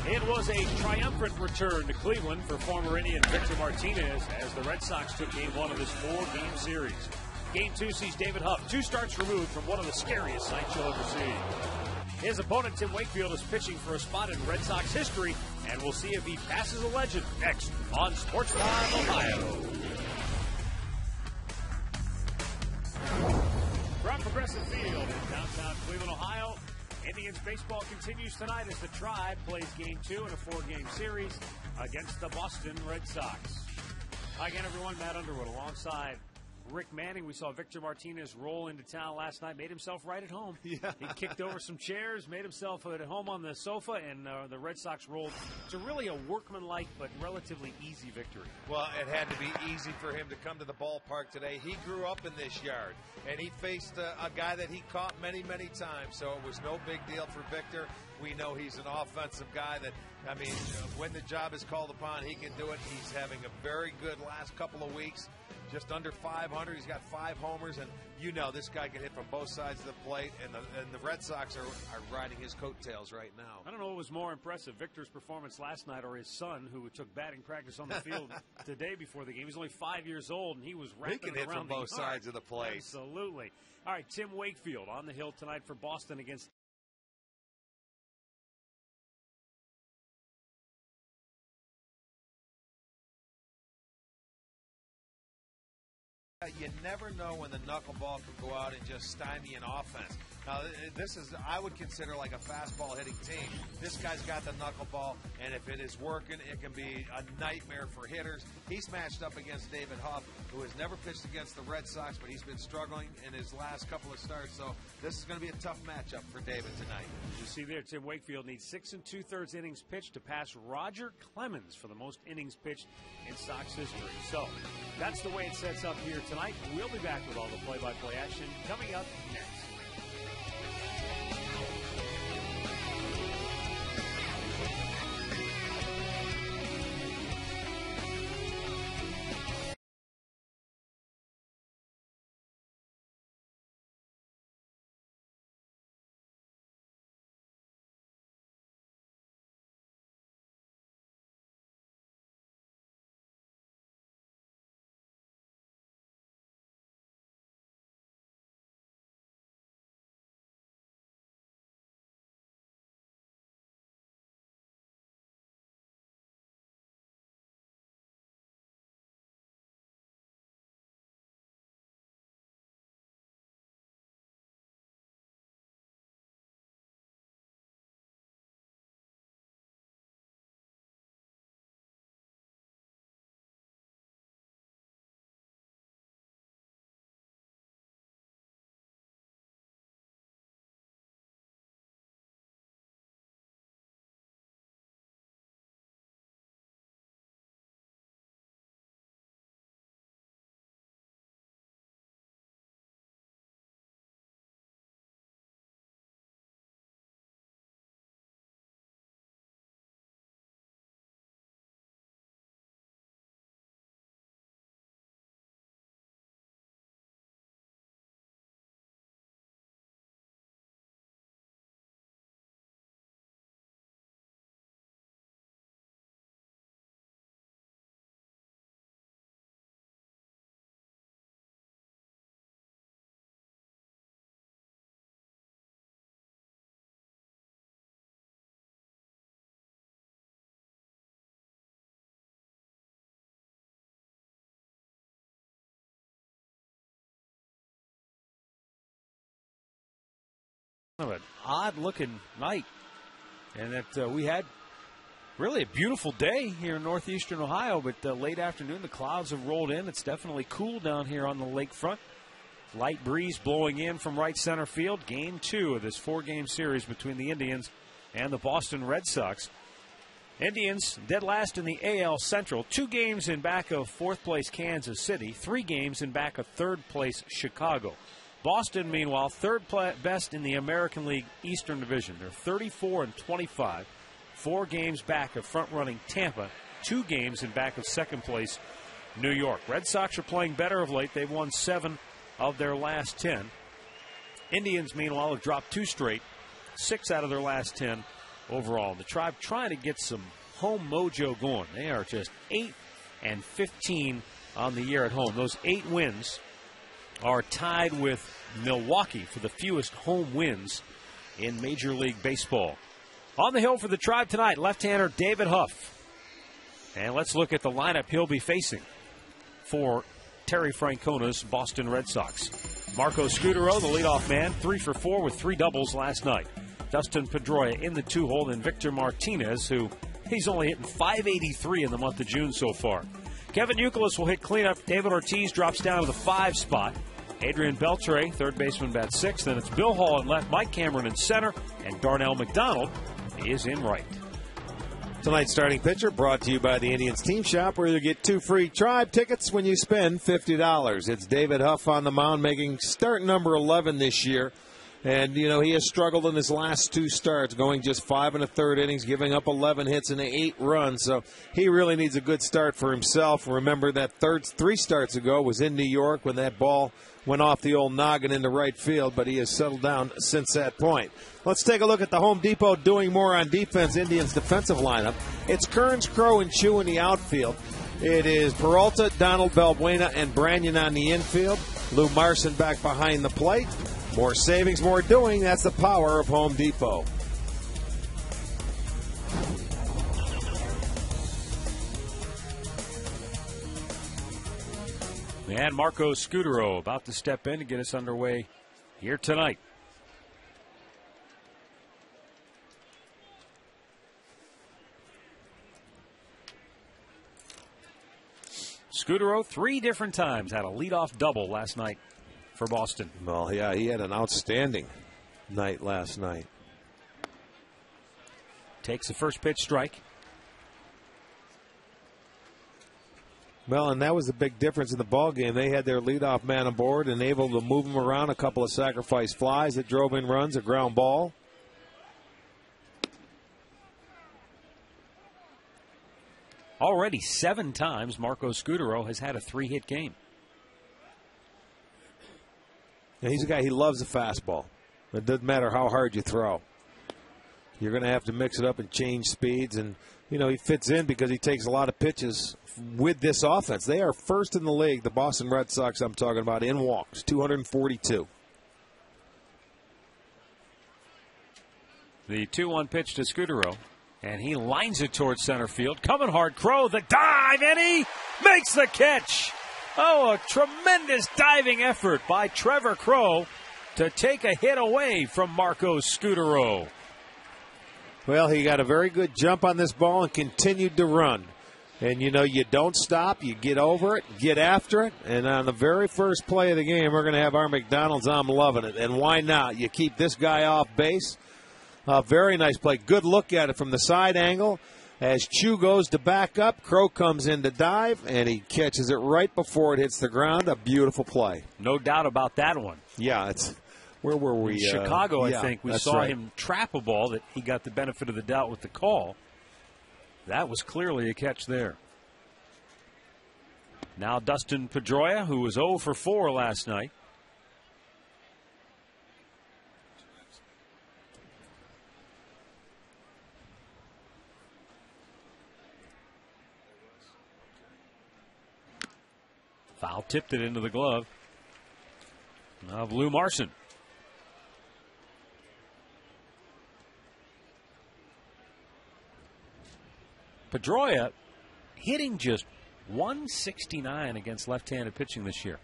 It was a triumphant return to Cleveland for former Indian Victor Martinez as the Red Sox took Game 1 of this 4-game series. Game 2 sees David Huff 2 starts removed from one of the scariest sights you'll ever see. His opponent, Tim Wakefield, is pitching for a spot in Red Sox history, and we'll see if he passes a legend next on Sports 5 Ohio. From Progressive Field in downtown Cleveland, Ohio, Indians baseball continues tonight as the Tribe plays Game 2 in a 4-game series against the Boston Red Sox. Hi again, everyone. Matt Underwood alongside Rick Manning. We saw Victor Martinez roll into town last night, made himself right at home. Yeah. He kicked over some chairs, made himself at home on the sofa, and the Red Sox rolled to really a workmanlike but relatively easy victory. Well, it had to be easy for him to come to the ballpark today. He grew up in this yard, and he faced a guy that he caught many, many times, so it was no big deal for Victor. We know he's an offensive guy that, I mean, when the job is called upon, he can do it. He's having a very good last couple of weeks. Just under 500. He's got 5 homers, and you know this guy can hit from both sides of the plate, and the Red Sox are riding his coattails right now. I don't know what was more impressive, Victor's performance last night or his son, who took batting practice on the field today before the game. He's only 5 years old, and he was rapping around. He can hit from both sides of the plate. Absolutely. All right, Tim Wakefield on the hill tonight for Boston against You never know when the knuckleball could go out and just stymie an offense. Now, this is, I would consider like a fastball hitting team. This guy's got the knuckleball, and if it is working, it can be a nightmare for hitters. He's matched up against David Huff, who has never pitched against the Red Sox, but he's been struggling in his last couple of starts. So this is going to be a tough matchup for David tonight. You see there, Tim Wakefield needs 6 2/3 innings pitched to pass Roger Clemens for the most innings pitched in Sox history. So that's the way it sets up here tonight. We'll be back with all the play-by-play action coming up next. Of an odd-looking night, and that we had really a beautiful day here in northeastern Ohio, but late afternoon the clouds have rolled in. It's definitely cool down here on the lakefront. Light breeze blowing in from right center field. Game 2 of this 4-game series between the Indians and the Boston Red Sox. Indians dead last in the AL Central, 2 games in back of 4th place Kansas City, 3 games in back of 3rd place Chicago. Boston, meanwhile, 3rd best in the American League Eastern Division. They're 34-25, 4 games back of front-running Tampa, 2 games in back of 2nd place New York. Red Sox are playing better of late. They've won 7 of their last 10. Indians, meanwhile, have dropped 2 straight, 6 out of their last 10 overall. The Tribe trying to get some home mojo going. They are just 8-15 on the year at home. Those 8 wins are tied with Milwaukee for the fewest home wins in Major League Baseball. On the hill for the Tribe tonight, left-hander David Huff. And let's look at the lineup he'll be facing for Terry Francona's Boston Red Sox. Marco Scutaro, the leadoff man, 3 for 4 with 3 doubles last night. Dustin Pedroia in the 2-hole, and Victor Martinez, who he's only hitting .583 in the month of June so far. Kevin Youkilis will hit cleanup. David Ortiz drops down to the 5 spot. Adrian Beltre, third baseman, bats 6th. Then it's Bill Hall in left, Mike Cameron in center, and Darnell McDonald is in right. Tonight's starting pitcher brought to you by the Indians Team Shop, where you get 2 free Tribe tickets when you spend $50. It's David Huff on the mound, making start number 11 this year. And, you know, he has struggled in his last 2 starts, going just 5 1/3 innings, giving up 11 hits and 8 runs. So he really needs a good start for himself. Remember that 3 starts ago was in New York when that ball went off the old noggin into right field, but he has settled down since that point. Let's take a look at the Home Depot doing more on defense, Indians' defensive lineup. It's Kearns, Crow, and Chu in the outfield. It is Peralta, Donald, Balbuena, and Branyan on the infield. Lou Marson back behind the plate. More savings, more doing. That's the power of Home Depot. And Marco Scutaro about to step in to get us underway here tonight. Scutaro 3 different times had a leadoff double last night for Boston. Well, yeah, he had an outstanding night last night. Takes the first pitch strike. Well, and that was the big difference in the ball game. They had their leadoff man aboard and able to move him around. A couple of sacrifice flies that drove in runs, a ground ball. Already 7 times Marco Scutaro has had a 3-hit game. And he's a guy, he loves the fastball. It doesn't matter how hard you throw. You're going to have to mix it up and change speeds. And, you know, he fits in because he takes a lot of pitches with this offense. They are first in the league, the Boston Red Sox I'm talking about, in walks, 242. The 2-1 pitch to Scutaro, and he lines it towards center field. Coming hard, Crow, the dive, and he makes the catch. Oh, a tremendous diving effort by Trevor Crow to take a hit away from Marco Scutaro. Well, he got a very good jump on this ball and continued to run. And, you know, you don't stop. You get over it, get after it. And on the very first play of the game, we're going to have our McDonald's. I'm loving it. And why not? You keep this guy off base. Very nice play. Good look at it from the side angle. As Chu goes to back up, Crow comes in to dive, and he catches it right before it hits the ground. A beautiful play. No doubt about that one. Yeah, it's where were we? In Chicago, yeah, I think. We saw him trap a ball that he got the benefit of the doubt with the call. That was clearly a catch there. Now Dustin Pedroia, who was 0 for 4 last night. Foul tipped it into the glove of Lou Marson. Pedroia hitting just .169 against left-handed pitching this year.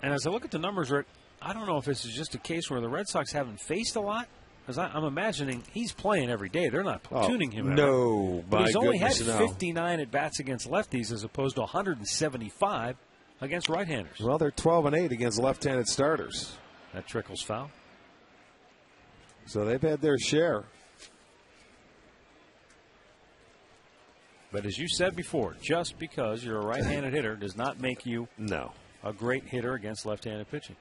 And as I look at the numbers, Rick, I don't know if this is just a case where the Red Sox haven't faced a lot. Because I'm imagining he's playing every day. They're not platooning him. No, but he's only had no. 59 at-bats against lefties as opposed to 175 against right-handers. Well, they're 12-8 against left-handed starters. That trickles foul. So they've had their share. But as you said before, just because you're a right-handed hitter does not make you a great hitter against left-handed pitching.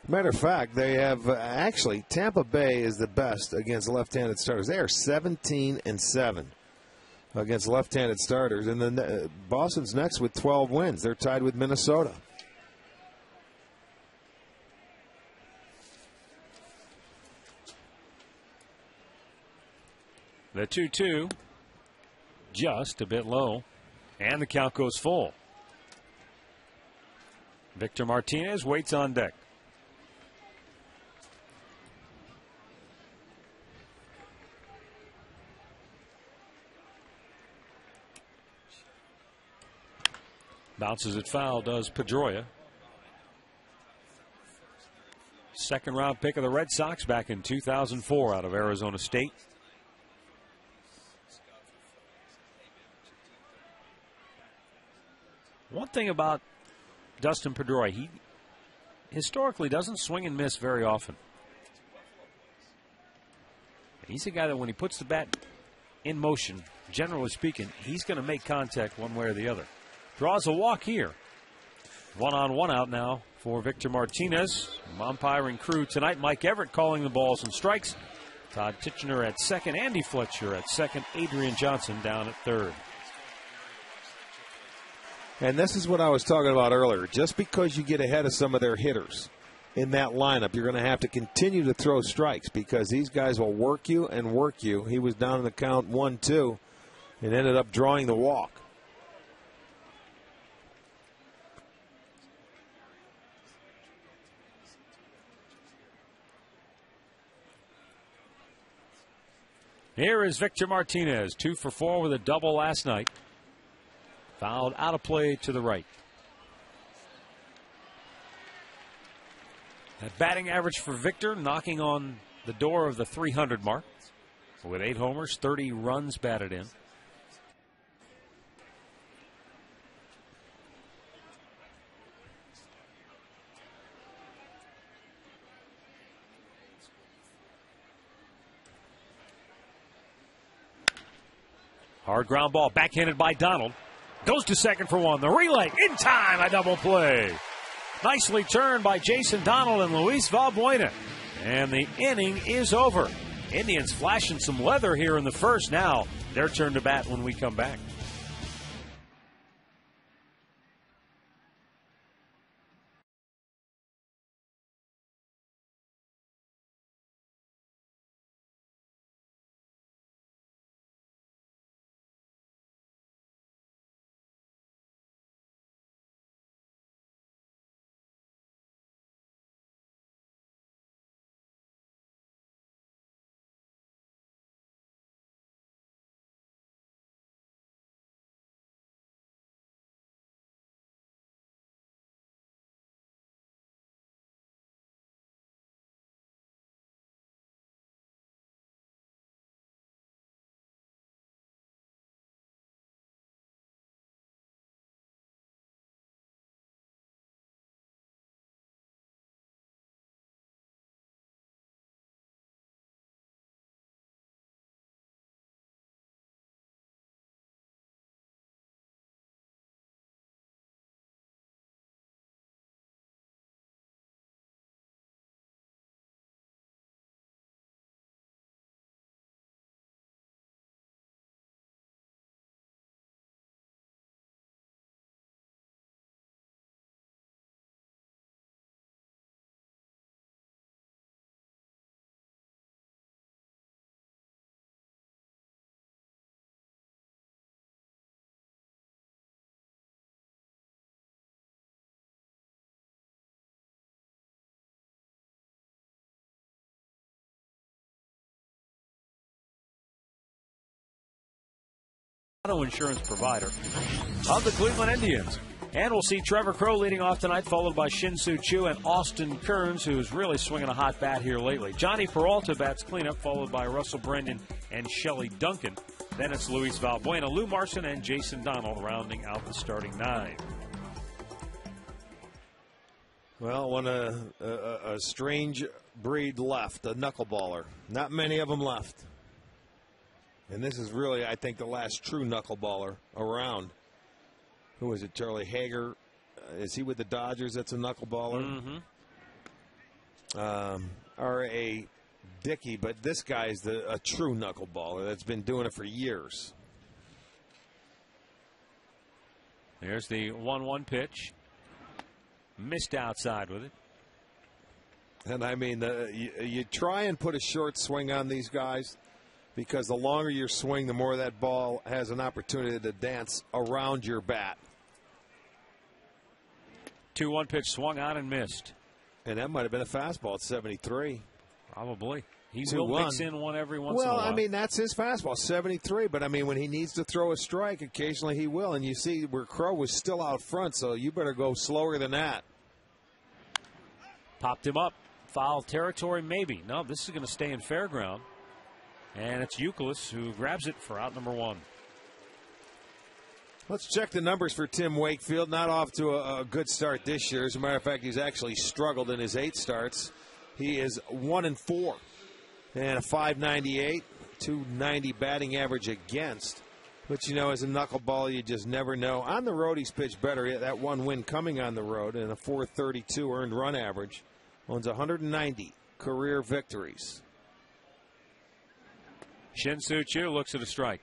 Matter of fact, they have actually Tampa Bay is the best against left-handed starters. They are 17-7 against left-handed starters, and then Boston's next with 12 wins. They're tied with Minnesota. The 2-2 just a bit low, and the count goes full. Victor Martinez waits on deck. Bounces it foul, does Pedroia. Second round pick of the Red Sox back in 2004 out of Arizona State. One thing about Dustin Pedroia, he historically doesn't swing and miss very often. He's a guy that when he puts the bat in motion, generally speaking, he's going to make contact one way or the other. Draws a walk here. 1-on-1 out now for Victor Martinez. Umpiring crew tonight, Mike Everett calling the balls and strikes. Todd Titchener at second, Andy Fletcher at second, Adrian Johnson down at third. And this is what I was talking about earlier. Just because you get ahead of some of their hitters in that lineup, you're going to have to continue to throw strikes because these guys will work you and work you. He was down in the count 1-2 and ended up drawing the walk. Here is Victor Martinez, 2 for 4 with a double last night. Fouled out of play to the right. That batting average for Victor knocking on the door of the 300 mark. With 8 homers, 30 runs batted in. Hard ground ball, backhanded by Donald. Goes to second for one. The relay in time, a double play. Nicely turned by Jason Donald and Luis Valbuena. And the inning is over. Indians flashing some leather here in the first. Now their turn to bat when we come back. Auto insurance provider of the Cleveland Indians. And we'll see Trevor Crowe leading off tonight, followed by Shin-Soo Choo and Austin Kearns, who's really swinging a hot bat here lately. Johnny Peralta bats cleanup, followed by Russell Brendan and Shelley Duncan. Then it's Luis Valbuena, Lou Marson, and Jason Donald rounding out the starting 9. Well, when a strange breed left, a knuckleballer. Not many of them left. And this is really, I think, the last true knuckleballer around. Who is it, Charlie Hager? Is he with the Dodgers? That's a knuckleballer. Mm-hmm. R.A. Dickey, but this guy's a true knuckleballer that's been doing it for years. There's the 1-1 pitch. Missed outside with it. And I mean, you try and put a short swing on these guys, because the longer you swing, the more that ball has an opportunity to dance around your bat. 2-1 pitch swung on and missed. And that might have been a fastball at 73. Probably. He 2-1. will mix in one every once in a while. Well, I mean, that's his fastball, 73. But, I mean, when he needs to throw a strike, occasionally he will. And you see where Crow was still out front, so you better go slower than that. Popped him up. Foul territory, maybe. No, this is going to stay in fair ground. And it's Youkilis who grabs it for out number 1. Let's check the numbers for Tim Wakefield. Not off to a good start this year. As a matter of fact, he's actually struggled in his 8 starts. He is 1-4. And a .598, .290 batting average against. But, you know, as a knuckleball, you just never know. On the road, he's pitched better. That 1 win coming on the road and a .432 earned run average. Owns 190 career victories. Shin-Soo Choo looks at a strike.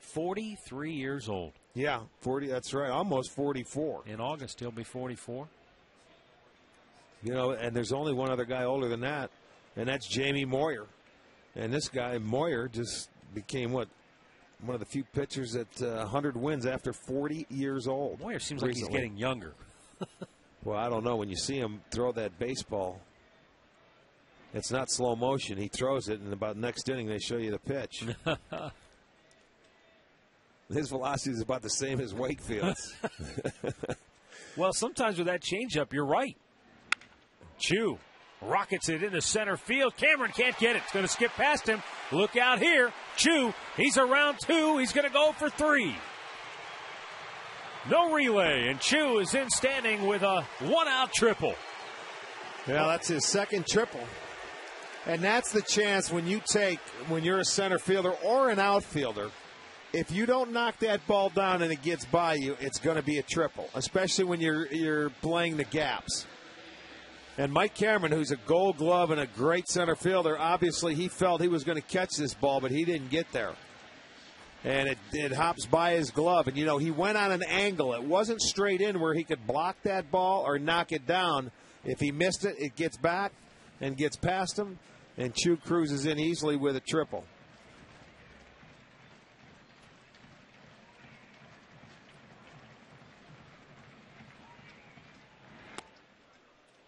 43 years old. Yeah, 40. That's right. Almost 44. In August, he'll be 44. You know, and there's only one other guy older than that. And that's Jamie Moyer. And this guy, Moyer, just became one of the few pitchers at 100 wins after 40 years old. Moyer seems like he's getting younger. Well, I don't know. When you see him throw that baseball, it's not slow motion. He throws it, and about next inning, they show you the pitch. His velocity is about the same as Wakefield's. Well, sometimes with that changeup, you're right. Choo rockets it into center field. Cameron can't get it. It's going to skip past him. Look out here. Choo, he's around 2. He's going to go for 3. No relay, and Choo is in standing with a 1-out triple. Yeah, that's his second triple. And that's the chance when you're a center fielder or an outfielder, if you don't knock that ball down and it gets by you, it's going to be a triple, especially when you're playing the gaps. And Mike Cameron, who's a Gold Glove and a great center fielder, obviously he felt he was going to catch this ball, but he didn't get there. And it hops by his glove. And, you know, he went on an angle. It wasn't straight in where he could block that ball or knock it down. If he missed it, it gets back and gets past him. And Choo cruises in easily with a triple.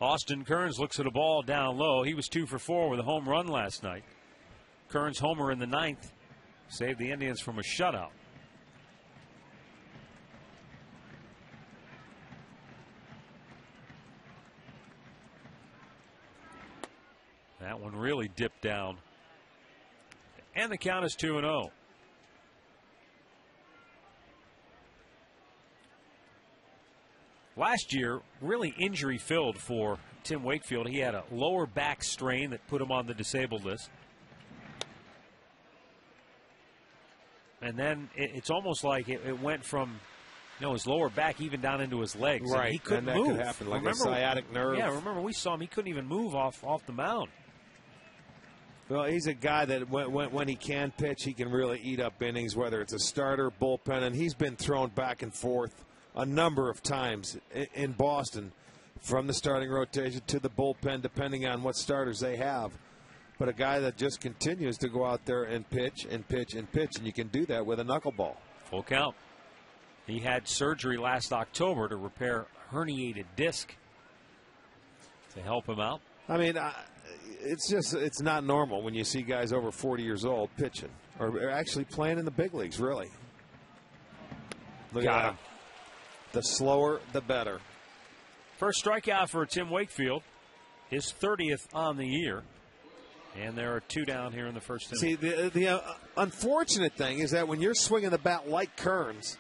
Austin Kearns looks at a ball down low. He was 2 for 4 with a home run last night. Kearns homer in the 9th saved the Indians from a shutout. That one really dipped down. And the count is 2-0. Last year, really injury-filled for Tim Wakefield. He had a lower back strain that put him on the disabled list. And then it's almost like it went from, his lower back even down into his legs. Right, and he couldn't and that move. could happen, like a sciatic nerve. Yeah, remember we saw him. He couldn't even move off the mound. Well, he's a guy that when he can pitch, he can really eat up innings, whether it's a starter, bullpen, and he's been thrown back and forth a number of times in Boston from the starting rotation to the bullpen, depending on what starters they have. But a guy that just continues to go out there and pitch and pitch and pitch, and you can do that with a knuckleball. Full count. He had surgery last October to repair a herniated disc to help him out. I mean, it's not normal when you see guys over 40 years old pitching or actually playing in the big leagues, really. Look at him. The slower, the better. First strikeout for Tim Wakefield, his 30th on the year. And there are 2 down here in the first inning. See, the unfortunate thing is that when you're swinging the bat like Kearns,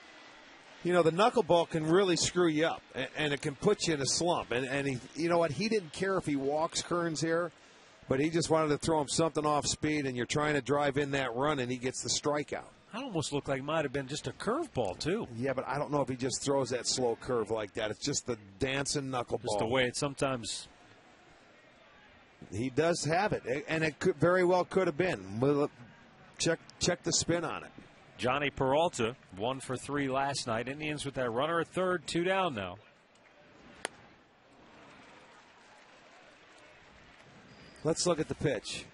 the knuckleball can really screw you up, and it can put you in a slump. And he, you know what? He didn't care if he walks Kearns here, but he just wanted to throw him something off speed, and you're trying to drive in that run, and he gets the strikeout. That almost looked like it might have been just a curveball, too. Yeah, but I don't know if he just throws that slow curve like that. It's just the dancing knuckleball. Just the way it sometimes... He does have it, and it could very well could have been. We'll check the spin on it. Johnny Peralta, 1 for 3 last night. Indians with that runner at third, 2 down now. Let's look at the pitch.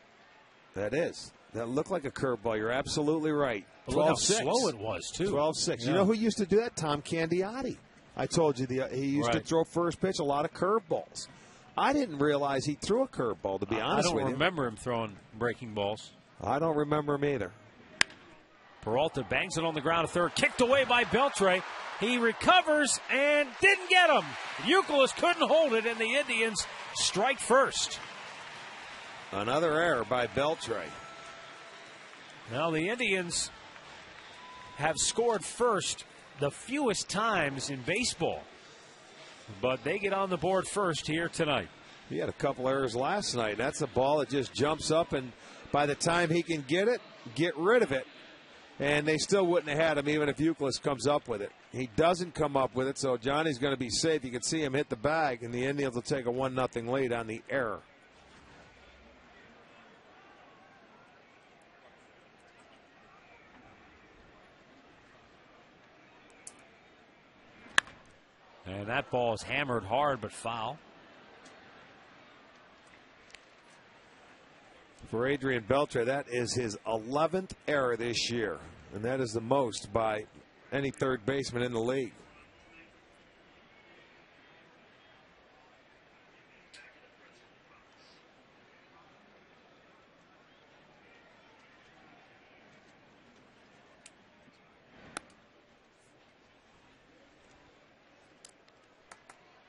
That is That looked like a curveball. You're absolutely right. But look how slow it was, too. 12-6. Yeah. You know who used to do that? Tom Candiotti. I told you he used to throw first pitch a lot of curveballs. I didn't realize he threw a curveball, to be honest with you. I don't remember him throwing breaking balls. I don't remember him either. Peralta bangs it on the ground at third. Kicked away by Beltre. He recovers and didn't get him. Youkilis couldn't hold it, and the Indians strike first. Another error by Beltre. Now, the Indians have scored first the fewest times in baseball, but they get on the board first here tonight. He had a couple errors last night. That's a ball that just jumps up, and by the time he can get it, get rid of it, and they still wouldn't have had him even if Youkilis comes up with it. He doesn't come up with it, so Johnny's going to be safe. You can see him hit the bag, and the Indians will take a 1-0 lead on the error. And that ball is hammered hard but foul. For Adrian Beltre, that is his 11th error this year, and that is the most by any third baseman in the league.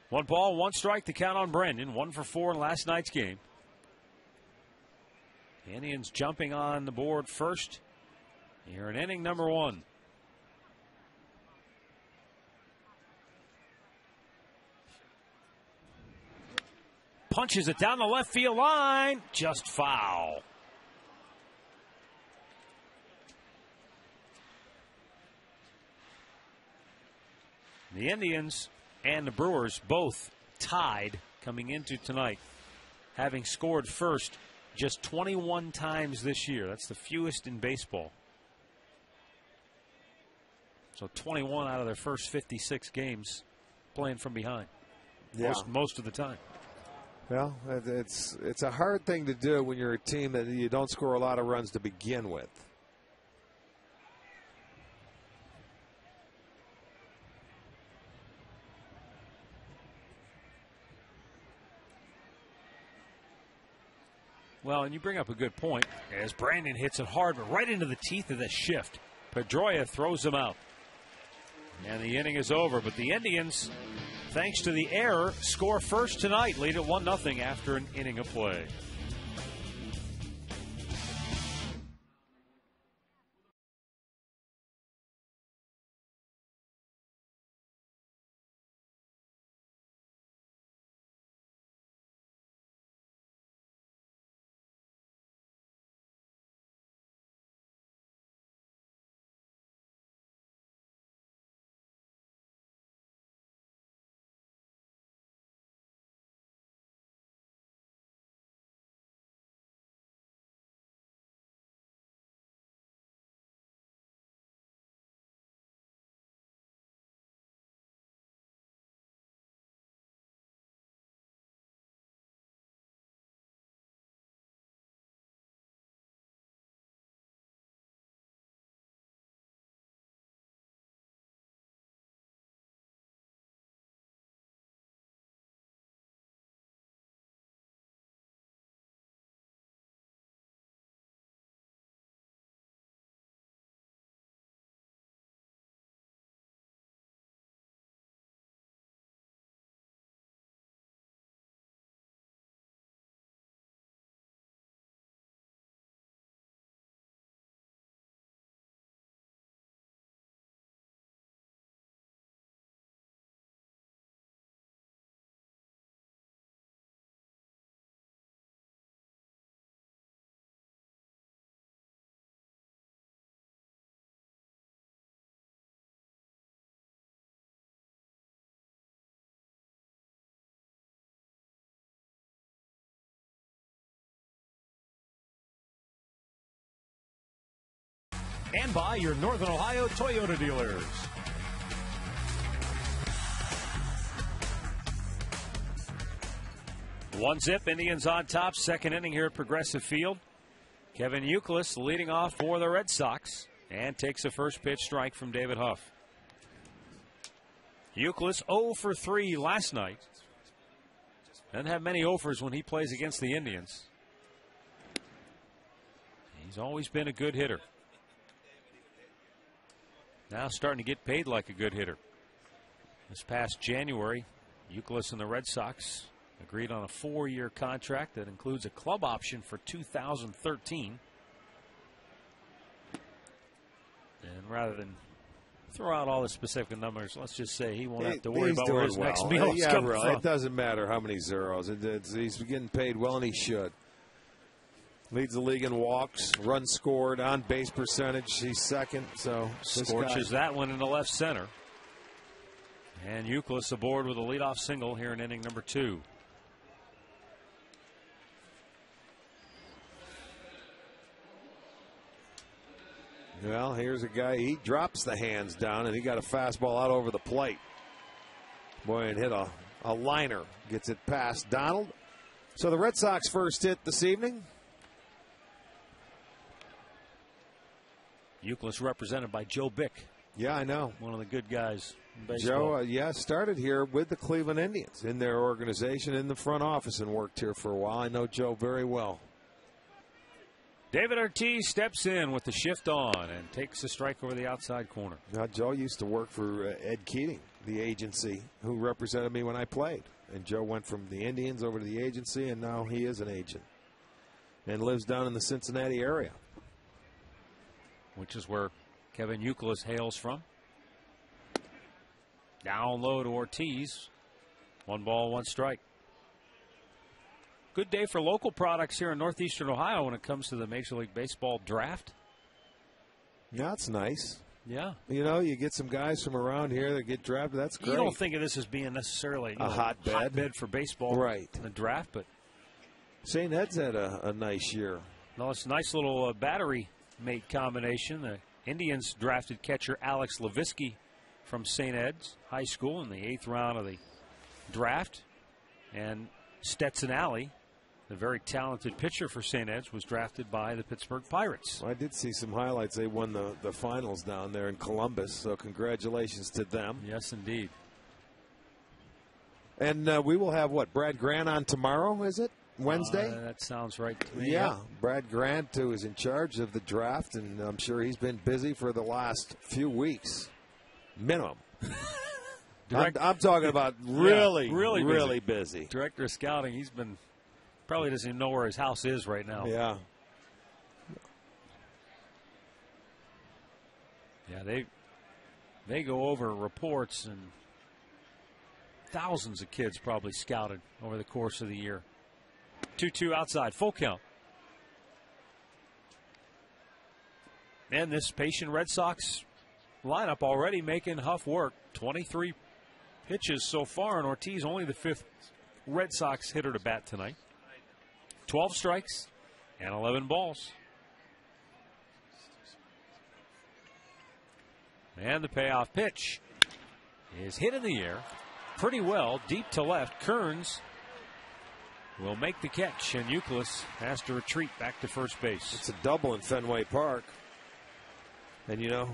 One ball, one strike to count on Brandon. 1 for 4 in last night's game. The Indians jumping on the board first here in inning number 1. Punches it down the left field line. Just foul. The Indians and the Brewers both tied coming into tonight, having scored first just 21 times this year. That's the fewest in baseball. So 21 out of their first 56 games playing from behind. Yeah. Most of the time. Well, it's a hard thing to do when you're a team that you don't score a lot of runs to begin with. Well, and you bring up a good point as Brandon hits it hard, but right into the teeth of the shift. Pedroia throws him out. And the inning is over, but the Indians, thanks to the error, score first tonight, lead at 1-0 after an inning of play. And by your Northern Ohio Toyota dealers. One zip, Indians on top, second inning here at Progressive Field. Kevin Youkilis leading off for the Red Sox and takes a first pitch strike from David Huff. Youkilis 0 for 3 last night. Doesn't have many offers when he plays against the Indians. He's always been a good hitter. Now starting to get paid like a good hitter. This past January, Youkilis and the Red Sox agreed on a 4-year contract that includes a club option for 2013. And rather than throw out all the specific numbers, let's just say he won't have to worry about where his next meal is coming from. It doesn't matter how many zeros. He's getting paid well, and he should. Leads the league in walks, runs scored, on base percentage. He's second. So scorches that one into left center. And Youkilis aboard with a leadoff single here in inning number 2. Well, here's a guy. He drops the hands down, and he got a fastball out over the plate. Boy, and hit a liner. Gets it past Donald. So the Red Sox first hit this evening. Youkilis represented by Joe Bick. Yeah, I know. One of the good guys in baseball. Joe, started here with the Cleveland Indians in their organization in the front office and worked here for a while. I know Joe very well. David Ortiz steps in with the shift on and takes a strike over the outside corner. Now, Joe used to work for Ed Keating, the agency, who represented me when I played. And Joe went from the Indians over to the agency, and now he is an agent and lives down in the Cincinnati area. Which is where Kevin Youkilis hails from. Down low to Ortiz. 1 ball, 1 strike. Good day for local products here in northeastern Ohio when it comes to the Major League Baseball draft. Yeah, that's nice. Yeah. You know, you get some guys from around here that get drafted. That's great. You don't think of this as being necessarily a hotbed for baseball, right? In the draft, but St. Ed's had a nice year. No, it's a nice little battery mate combination. The Indians drafted catcher Alex Levinsky from St. Ed's High School in the 8th round of the draft, and Stetson Alley, the very talented pitcher for St. Ed's, was drafted by the Pittsburgh Pirates. Well, I did see some highlights. They won the finals down there in Columbus, so congratulations to them. Yes, indeed. And we will have, Brad Grant on tomorrow, is it? Wednesday? That sounds right to me. Yeah, Brad Grant, who is in charge of the draft, and I'm sure he's been busy for the last few weeks. Minimum. I'm talking about really busy. Director of scouting, he's been probably doesn't even know where his house is right now. Yeah. Yeah, they go over reports, and thousands of kids probably scouted over the course of the year. 2-2 outside, full count. And this patient Red Sox lineup already making Huff work. 23 pitches so far, and Ortiz only the 5th Red Sox hitter to bat tonight. 12 strikes and 11 balls. And the payoff pitch is hit in the air pretty well, deep to left. Kearns will make the catch, and Youkilis has to retreat back to first base. It's a double in Fenway Park. And,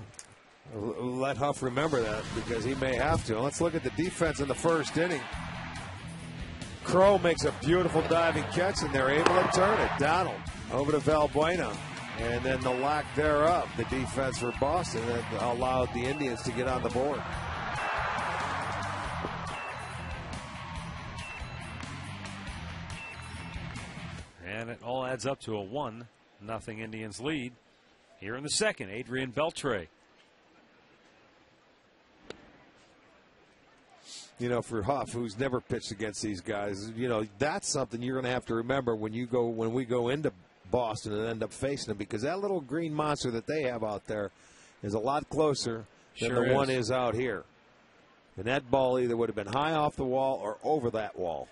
let Huff remember that because he may have to. Let's look at the defense in the first inning. Crow makes a beautiful diving catch, and they're able to turn it. Donald over to Valbuena. And then the lack thereof, the defense for Boston, that allowed the Indians to get on the board. And it all adds up to a 1-0 Indians lead here in the second. Adrian Beltre. For Huff, who's never pitched against these guys, that's something you're going to have to remember when we go into Boston and end up facing them, because that little green monster that they have out there is a lot closer than the one is out here. And that ball either would have been high off the wall or over that wall.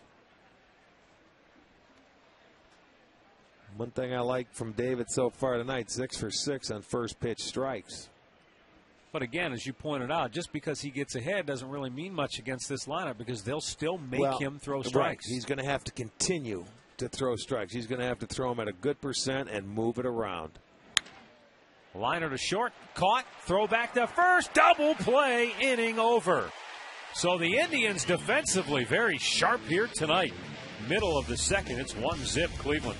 One thing I like from David so far tonight, 6 for 6 on first pitch strikes. But again, as you pointed out, just because he gets ahead doesn't really mean much against this lineup, because they'll still make him throw strikes. Right. He's going to have to continue to throw strikes. He's going to have to throw them at a good percent and move it around. Liner to short, caught, throw back to first, double play, inning over. So the Indians defensively very sharp here tonight. Middle of the second, it's 1-0 Cleveland.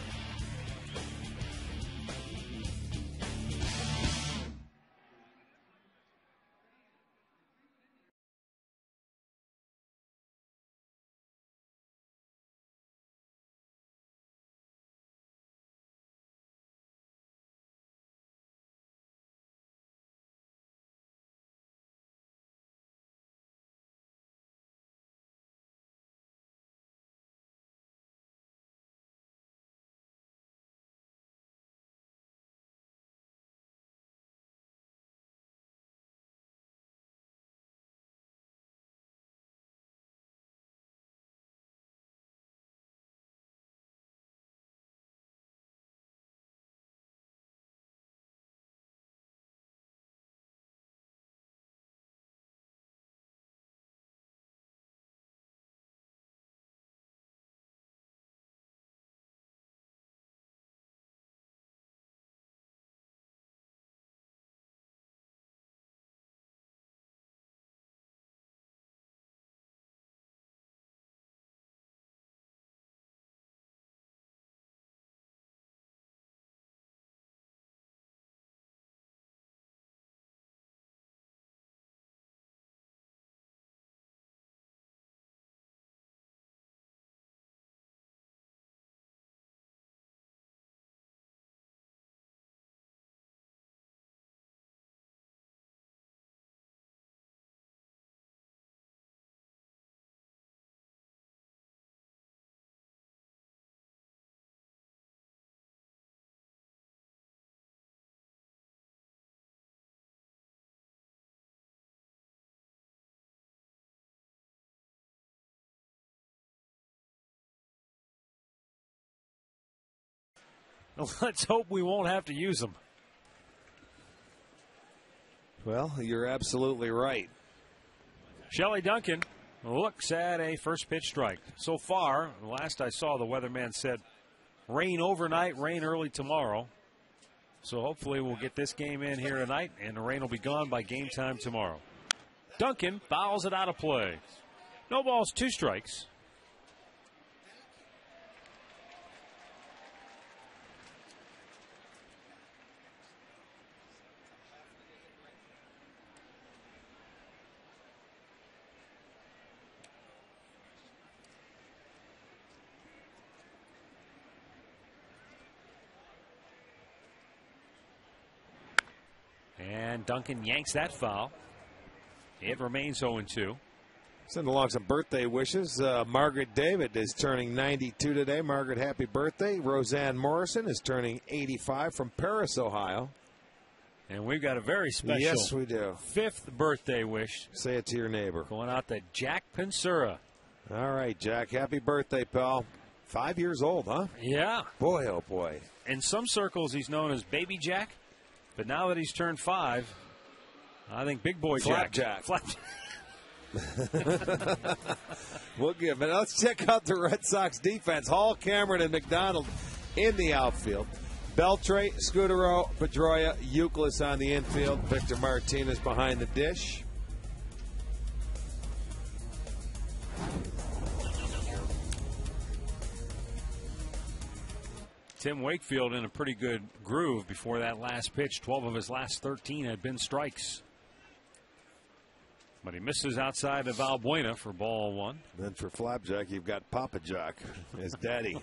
Let's hope we won't have to use them. Well, you're absolutely right. Shelley Duncan looks at a first pitch strike. So far, last I saw, the weatherman said rain overnight, rain early tomorrow. So hopefully we'll get this game in here tonight, and the rain will be gone by game time tomorrow. Duncan fouls it out of play. No balls, 2 strikes. And Duncan yanks that foul. It remains 0-2. Send along some birthday wishes. Margaret David is turning 92 today. Margaret, happy birthday. Roseanne Morrison is turning 85 from Paris, Ohio. And we've got a very special, yes, we do, 5th birthday wish. Say it to your neighbor. Going out to Jack Pinsura. All right, Jack. Happy birthday, pal. 5 years old, huh? Yeah. Boy, oh boy. In some circles, he's known as Baby Jack. But now that he's turned 5, I think Big Boy Flapjack. Flapjack. We'll give it. Let's check out the Red Sox defense. Hall, Cameron, and McDonald in the outfield. Beltre, Scudero, Pedroia, Euclid on the infield. Victor Martinez behind the dish. Tim Wakefield in a pretty good groove before that last pitch. 12 of his last 13 had been strikes. But he misses outside of Valbuena for ball 1. Then for Flapjack, you've got Papa Jack, his daddy.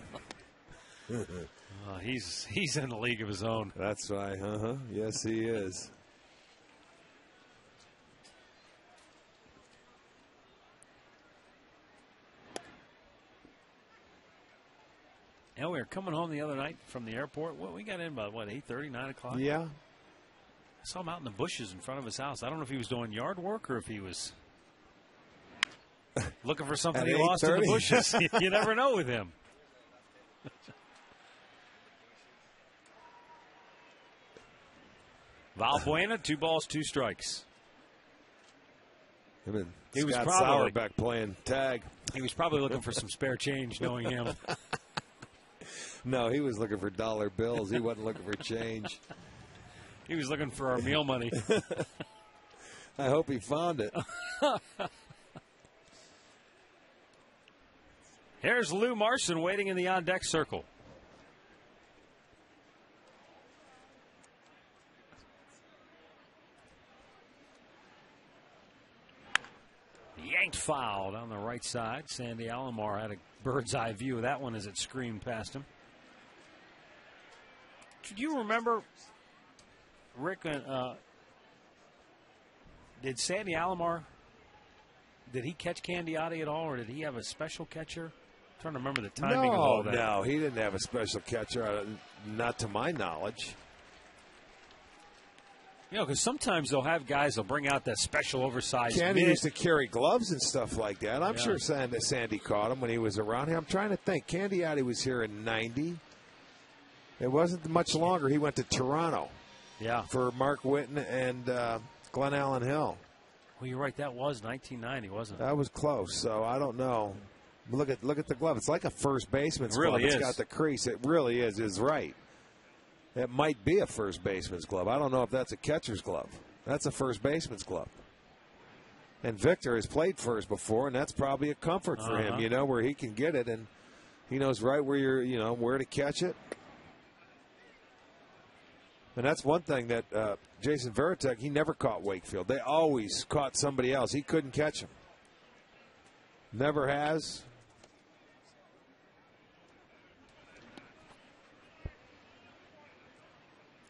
He's in a league of his own. That's right. Yes, he is. Yeah, we were coming home the other night from the airport. We got in about, 8:30, 9 o'clock? Yeah. I saw him out in the bushes in front of his house. I don't know if he was doing yard work or if he was looking for something he lost in the bushes. You never know with him. Valbuena, 2 balls, 2 strikes. He was probably Sauerbeck playing tag. He was probably looking for some spare change, knowing him. No, he was looking for dollar bills. He wasn't looking for change. He was looking for our meal money. I hope he found it. Here's Lou Marson waiting in the on-deck circle. Yanked foul down the right side. Sandy Alomar had a bird's eye view of that one as it screamed past him. Do you remember, Rick, did Sandy Alomar, did he catch Candiotti at all, or did he have a special catcher? I'm trying to remember the timing of all that. No, he didn't have a special catcher, not to my knowledge. You know, because sometimes they'll have guys, they'll bring out that special oversized Candy mitt. used to carry gloves and stuff like that. I'm sure Sandy caught him when he was around here. I'm trying to think. Candiotti was here in 90. It wasn't much longer. He went to Toronto. Yeah. For Mark Whitten and Glenn Allen Hill. Well, you're right. That was 1990, wasn't it? That was close. So I don't know. Look at the glove. It's like a first baseman's It really glove. is. It's got the crease. It really is. Is right. It might be a first baseman's glove. I don't know if that's a catcher's glove. That's a first baseman's glove. And Victor has played first before, and that's probably a comfort for him, you know, where he can get it and he knows right where where to catch it. And that's one thing that Jason Varitek, he never caught Wakefield. They always caught somebody else. He couldn't catch him. Never has.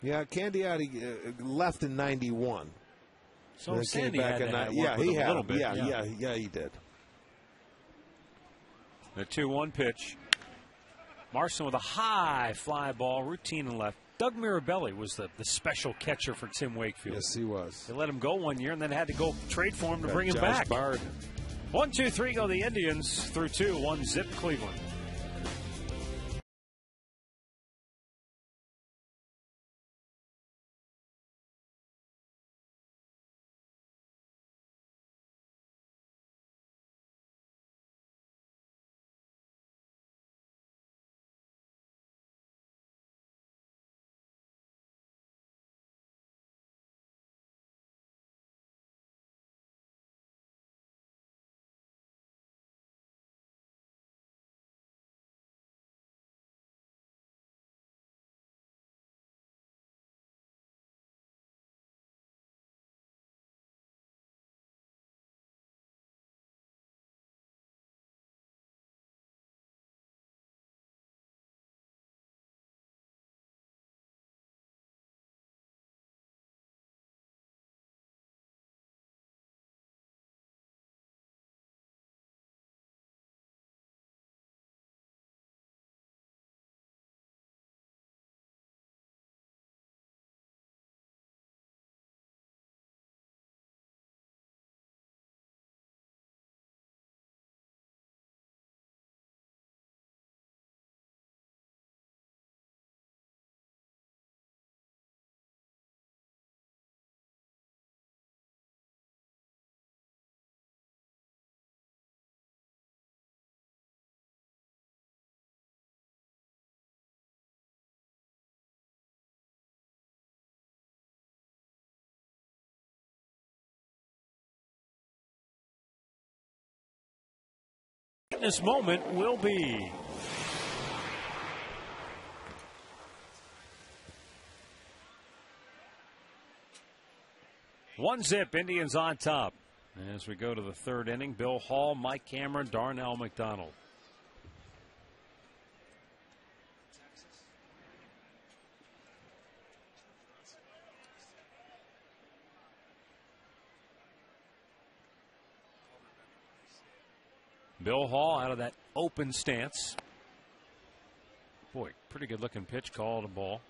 Yeah, Candiotti left in 91. So Sandy had to have yeah, worked he with him a had. little bit. Yeah, he did. The 2-1 pitch. Marson with a high fly ball, routine and left. Doug Mirabelli was the special catcher for Tim Wakefield. Yes, he was. They let him go one year and then had to go trade for him to bring him Josh back. Bard. 1, 2, 3 go the Indians through 2. 1-zip Cleveland. This moment will be. One zip, Indians on top. As we go to the third inning, Bill Hall, Mike Cameron, Darnell McDonald. Bill Hall out of that open stance. Boy, pretty good looking pitch, called a ball.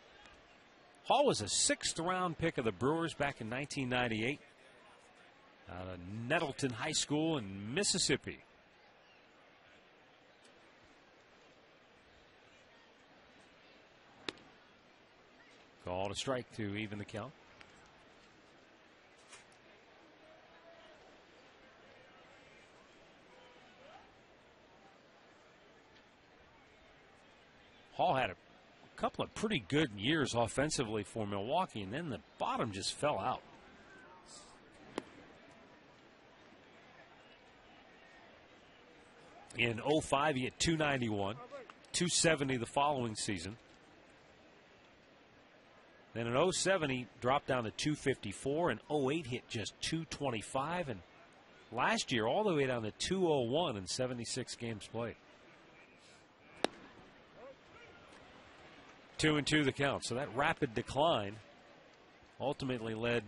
Hall was a 6th round pick of the Brewers back in 1998 out of Nettleton High School in Mississippi. Called a strike to even the count. Hall had a couple of pretty good years offensively for Milwaukee, and then the bottom just fell out. In 05, he hit .291, .270 the following season. Then in 07, he dropped down to .254, and 08 hit just .225, and last year all the way down to .201 in 76 games played. 2-2 the count. So that rapid decline ultimately led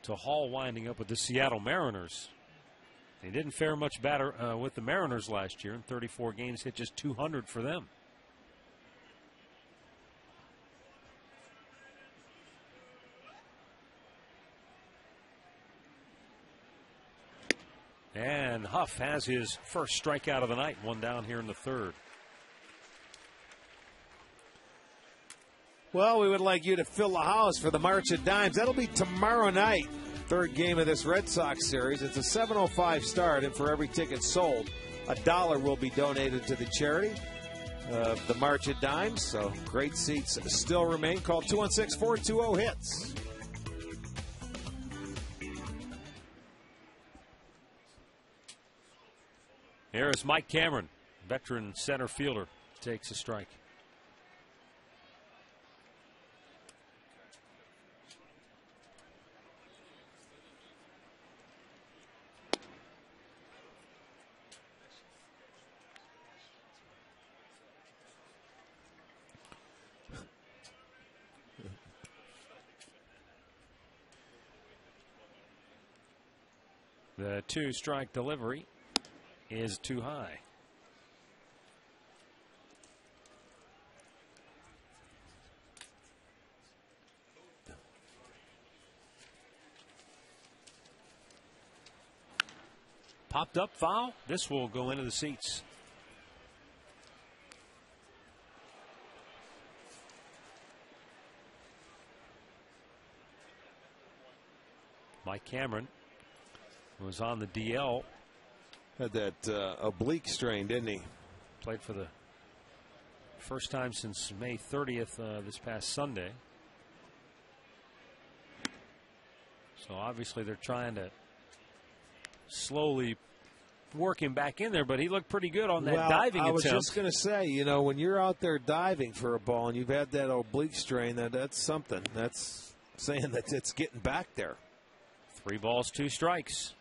to Hall winding up with the Seattle Mariners. He didn't fare much better with the Mariners last year. In 34 games, hit just .200 for them. And Huff has his first strikeout of the night, one down here in the third. Well, we would like you to fill the house for the March of Dimes. That'll be tomorrow night, third game of this Red Sox series. It's a 7:05 start, and for every ticket sold, $1 will be donated to the charity of the March of Dimes. So great seats still remain. Call 216-420-HITS. Here is Mike Cameron, veteran center fielder, takes a strike. The 2-strike delivery is too high. Popped up foul. This will go into the seats. Mike Cameron was on the DL. Had that oblique strain, didn't he? Played for the first time since May 30th this past Sunday. So obviously they're trying to slowly work him back in there, but he looked pretty good on that diving attempt. I was just going to say, you know, when you're out there diving for a ball and you've had that oblique strain, that's something. That's saying that it's getting back there. 3 balls, 2 strikes.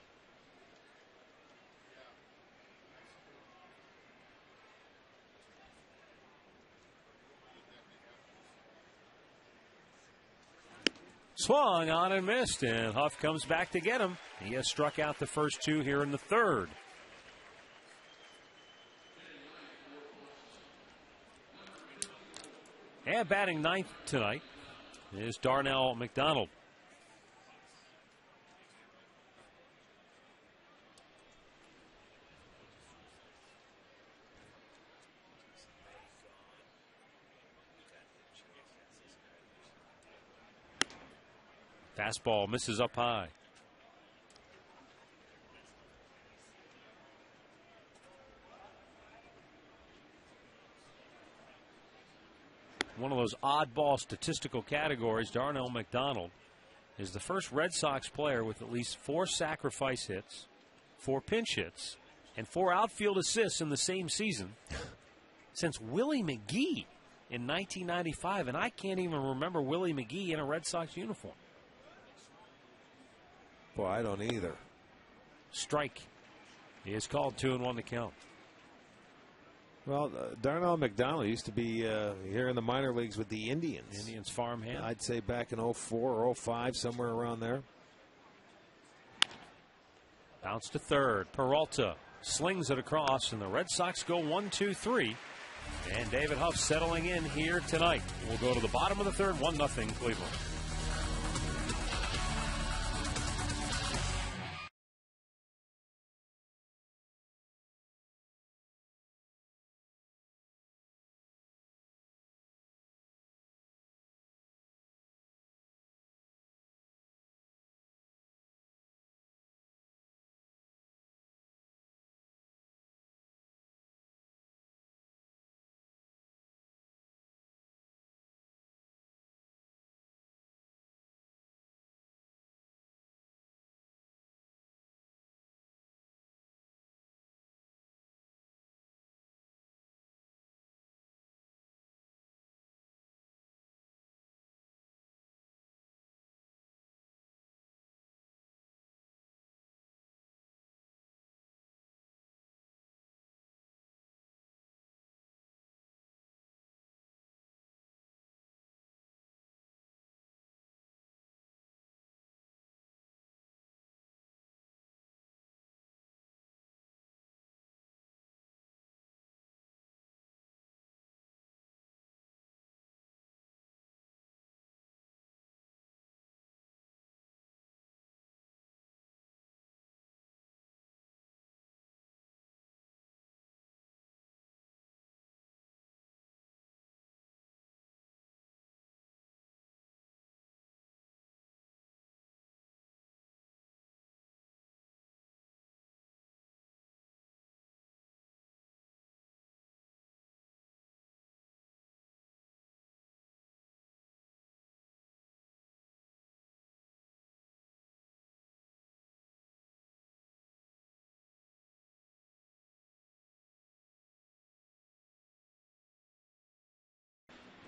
Swung on and missed, and Huff comes back to get him. He has struck out the first 2 here in the third. And batting ninth tonight is Darnell McDonald. Fastball misses up high. One of those oddball statistical categories, Darnell McDonald is the first Red Sox player with at least 4 sacrifice hits, 4 pinch hits, and 4 outfield assists in the same season since Willie McGee in 1995, and I can't even remember Willie McGee in a Red Sox uniform. Boy, I don't either. Strike. He is called 2-1 to count. Well, Darnell McDonald used to be here in the minor leagues with the Indians. Indians farmhand. I'd say back in 04 or 05, somewhere around there. Bounce to third. Peralta slings it across, and the Red Sox go 1-2-3. And David Huff settling in here tonight. We'll go to the bottom of the third, 1-0 Cleveland.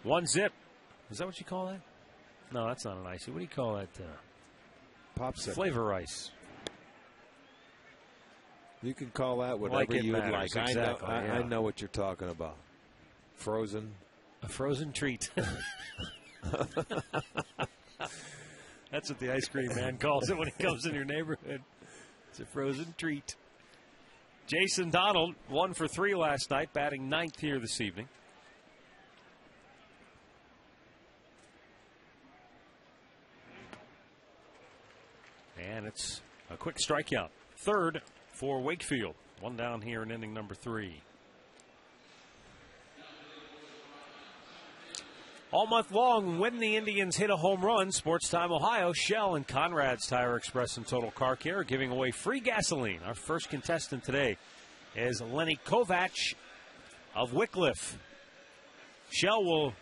One zip. Is that what you call that? No, that's not an icy. What do you call that? Popsicle. Flavor ice. You can call that whatever you would like. Exactly, I know what you're talking about. Frozen. A frozen treat. That's what the ice cream man calls it when he comes in your neighborhood. It's a frozen treat. Jason Donald, 1 for 3 last night, batting 9th here this evening. And it's a quick strikeout. Third for Wakefield. 1 down here in inning number 3. All month long, when the Indians hit a home run, Sports Time Ohio, Shell, and Conrad's Tire Express and Total Car Care are giving away free gasoline. Our first contestant today is Lenny Kovac of Wycliffe. Shell will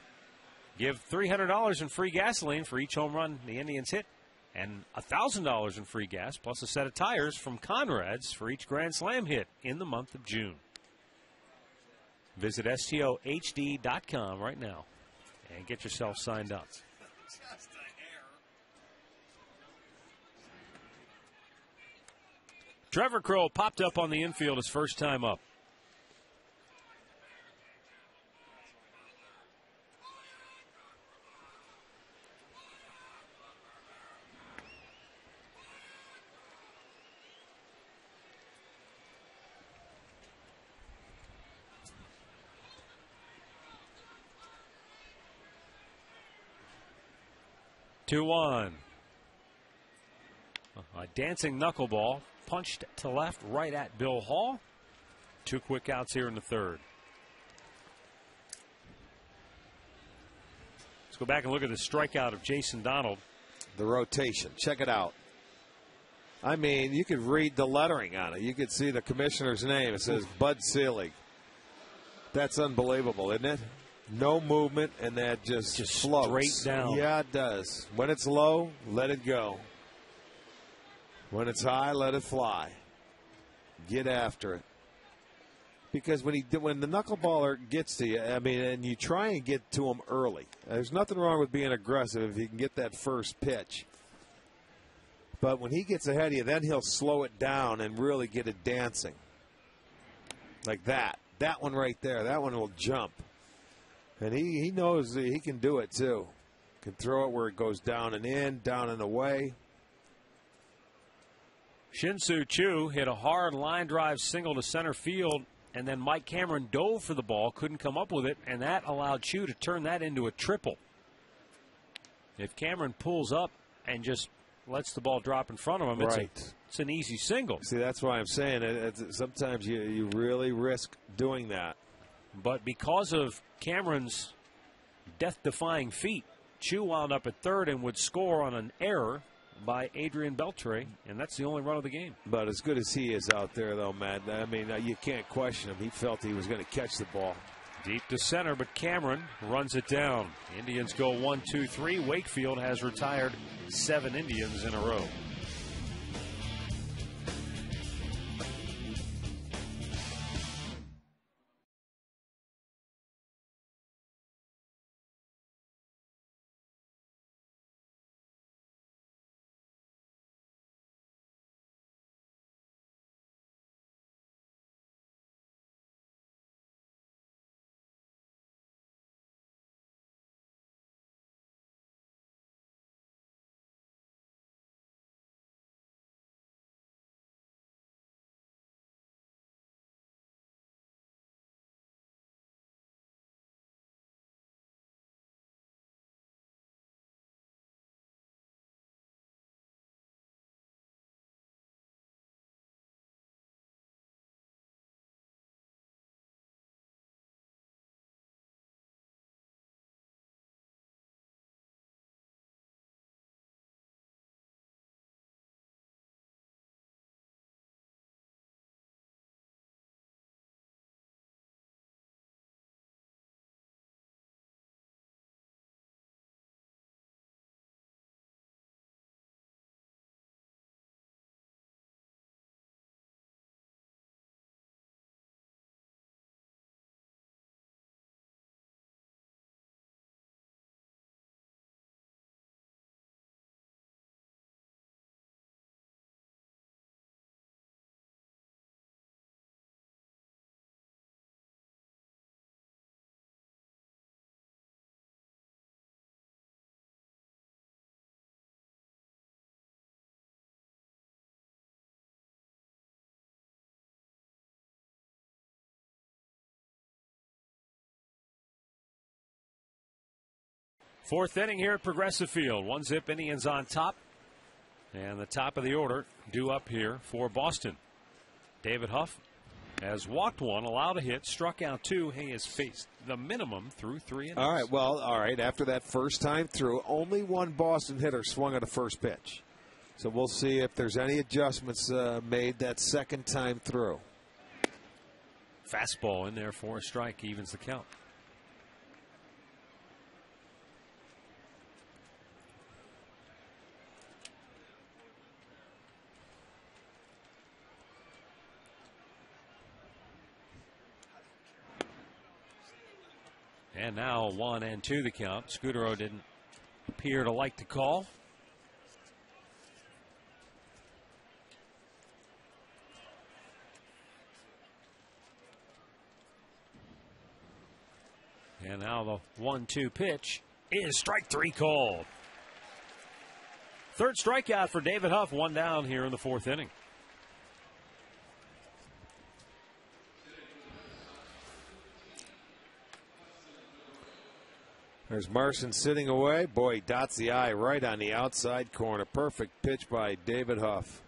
give $300 in free gasoline for each home run the Indians hit, and $1,000 in free gas, plus a set of tires from Conrad's for each Grand Slam hit in the month of June. Visit STOHD.com right now and get yourself signed up. Trevor Crow popped up on the infield his first time up. Two one. A dancing knuckleball punched to left right at Bill Hall. 2 quick outs here in the third. Let's go back and look at the strikeout of Jason Donald. The rotation. Check it out. I mean, you could read the lettering on it. You could see the commissioner's name. It says Bud Selig. That's unbelievable, isn't it? No movement, and that just floats. Straight down. Yeah, it does. When it's low, let it go. When it's high, let it fly. Get after it. Because when the knuckleballer gets to you, I mean, and you try and get to him early. There's nothing wrong with being aggressive if you can get that first pitch. But when he gets ahead of you, then he'll slow it down and really get it dancing. Like that. That one right there. That one will jump. And he knows that he can do it, too. Can throw it where it goes down and in, down and away. Shin-Soo Choo hit a hard line drive single to center field, and then Mike Cameron dove for the ball, couldn't come up with it, and that allowed Choo to turn that into a triple. If Cameron pulls up and just lets the ball drop in front of him, it's an easy single. See, that's why I'm saying sometimes you really risk doing that. But because of Cameron's death-defying feat, Choo wound up at third and would score on an error by Adrian Beltre, and that's the only run of the game. But as good as he is out there, though, Matt, I mean, you can't question him. He felt he was going to catch the ball. Deep to center, but Cameron runs it down. Indians go 1-2-3. Wakefield has retired 7 Indians in a row. Fourth inning here at Progressive Field. 1-zip Indians on top. And the top of the order due up here for Boston. David Huff has walked one, allowed a hit, struck out two. He has faced the minimum through 3 innings. All right, well, all right. After that first time through, only one Boston hitter swung at the first pitch. So we'll see if there's any adjustments made that second time through. Fastball in there for a strike, evens the count. And now 1-2 the count. Scudero didn't appear to like the call. And now the 1-2 pitch is strike 3 called. Third strikeout for David Huff, one down here in the fourth inning. There's Marson sitting away. Boy, he dots the I right on the outside corner. Perfect pitch by David Huff.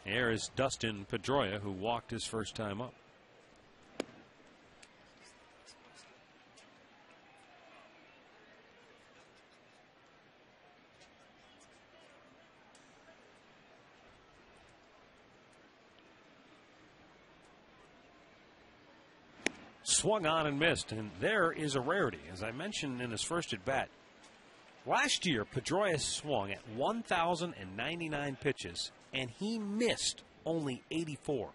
Here is Dustin Pedroia, who walked his first time up. Swung on and missed, and there is a rarity. As I mentioned in his first at bat, last year Pedroia swung at 1,099 pitches, and he missed only 84.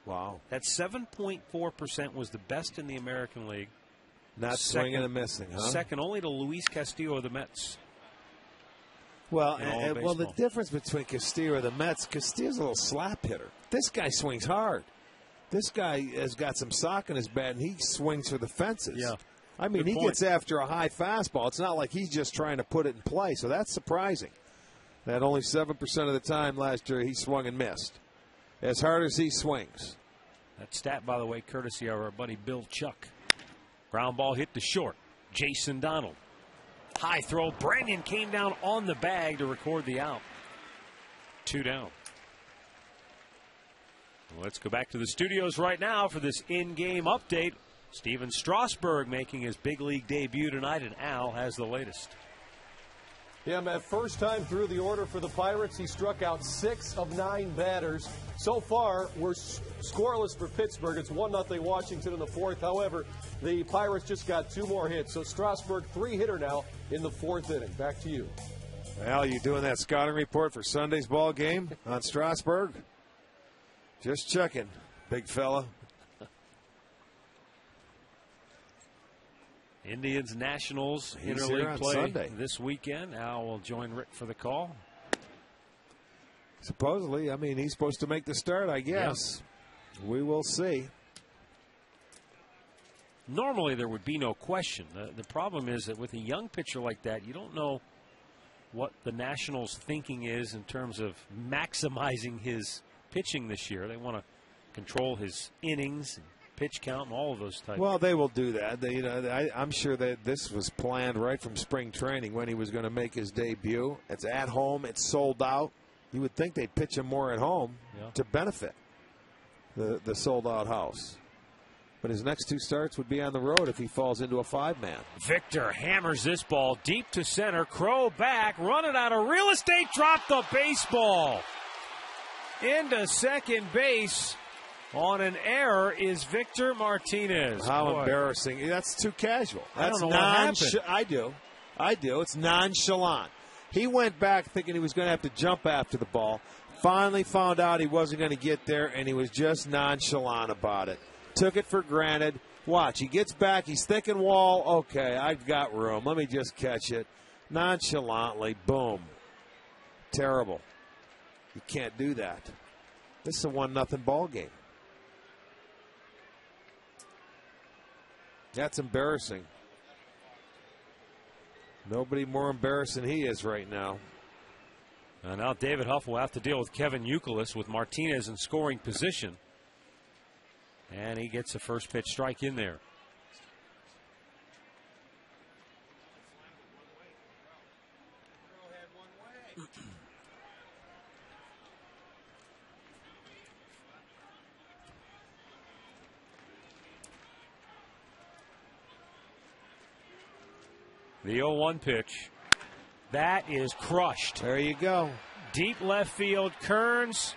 Wow. That 7.4% was the best in the American League. Not swinging and missing, huh? Second only to Luis Castillo of the Mets. Well, the difference between Castillo and the Mets, Castillo's a little slap hitter. This guy swings hard. This guy has got some sock in his bat, and he swings for the fences. Yeah. I mean, he gets after a high fastball. It's not like he's just trying to put it in play, so that's surprising. That only 7% of the time last year he swung and missed. As hard as he swings. That stat, by the way, courtesy of our buddy Bill Chuck. Ground ball hit to short. Jason Donald. High throw. Brandon came down on the bag to record the out. 2 down. Let's go back to the studios right now for this in-game update. Steven Strasburg making his big league debut tonight, and Al has the latest. Yeah, Matt, first time through the order for the Pirates. He struck out 6 of 9 batters. So far, we're scoreless for Pittsburgh. It's 1-0 Washington in the fourth. However, the Pirates just got 2 more hits. So Strasburg, 3-hitter now in the fourth inning. Back to you. Al, you doing that scouting report for Sunday's ball game on Strasburg? Just checking, big fella. Indians Nationals interleague play Sunday this weekend. Al will join Rick for the call. Supposedly, I mean, he's supposed to make the start, I guess. Yeah. We will see. Normally, there would be no question. The problem is that with a young pitcher like that, you don't know what the Nationals' thinking is in terms of maximizing his pitching this year. They want to control his innings and pitch count and all of those types. Well, they will do that. I'm sure that this was planned right from spring training when he was going to make his debut. It's at home. It's sold out. You would think they'd pitch him more at home to benefit the sold-out house. But his next 2 starts would be on the road if he falls into a 5-man. Victor hammers this ball deep to center. Crow back, running out of real estate, dropped the baseball. Into second base on an error is Victor Martinez. How embarrassing. That's too casual. I don't know what happened. I do. It's nonchalant. He went back thinking he was going to have to jump after the ball. Finally found out he wasn't going to get there, and he was just nonchalant about it. Took it for granted. Watch, he gets back. He's thinking wall. Okay, I've got room. Let me just catch it. Nonchalantly, boom. Terrible. You can't do that. This is a 1-0 ball game. That's embarrassing. Nobody more embarrassed than he is right now. And now David Huff will have to deal with Kevin Youkilis with Martinez in scoring position. And he gets a first pitch strike in there. The 0-1 pitch. That is crushed. There you go. Deep left field. Kearns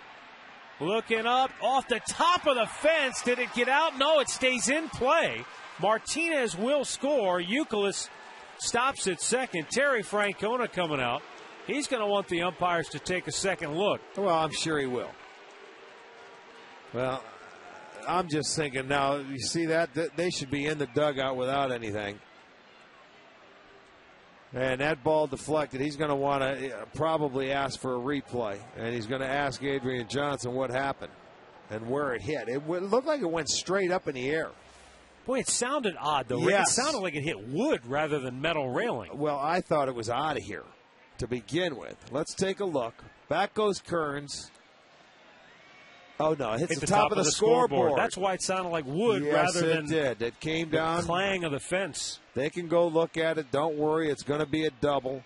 looking up off the top of the fence. Did it get out? No, it stays in play. Martinez will score. Youkilis stops at second. Terry Francona coming out. He's going to want the umpires to take a second look. Well, I'm sure he will. Well, I'm just thinking now, you see that? They should be in the dugout without anything. And that ball deflected. He's going to want to probably ask for a replay. And he's going to ask Adrian Johnson what happened and where it hit. It looked like it went straight up in the air. Boy, it sounded odd, though. Rick. It sounded like it hit wood rather than metal railing. Well, I thought it was out of here to begin with. Let's take a look. Back goes Kearns. Oh, no, it hits the top of the scoreboard. That's why it sounded like wood rather than it came down. The clang of the fence. They can go look at it. Don't worry, it's going to be a double.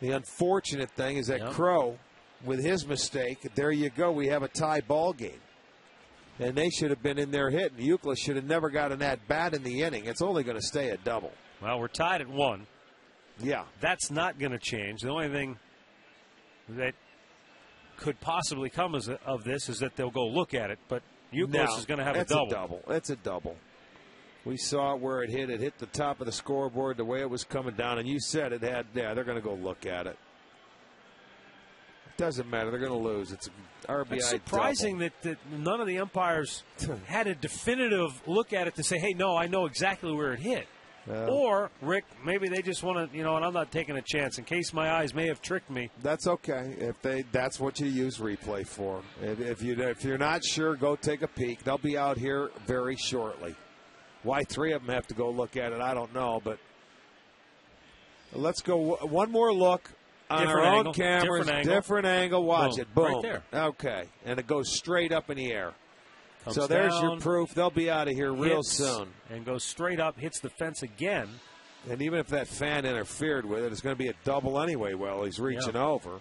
The unfortunate thing is that Crow, with his mistake, there you go, we have a tie ball game. And they should have been in there hitting. Euclid should have never gotten that bat in the inning. It's only going to stay a double. Well, we're tied at 1. Yeah. That's not going to change. The only thing that could possibly come of this is that they'll go look at it, but Euclid is going to have a double. It's a double. We saw it where it hit. It hit the top of the scoreboard the way it was coming down, and you said it had, they're going to go look at it. It doesn't matter. They're going to lose. It's an RBI It's surprising that none of the umpires had a definitive look at it to say, hey, no, I know exactly where it hit. Or, Rick, maybe they just want to, and I'm not taking a chance in case my eyes may have tricked me. That's okay. That's what you use replay for. If you're not sure, go take a peek. They'll be out here very shortly. Why 3 of them have to go look at it, I don't know. But let's go one more look on our own cameras. Different angle. Watch it. Boom. Right there. Okay. And it goes straight up in the air. Comes so there's down, your proof. They'll be out of here real soon. And goes straight up, hits the fence again. And even if that fan interfered with it, it's going to be a double anyway while he's reaching over.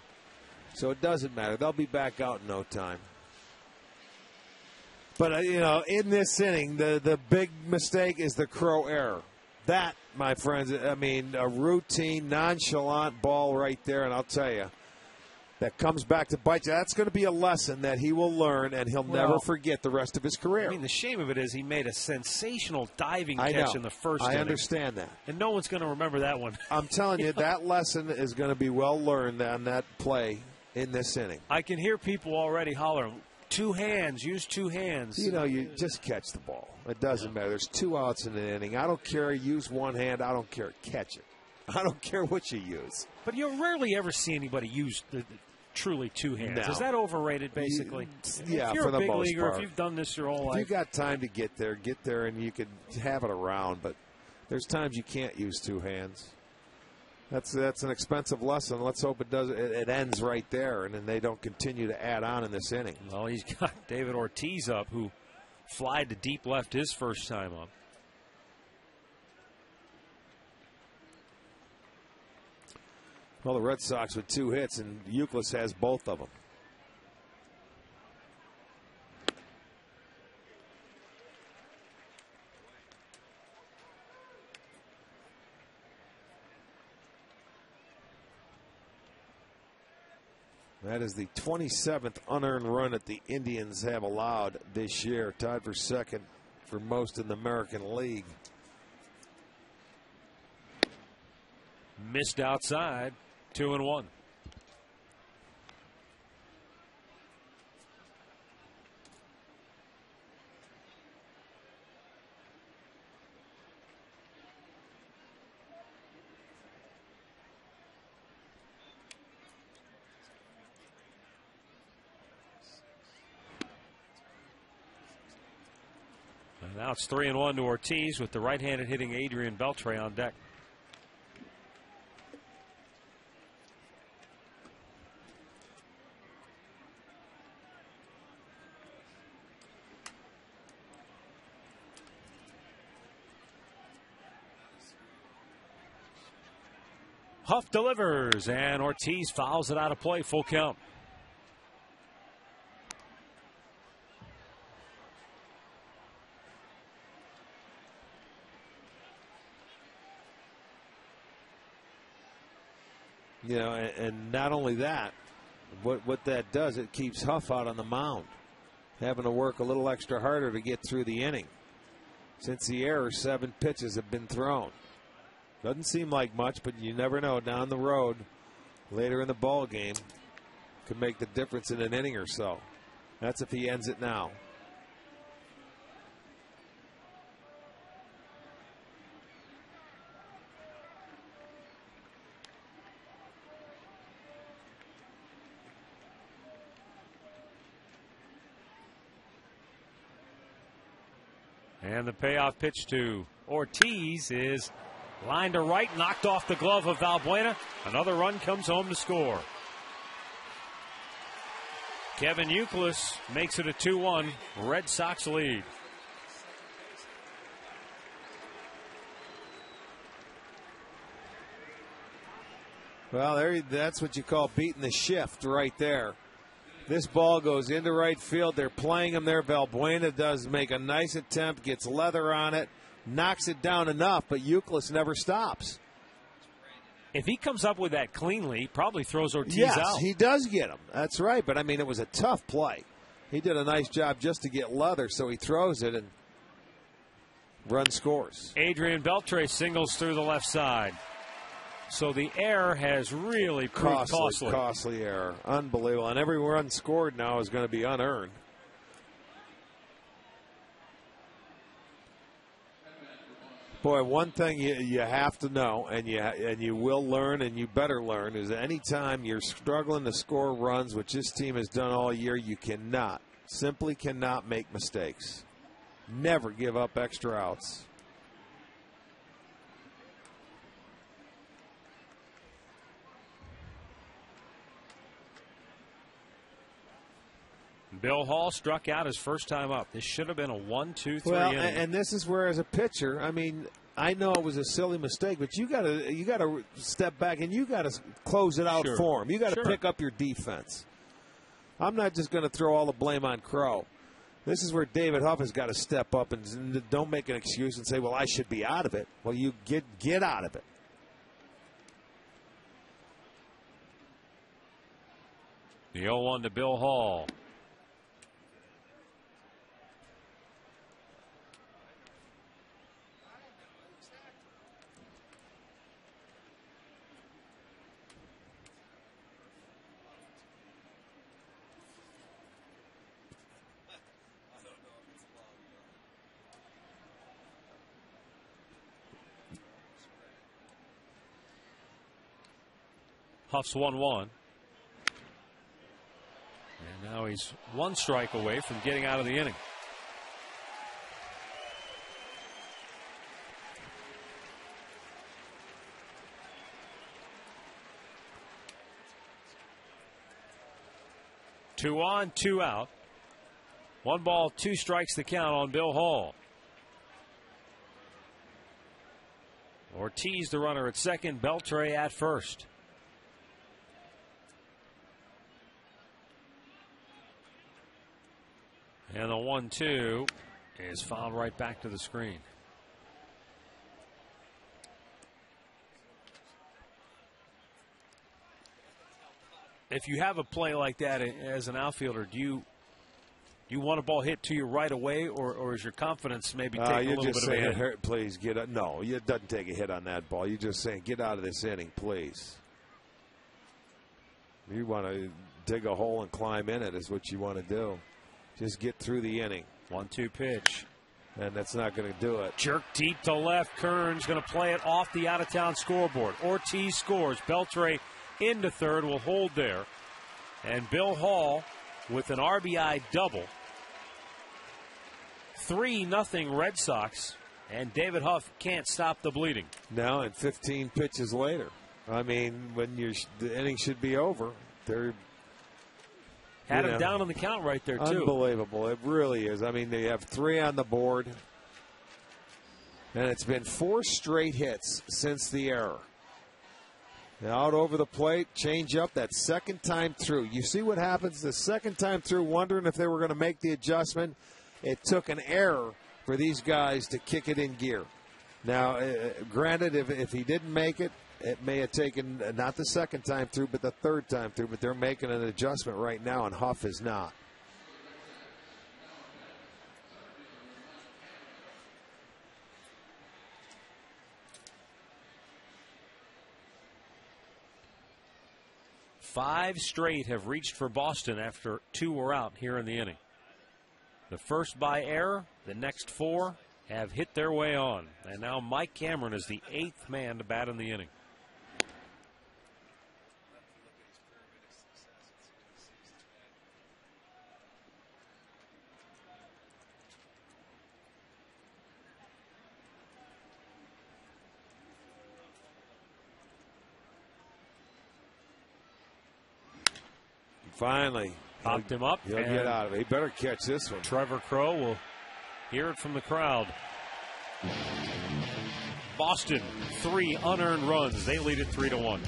So it doesn't matter. They'll be back out in no time. But, in this inning, the big mistake is the Crow error. That, my friends, a routine, nonchalant ball right there. And I'll tell you, that comes back to bite you. That's going to be a lesson that he will learn, and he'll never forget the rest of his career. The shame of it is he made a sensational diving catch in the first inning. I understand that. And no one's going to remember that one. I'm telling you, that lesson is going to be well learned on that play in this inning. I can hear people already hollering, 2 hands, use 2 hands. You just catch the ball. It doesn't matter. There's 2 outs in an inning. I don't care. Use 1 hand. I don't care. Catch it. I don't care what you use. But you rarely ever see anybody use truly 2 hands. No. Is that overrated, basically? Yeah, if you're for a the big most leaguer, part. if you've done this your whole life. If you got time to get there, and you could have it around. But there's times you can't use 2 hands. That's an expensive lesson. Let's hope it ends right there, and then they don't continue to add on in this inning. Well, he's got David Ortiz up, who flied to deep left his first time up. Well, the Red Sox with 2 hits, and Euclid has both of them. That is the 27th unearned run that the Indians have allowed this year, tied for second for most in the American League. Missed outside, 2-1. And now it's 3-1 to Ortiz with the right-handed hitting Adrian Beltre on deck. Huff delivers, and Ortiz fouls it out of play. Full count. You know, and not only that, what that does, it keeps Huff out on the mound, having to work a little extra harder to get through the inning. Since the error, 7 pitches have been thrown. Doesn't seem like much, but you never know. Down the road, later in the ball game, could make the difference in an inning or so. That's if he ends it now. And the payoff pitch to Ortiz is lined to right, knocked off the glove of Valbuena. Another run comes home to score. Kevin Youkilis makes it a 2-1 Red Sox lead. Well, that's what you call beating the shift right there. This ball goes into right field. They're playing him there. Valbuena does make a nice attempt, gets leather on it, knocks it down enough, but Youkilis never stops. If he comes up with that cleanly, he probably throws Ortiz yes, out. He does get him. That's right. But, I mean, it was a tough play. He did a nice job just to get leather, so he throws it and run scores. Adrian Beltre singles through the left side. So the error has really proved costly. Costly error. Unbelievable. And every run scored now is going to be unearned. Boy, one thing you have to know, and you will learn, and you better learn, is that anytime you're struggling to score runs, which this team has done all year, you simply cannot make mistakes. Never give up extra outs. Bill Hall struck out his first time up. This should have been a 1-2-3 well, inning. And this is where, as a pitcher, I mean, I know it was a silly mistake, but you got to step back and you got to close it out for him. You got to pick up your defense. I'm not just going to throw all the blame on Crow. This is where David Huff has got to step up and don't make an excuse and say, "Well, I should be out of it." Well, you get out of it. The 0-1 to Bill Hall. Huff's 1-1. And now he's one strike away from getting out of the inning. Two on, 2 out. 1 ball, 2 strikes the count on Bill Hall. Ortiz, the runner at second, Beltre at first. And the 1-2 is fouled right back to the screen. If you have a play like that as an outfielder, do you want a ball hit to you right away, or is your confidence maybe taking a little bit of a hit? Please get up. No, it doesn't take a hit on that ball. You're just saying, get out of this inning, please. You want to dig a hole and climb in it is what you want to do. Just get through the inning. 1-2 pitch. And that's not going to do it. Jerk deep to left. Kern's going to play it off the out-of-town scoreboard. Ortiz scores. Beltre into third, will hold there. And Bill Hall with an RBI double. 3-0 Red Sox. And David Huff can't stop the bleeding. Now, and 15 pitches later. I mean, when the inning should be over, they're... Had him down on the count right there, too. Unbelievable. It really is. I mean, they have 3 on the board. And it's been 4 straight hits since the error. Out over the plate, change up that second time through. You see what happens the second time through, wondering if they were going to make the adjustment. It took an error for these guys to kick it in gear. Now, granted, if he didn't make it, it may have taken not the second time through, but the third time through. But they're making an adjustment right now, and Huff is not. Five straight have reached for Boston after 2 were out here in the inning. The first by error, the next 4 have hit their way on. And now Mike Cameron is the 8th man to bat in the inning. Finally. Popped him up. He'll get out of it. He better catch this one. Trevor Crowe will hear it from the crowd. Boston, 3 unearned runs. They lead it 3-1.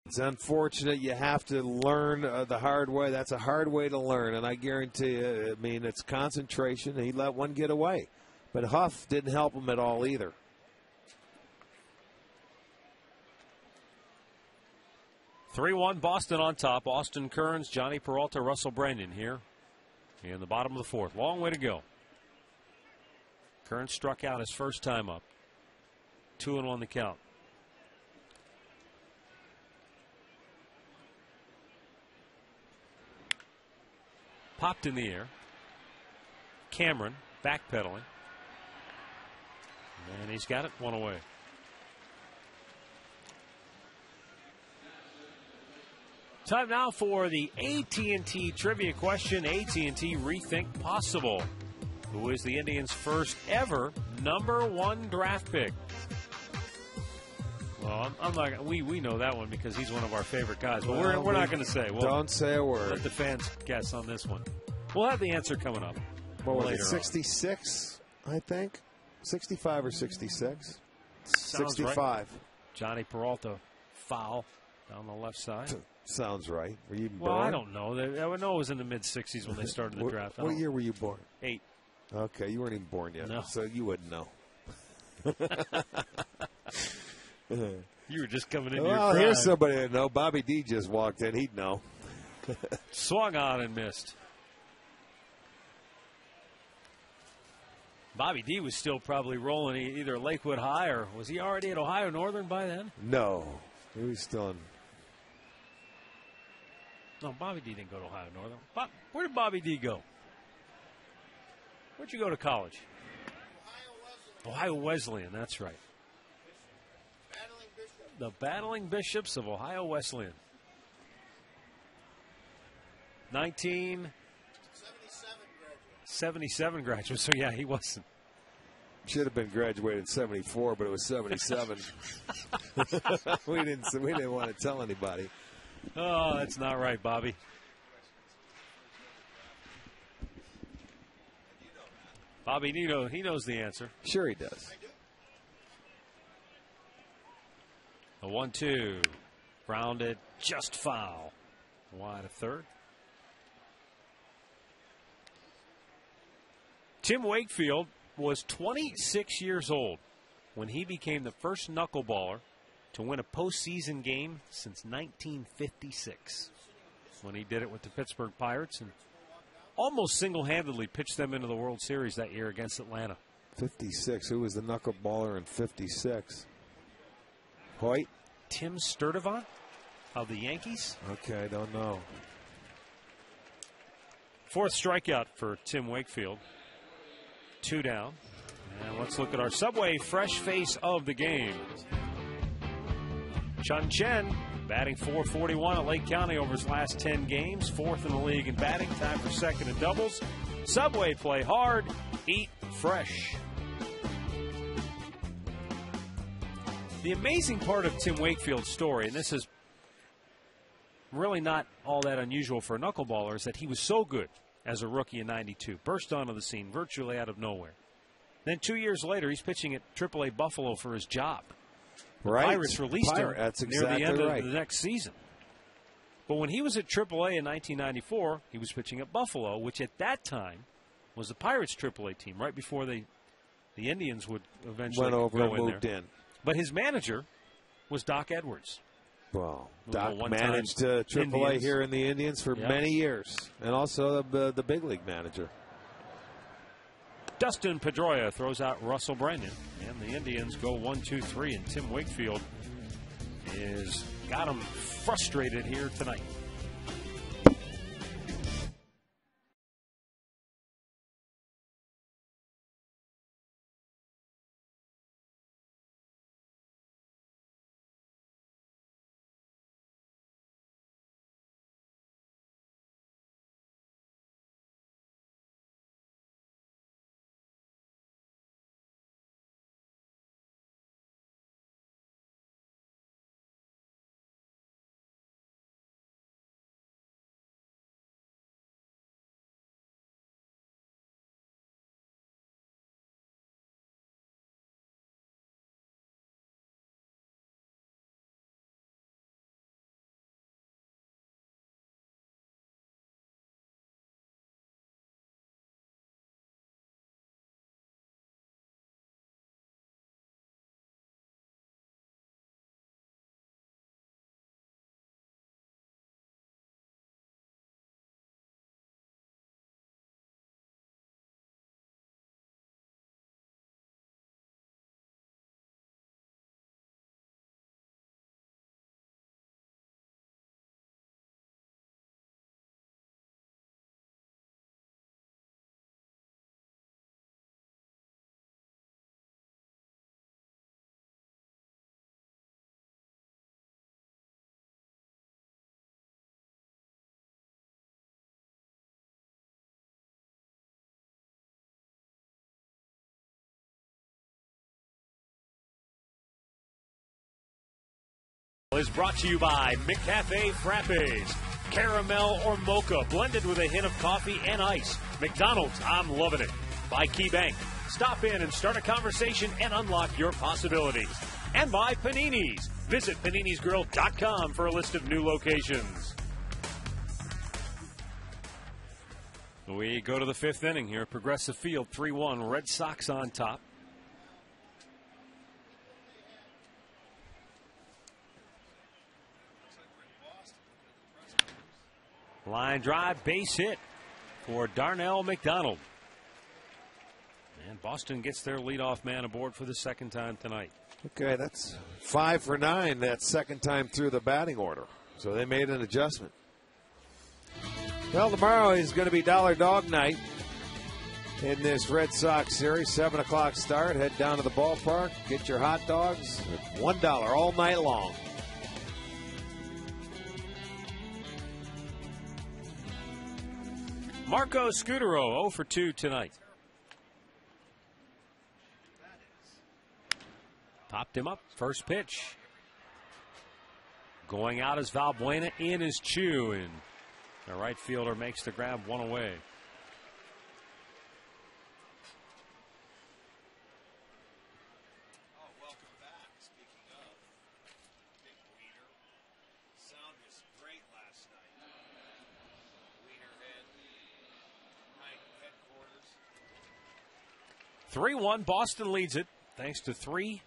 It's unfortunate. You have to learn the hard way. That's a hard way to learn, and I guarantee you, I mean, it's concentration. He let one get away. But Huff didn't help him at all either. Boston on top. Austin Kearns, Johnny Peralta, Russell Brandon here in the bottom of the 4th. Long way to go. Kearns struck out his first time up. 2-1 the count. Popped in the air. Cameron backpedaling. And he's got it, 1 away. Time now for the AT&T trivia question. AT&T Rethink Possible. Who is the Indians' first ever #1 draft pick? Well, I'm not. We know that one because he's one of our favorite guys. But we're not going to say. Don't say a word. Let the fans guess on this one. We'll have the answer coming up. What was it, 66, I think? 65 or 66? Sounds 65. Right. Johnny Peralta, foul down the left side. Sounds right. Were you born? Well, I don't know. I know it was in the mid-60s when they started the draft. What year were you born? 8. Okay, you weren't even born yet, no. So you wouldn't know. You were just coming into your prime. Here's somebody that know. Bobby D just walked in. He'd know. Swung on and missed. Bobby D was still probably rolling either Lakewood High or was he already at Ohio Northern by then? No. He was still in. No, Bobby D didn't go to Ohio Northern. Where did Bobby D go? Where'd you go to college? Ohio Wesleyan, that's right. The Battling Bishops of Ohio Wesleyan. 1977 graduate. So, yeah, he wasn't. Should have been graduated in 74, but it was 77. we didn't want to tell anybody. Oh, that's not right, Bobby. Bobby Nito, he knows the answer. Sure he does. A 1-2. Grounded, just foul. Wide of third. Tim Wakefield was 26 years old when he became the first knuckleballer to win a postseason game since 1956, when he did it with the Pittsburgh Pirates and almost single-handedly pitched them into the World Series that year against Atlanta. 56. Who was the knuckleballer in 56? Hoyt? Tim Sturdivant of the Yankees. Okay, I don't know. Fourth strikeout for Tim Wakefield. 2 down. And let's look at our Subway fresh face of the game. Chun Chen batting .441 at Lake County over his last 10 games. Fourth in the league in batting. Time for second in doubles. Subway, play hard, eat fresh. The amazing part of Tim Wakefield's story, and this is really not all that unusual for a knuckleballer, is that he was so good as a rookie in '92. Burst onto the scene virtually out of nowhere. Then 2 years later, he's pitching at AAA Buffalo for his job. The Pirates released him near the end of the next season. But when he was at AAA in 1994, he was pitching at Buffalo, which at that time was the Pirates' AAA team, right before the Indians would eventually went over go and moved in. But his manager was Doc Edwards. Well, Doc managed AAA Indians here in the Indians for many years, and also the big league manager. Dustin Pedroia throws out Russell Brennan, and the Indians go 1-2-3, and Tim Wakefield is got him frustrated here tonight. Is brought to you by McCafe Frappes. Caramel or mocha blended with a hint of coffee and ice. McDonald's, I'm loving it. By KeyBank. Stop in and start a conversation and unlock your possibilities. And by Panini's. Visit PaninisGrill.com for a list of new locations. We go to the fifth inning here. Progressive Field, 3-1. Red Sox on top. Line drive, base hit for Darnell McDonald. And Boston gets their leadoff man aboard for the second time tonight. Okay, that's 5 for 9 that second time through the batting order. So they made an adjustment. Well, tomorrow is going to be Dollar Dog Night in this Red Sox series. 7 o'clock start. Head down to the ballpark. Get your hot dogs at $1 all night long. Marco Scutaro 0 for 2 tonight. Popped him up. First pitch. Going out is Valbuena. In is Chu. And the right fielder makes the grab, one away. Welcome back. Speaking of Big Wiener, sound was great last night. Wiener headquarters. 3-1. Boston leads it thanks to 3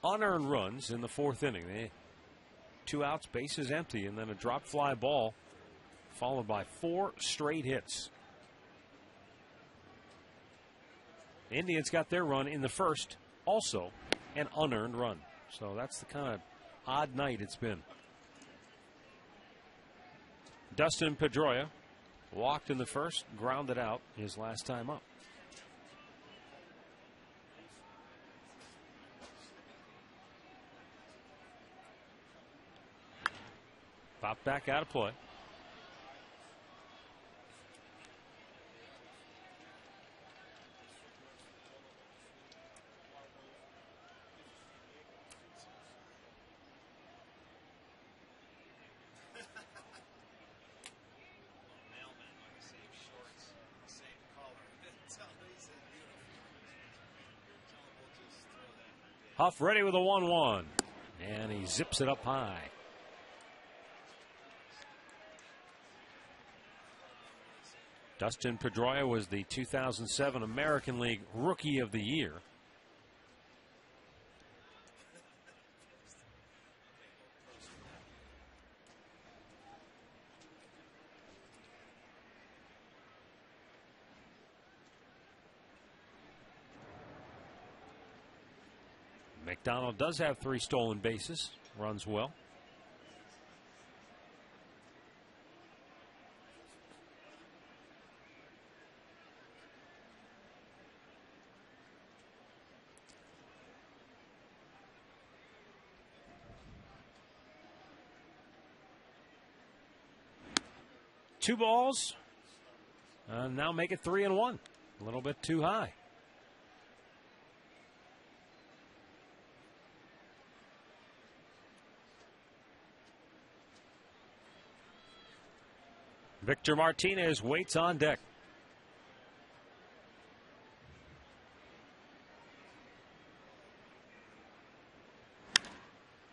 unearned runs in the 4th inning. 2 outs, bases empty, and then a drop fly ball followed by 4 straight hits. Indians got their run in the first, also an unearned run. So that's the kind of odd night it's been. Dustin Pedroia walked in the first, grounded out his last time up. Pop back out of play. Huff ready with a 1-1. And he zips it up high. Dustin Pedroia was the 2007 American League Rookie of the Year. McDonald does have 3 stolen bases, runs well. Two balls. Now make it 3-1. A little bit too high. Victor Martinez waits on deck.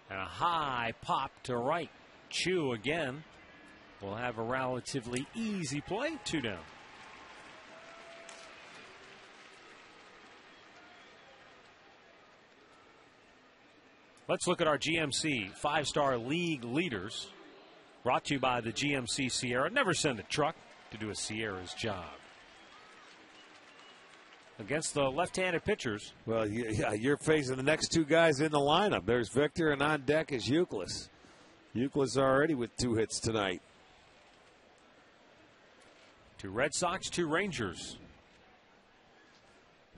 And a high pop to right. Chu again will have a relatively easy play. 2 down. Let's look at our GMC 5-star league leaders. Brought to you by the GMC Sierra. Never send a truck to do a Sierra's job. Against the left-handed pitchers. Well, yeah, you're facing the next 2 guys in the lineup. There's Victor, and on deck is Euclid. Euclid's already with 2 hits tonight. 2 Red Sox, 2 Rangers.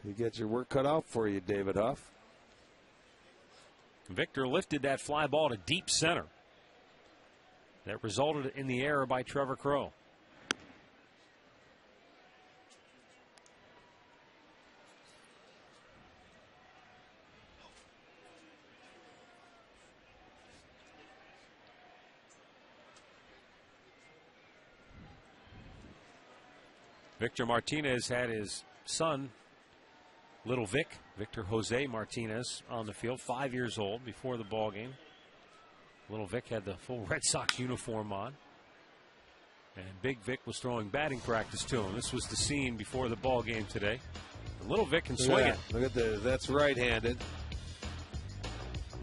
You get your work cut out for you, David Huff. Victor lifted that fly ball to deep center. That resulted in the error by Trevor Crowe. Victor Martinez had his son, little Victor Jose Martinez, on the field, 5 years old before the ball game. Little Vic had the full Red Sox uniform on. And Big Vic was throwing batting practice to him. This was the scene before the ball game today. And Little Vic can swing it. Look at that's right-handed.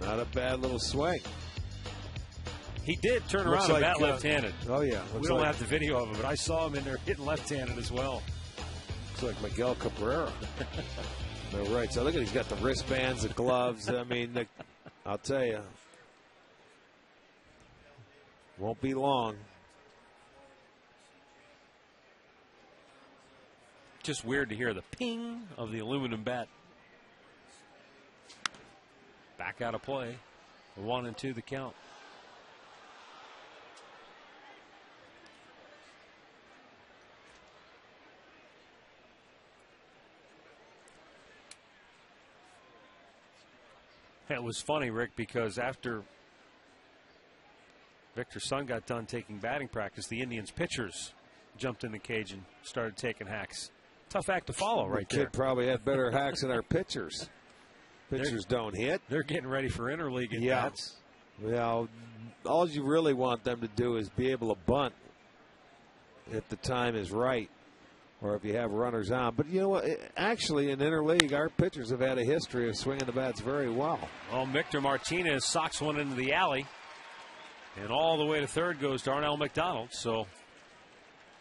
Not a bad little swing. He did turn around and bat left-handed. Oh, yeah. We don't have the video of it, but I saw him in there hitting left-handed as well. Looks like Miguel Cabrera. No, right. So look at, he's got the wristbands, the gloves. I mean, I'll tell you, won't be long. Just weird to hear the ping of the aluminum bat. Back out of play. 1-2 the count. It was funny, Rick, because after Victor's son got done taking batting practice, the Indians pitchers jumped in the cage and started taking hacks. Tough act to follow right there. Kid probably had better hacks than our pitchers. Pitchers don't hit. They're getting ready for interleague at bats. Well, all you really want them to do is be able to bunt if the time is right, or if you have runners on. But you know what? Actually, in interleague, our pitchers have had a history of swinging the bats very well. Well, Victor Martinez socks one into the alley, and all the way to third goes Darnell McDonald. So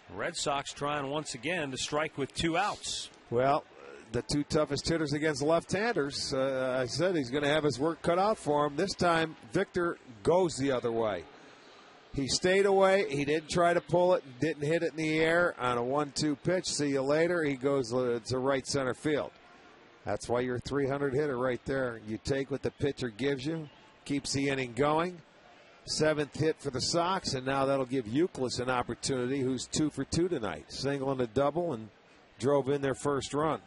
the Red Sox trying once again to strike with 2 outs. Well, the 2 toughest hitters against left-handers. I said he's going to have his work cut out for him. This time, Victor goes the other way. He stayed away. He didn't try to pull it. Didn't hit it in the air on a 1-2 pitch. See you later. He goes to right center field. That's why you're a 300 hitter right there. You take what the pitcher gives you. Keeps the inning going. 7th hit for the Sox, and now that'll give Euclid an opportunity, who's 2 for 2 tonight. Single and a double, and drove in their first run.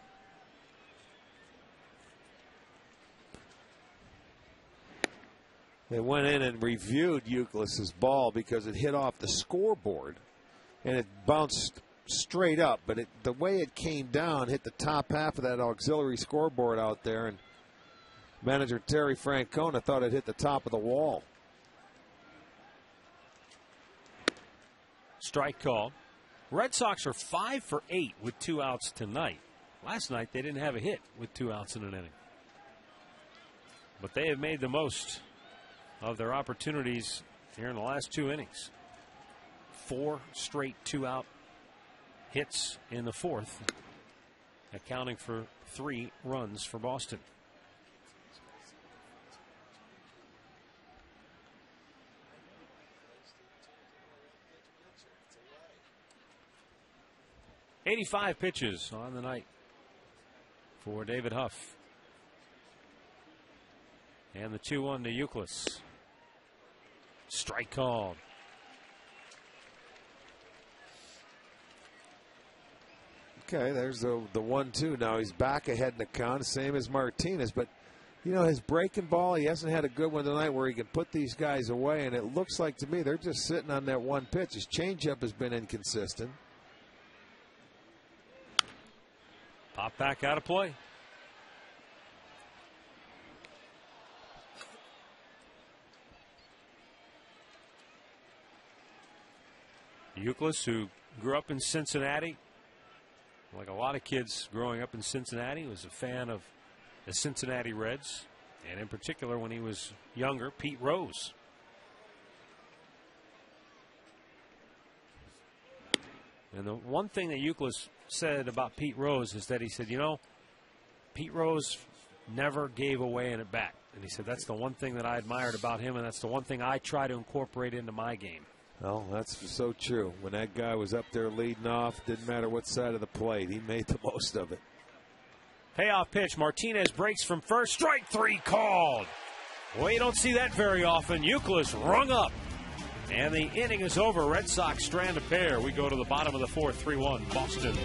They went in and reviewed Euclid's ball because it hit off the scoreboard and it bounced straight up. But the way it came down hit the top half of that auxiliary scoreboard out there. And manager Terry Francona thought it hit the top of the wall. Strike called. Red Sox are 5 for 8 with 2 outs tonight. Last night they didn't have a hit with 2 outs in an inning. But they have made the most of their opportunities here in the last 2 innings. 4 straight 2-out hits in the 4th, accounting for 3 runs for Boston. .85 pitches on the night for David Huff. And the 2-1 to Euclid. Strike called. Okay, there's the 1-2. Now he's back ahead in the count, same as Martinez. But, you know, his breaking ball, he hasn't had a good one tonight where he can put these guys away. And it looks like to me they're just sitting on that one pitch. His changeup has been inconsistent. Pop back out of play. Euclid, who grew up in Cincinnati, like a lot of kids growing up in Cincinnati, was a fan of the Cincinnati Reds, and in particular when he was younger, Pete Rose. And the one thing that Euclid said about Pete Rose is that he said, you know, Pete Rose never gave away an at-bat. And he said that's the one thing that I admired about him, and that's the one thing I try to incorporate into my game. Well, that's so true. When that guy was up there leading off, didn't matter what side of the plate. He made the most of it. Payoff pitch. Martinez breaks from first. Strike 3 called. Well, you don't see that very often. Euclid rung up. And the inning is over. Red Sox strand a pair. We go to the bottom of the 4th, 3-1 Boston.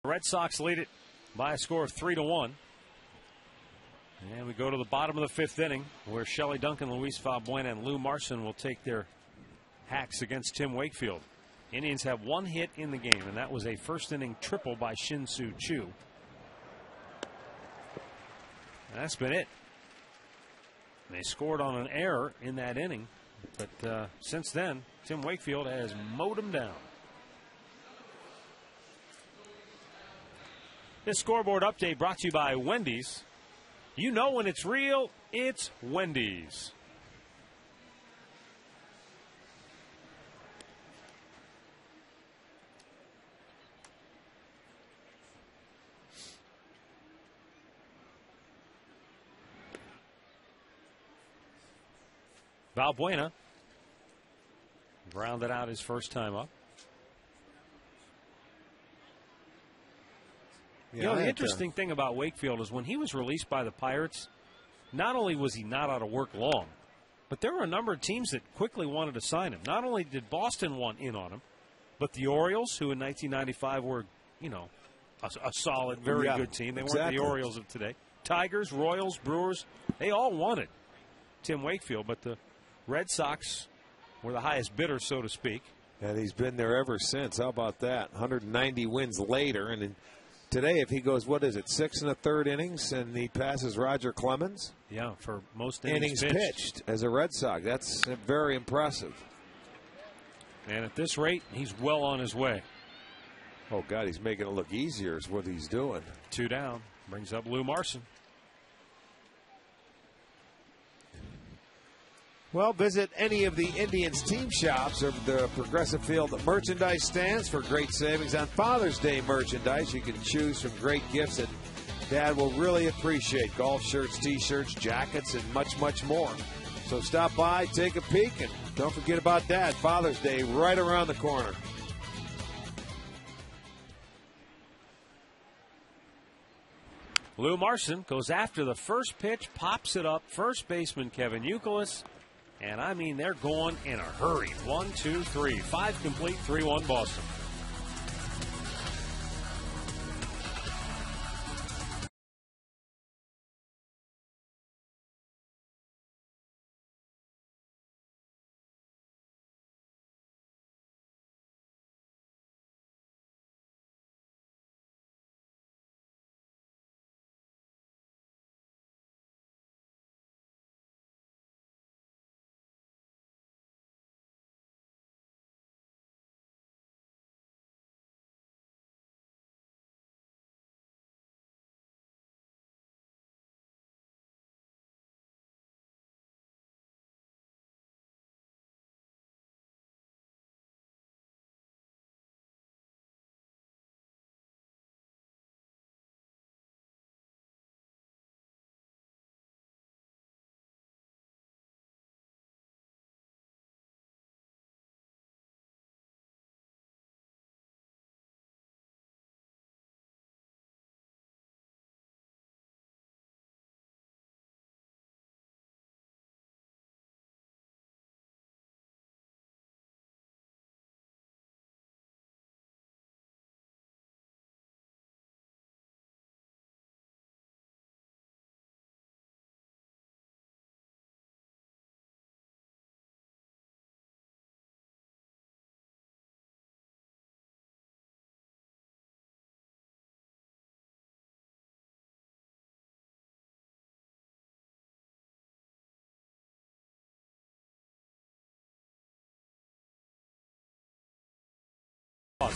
The Red Sox lead it by a score of 3-1. And we go to the bottom of the fifth inning, where Shelley Duncan, Luis Valbuena, and Lou Marson will take their hacks against Tim Wakefield. Indians have one hit in the game, and that was a first inning triple by Shin-Soo Choo. And that's been it. They scored on an error in that inning, but since then, Tim Wakefield has mowed them down. This scoreboard update brought to you by Wendy's. You know when it's real, it's Wendy's. Valbuena grounded out his first time up. Yeah, the interesting thing about Wakefield is when he was released by the Pirates, not only was he not out of work long, but there were a number of teams that quickly wanted to sign him. Not only did Boston want in on him, but the Orioles, who in 1995 were, a solid, very good team. They weren't the Orioles of today. Tigers, Royals, Brewers, they all wanted Tim Wakefield, but the Red Sox were the highest bidder, so to speak. And he's been there ever since. How about that? 190 wins later, and today, if he goes, 6 1/3 innings, and he passes Roger Clemens? Yeah, for most innings pitched as a Red Sox. That's very impressive. And at this rate, he's well on his way. Oh, God, he's making it look easier is what he's doing. 2 down. Brings up Lou Marson. Well, visit any of the Indians team shops or the Progressive Field merchandise stands for great savings on Father's Day merchandise. You can choose from great gifts that Dad will really appreciate. Golf shirts, T-shirts, jackets, and much, much more. So stop by, take a peek, and don't forget about Dad. Father's Day right around the corner. Lou Marson goes after the first pitch, pops it up. First baseman Kevin Youkilis. And I mean, they're going in a hurry. 1, 2, 3. 5 complete, 3-1 Boston.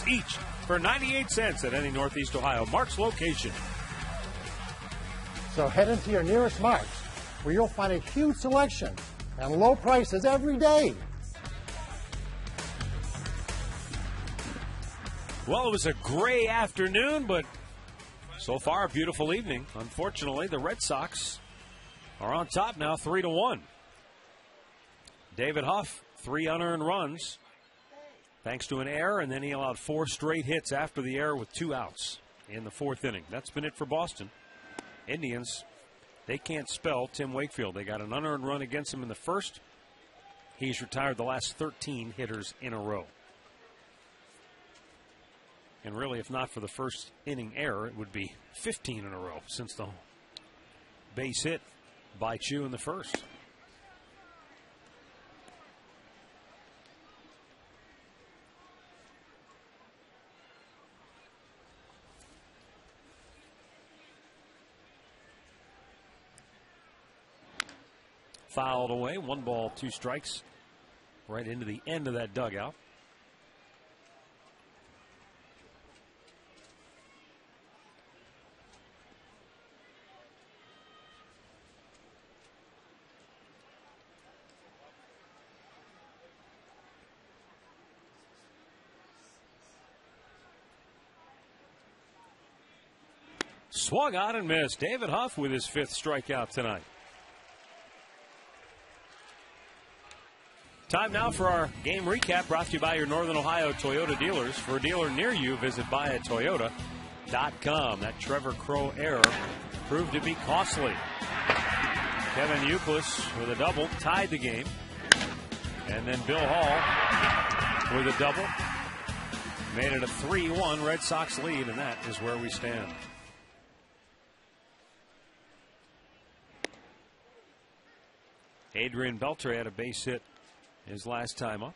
Each for 98 cents at any Northeast Ohio Mark's location. So head into your nearest Mark's, where you'll find a huge selection and low prices every day. Well, it was a gray afternoon, but so far a beautiful evening. Unfortunately, the Red Sox are on top now, 3-1. David Huff, 3 unearned runs, thanks to an error, and then he allowed 4 straight hits after the error with 2 outs in the 4th inning. That's been it for Boston. Indians, they can't spell Tim Wakefield. They got an unearned run against him in the first. He's retired the last 13 hitters in a row. And really, if not for the first inning error, it would be 15 in a row since the base hit by Chu in the first. Fouled away, 1 ball, 2 strikes, right into the end of that dugout. Swung on and missed. David Huff with his 5th strikeout tonight. Time now for our game recap, brought to you by your Northern Ohio Toyota dealers. For a dealer near you, visit buyatoyota.com. That Trevor Crowe error proved to be costly. Kevin Youkilis with a double tied the game. And then Bill Hall with a double made it a 3-1 Red Sox lead, and that is where we stand. Adrian Beltre had a base hit his last time up.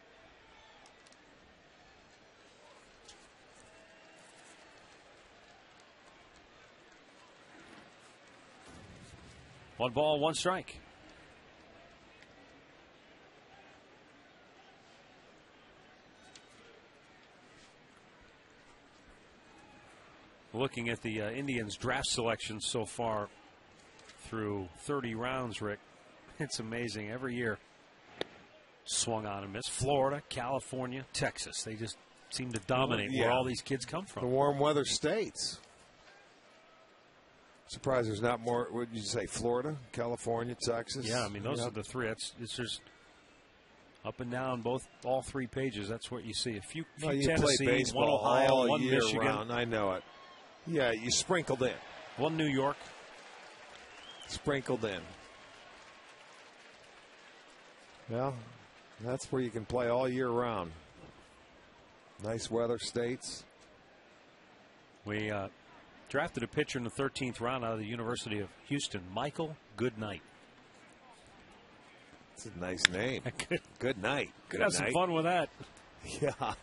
One ball, 1 strike. Looking at the Indians draft selection so far through 30 rounds, Rick, it's amazing. Every year, swung on and missed. Florida, California, Texas. They just seem to dominate where all these kids come from. The warm weather states. Surprised there's not more. What did you say? Florida, California, Texas? Yeah, I mean, those are the 3. It's just up and down all 3 pages. That's what you see. A few Tennessee, 1 Ohio, 1 Michigan. Round. I know it. Yeah, you sprinkled in. 1 New York. Sprinkled in. Well, that's where you can play all year round. Nice weather states. We drafted a pitcher in the 13th round out of the University of Houston, Michael Goodnight. That's a nice name. Good night. Good Have some fun with that. Yeah.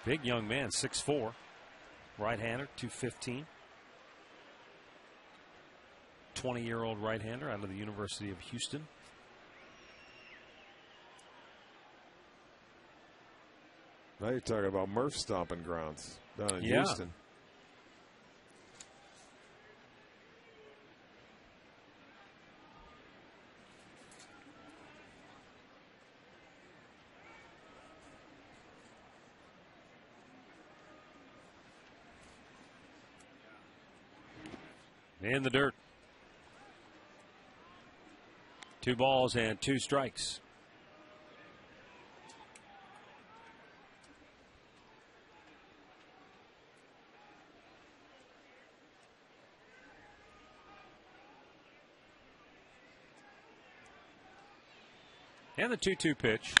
Big young man, 6'4", right-hander, 215. 20-year-old right-hander out of the University of Houston. Now you're talking about Murph stomping grounds down in Houston. In the dirt. 2 balls and 2 strikes. And the 2-2 pitch,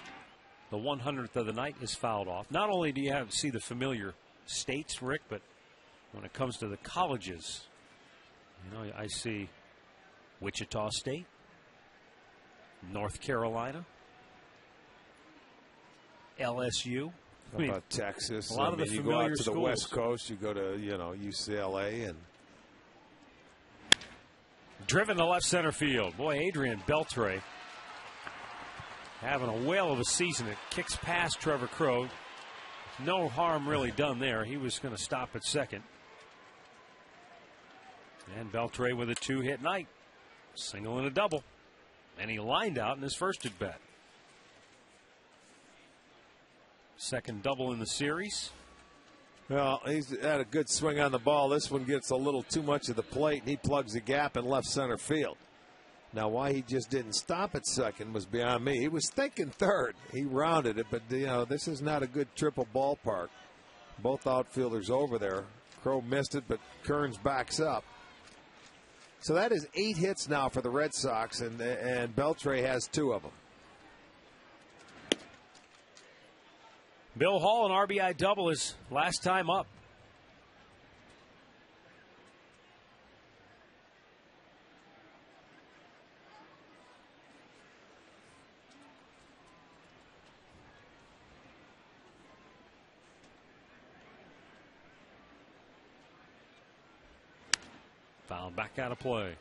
the 100th of the night, is fouled off. Not only do you see the familiar states, Rick, but when it comes to the colleges, I see Wichita State, North Carolina, LSU. How about Texas? A lot of the you familiar go out to schools. the West Coast, you go to UCLA and driven to left center field. Boy, Adrian Beltre having a whale of a season. It kicks past Trevor Crowe. No harm really done there. He was going to stop at second. And Beltre with a 2-hit night. Single and a double. And he lined out in his first at bat. Second double in the series. Well, he's had a good swing on the ball. This one gets a little too much of the plate, and he plugs the gap in left center field. Now, why he just didn't stop at second was beyond me. He was thinking third. He rounded it, but, this is not a good triple ballpark. Both outfielders over there. Crowe missed it, but Kearns backs up. So that is 8 hits now for the Red Sox, and Beltre has 2 of them. Bill Hall, an RBI double, his last time up. Fouled back out of play.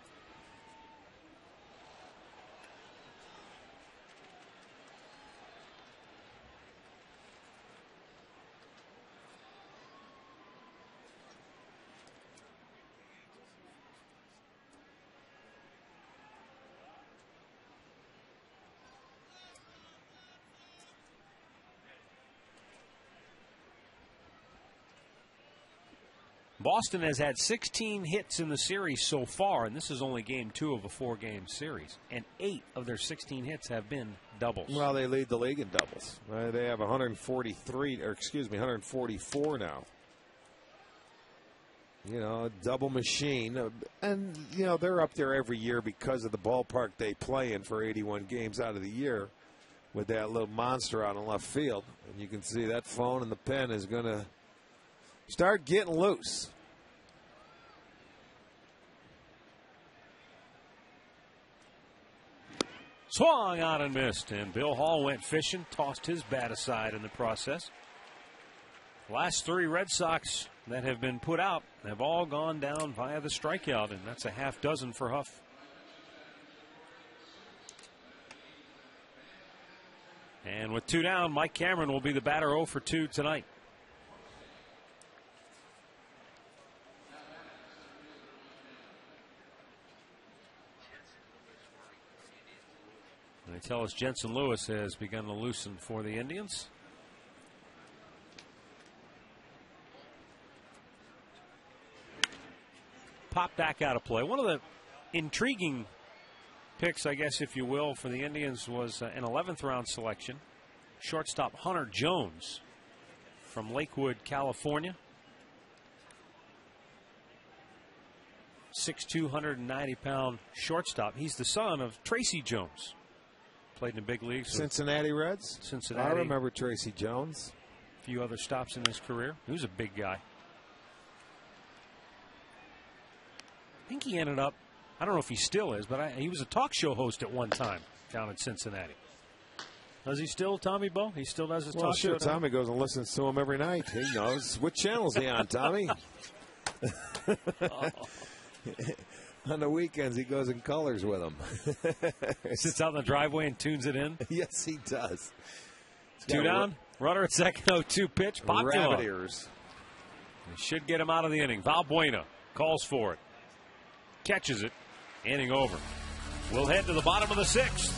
Boston has had 16 hits in the series so far, and this is only game 2 of a 4-game series. And 8 of their 16 hits have been doubles. Well, they lead the league in doubles. They have 144 now. You know, a double machine. And, you know, they're up there every year because of the ballpark they play in for 81 games out of the year with that little monster out in left field. And you can see that phone and the pen is going to start getting loose. Swung out and missed, and Bill Hall went fishing, tossed his bat aside in the process. Last 3 Red Sox that have been put out have all gone down via the strikeout, and that's a half dozen for Huff. And with 2 down, Mike Cameron will be the batter 0 for 2 tonight. They tell us Jensen Lewis has begun to loosen for the Indians. Pop back out of play. One of the intriguing picks, I guess, if you will, for the Indians was an 11th round selection. Shortstop Hunter Jones from Lakewood, California. 6'2", 190-pound shortstop. He's the son of Tracy Jones. Played in the big leagues. Cincinnati Reds? Cincinnati. I remember Tracy Jones. A few other stops in his career. He was a big guy. I think he ended up, I don't know if he still is, but he was a talk show host at one time down in Cincinnati. Does he still, Tommy Bo? He still does his talk show? Well, sure, Tommy goes and listens to him every night. He knows. What channel is he on, Tommy? On the weekends, he goes in colors with them. Sits out in the driveway and tunes it in? Yes, he does. 2 down. Runner at second, 0-2 pitch. Popped him up. Rabbit ears. He should get him out of the inning. Valbuena calls for it. Catches it. Inning over. We'll head to the bottom of the 6th.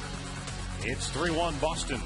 It's 3-1 Boston.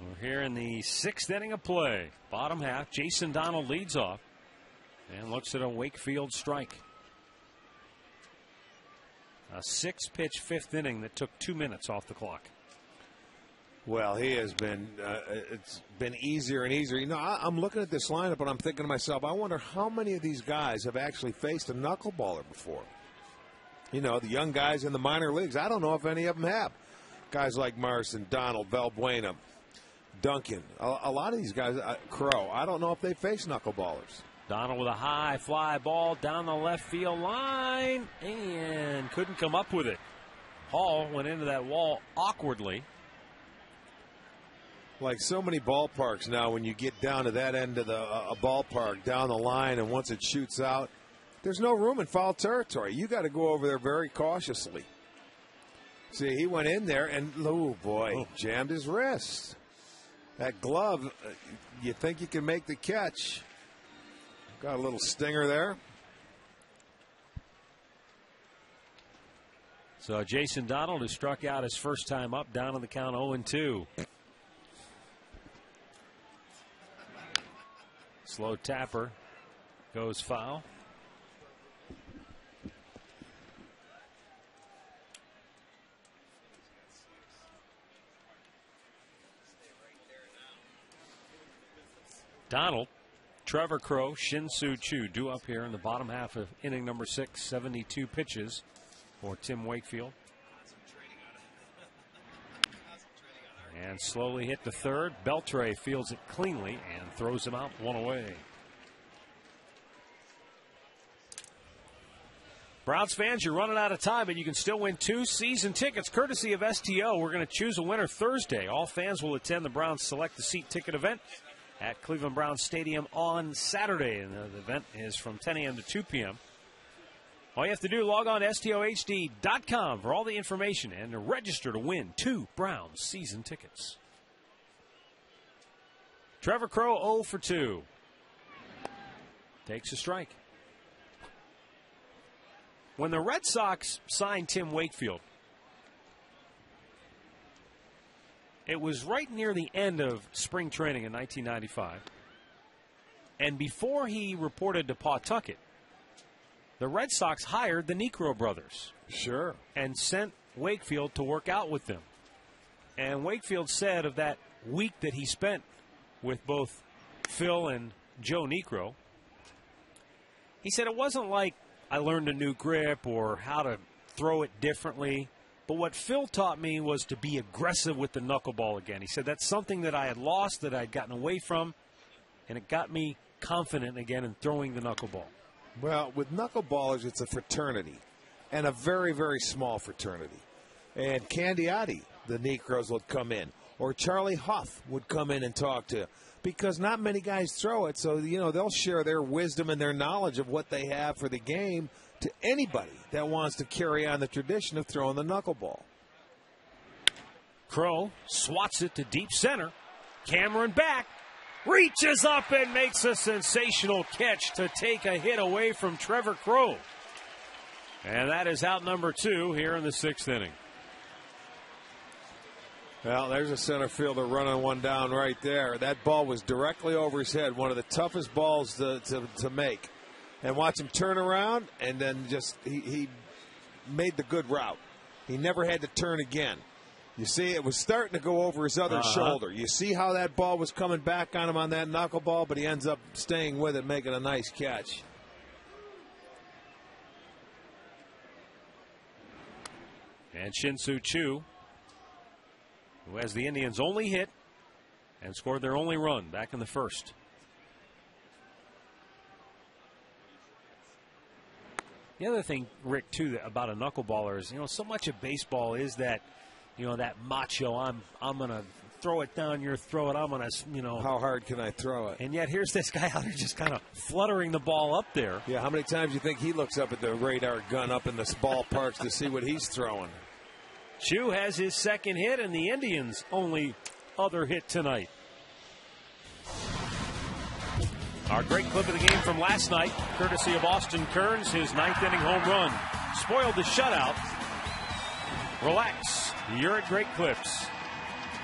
We're here in the 6th inning of play. Bottom half, Jason Donald leads off and looks at a Wakefield strike. A 6-pitch 5th inning that took 2 minutes off the clock. Well, he has been, it's been easier and easier. You know, I'm looking at this lineup and I'm thinking to myself, I wonder how many of these guys have actually faced a knuckleballer before. You know, the young guys in the minor leagues, I don't know if any of them have. Guys like Morrison, Donald, Valbuena, Duncan, a lot of these guys, Crow, I don't know if they face knuckleballers. Donald with a high fly ball down the left field line and couldn't come up with it. Hall went into that wall awkwardly. Like so many ballparks now, when you get down to that end of a ballpark, down the line, and once it shoots out, there's no room in foul territory. You got to go over there very cautiously. See, he went in there and, oh boy, jammed his wrist. That glove, you think you can make the catch. Got a little stinger there. So Jason Donald, who struck out his first time up, down on the count 0-2. Slow tapper goes foul. Donald, Trevor Crow, Shin-Soo Choo due up here in the bottom half of inning number 6, 72 pitches for Tim Wakefield. And slowly hit to third. Beltre fields it cleanly and throws him out, 1 away. Browns fans, you're running out of time, but you can still win 2 season tickets courtesy of STO. We're going to choose a winner Thursday. All fans will attend the Browns Select the Seat ticket event at Cleveland Browns Stadium on Saturday. And the event is from 10 a.m. to 2 p.m. All you have to do, log on to STOHD.com for all the information and to register to win 2 Browns season tickets. Trevor Crow 0 for 2. Takes a strike. When the Red Sox signed Tim Wakefield, it was right near the end of spring training in 1995. And before he reported to Pawtucket, the Red Sox hired the Niekro brothers. Sure. And sent Wakefield to work out with them. And Wakefield said of that week that he spent with both Phil and Joe Niekro, he said it wasn't like I learned a new grip or how to throw it differently. But what Phil taught me was to be aggressive with the knuckleball again. He said that's something that I had lost, that I'd gotten away from, and it got me confident again in throwing the knuckleball. Well, with knuckleballers, it's a fraternity, and a very, very small fraternity. And Candiotti, the Niekros, would come in, or Charlie Huff would come in and talk to, because not many guys throw it, so, you know, they'll share their wisdom and their knowledge of what they have for the game to anybody that wants to carry on the tradition of throwing the knuckleball. Crow swats it to deep center. Cameron back. Reaches up and makes a sensational catch to take a hit away from Trevor Crow. And that is out number 2 here in the 6th inning. Well, there's a center fielder running one down right there. That ball was directly over his head, one of the toughest balls to make. And watch him turn around, and then just he made the good route. He never had to turn again. You see, it was starting to go over his other shoulder. You see how that ball was coming back on him on that knuckleball, but he ends up staying with it, making a nice catch. And Shin-Soo Choo, who has the Indians' only hit and scored their only run back in the first. The other thing, Rick, too, about a knuckleballer is, you know, so much of baseball is that, you know, that macho, I'm going to throw it down your throat, I'm going to, you know. How hard can I throw it? And yet here's this guy out there just kind of fluttering the ball up there. Yeah, how many times do you think he looks up at the radar gun up in the ballparks to see what he's throwing? Choo has his second hit and the Indians' only other hit tonight. Our great clip of the game from last night, courtesy of Austin Kearns, his 9th inning home run. Spoiled the shutout. Relax. You're at Great Clips.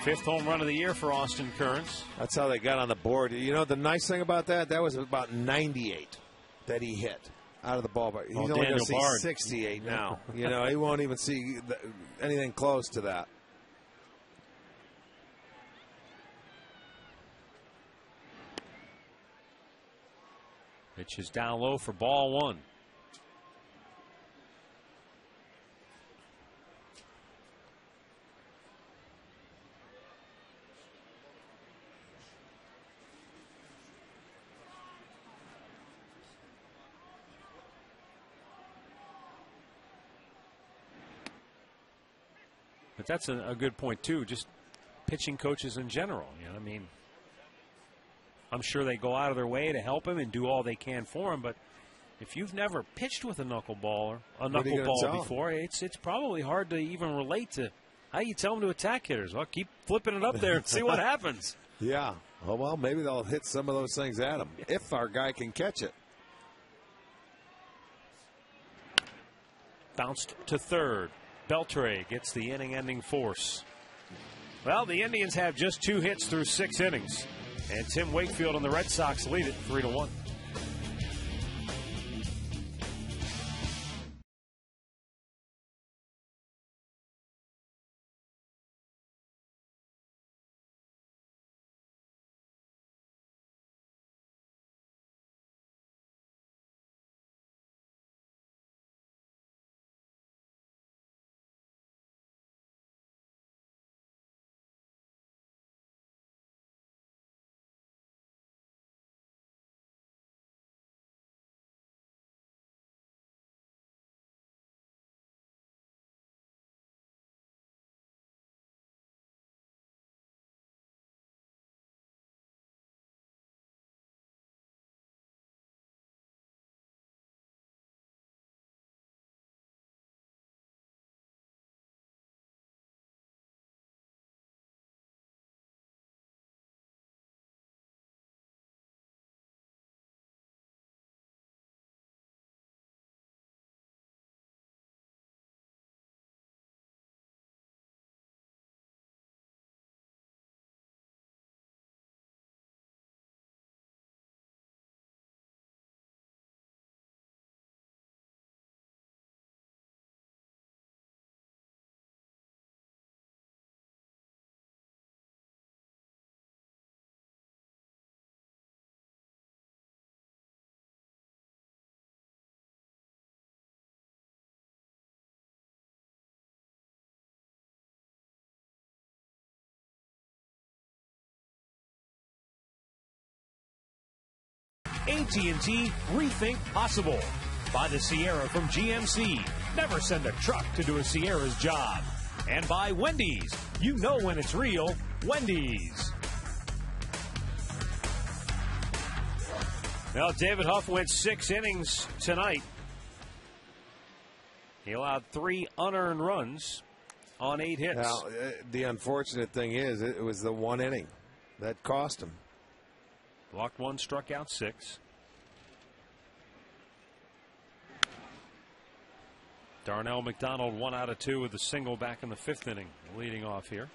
Fifth home run of the year for Austin Kearns. That's how they got on the board. You know, the nice thing about that was about 98 that he hit out of the ballpark. He's only going to see 68 now. You know, he won't even see anything close to that. Pitch is down low for ball one. But that's a good point, too. Just pitching coaches in general. You know, I mean, I'm sure they go out of their way to help him and do all they can for him. But if you've never pitched with a knuckleball before, it's probably hard to even relate to how you tell them to attack hitters. Well, keep flipping it up there and see what happens. Yeah. Oh, well, maybe they'll hit some of those things at him if our guy can catch it. Bounced to third. Beltre gets the inning-ending force. Well, the Indians have just 2 hits through 6 innings. And Tim Wakefield and the Red Sox lead it 3-1. AT&T Rethink Possible. By the Sierra from GMC. Never send a truck to do a Sierra's job. And by Wendy's. You know when it's real. Wendy's. Well, David Huff went 6 innings tonight. He allowed 3 unearned runs on 8 hits. Now, the unfortunate thing is it was the 1 inning that cost him. Walked 1, struck out 6. Darnell McDonald 1 out of 2 with a single back in the 5th inning, leading off here.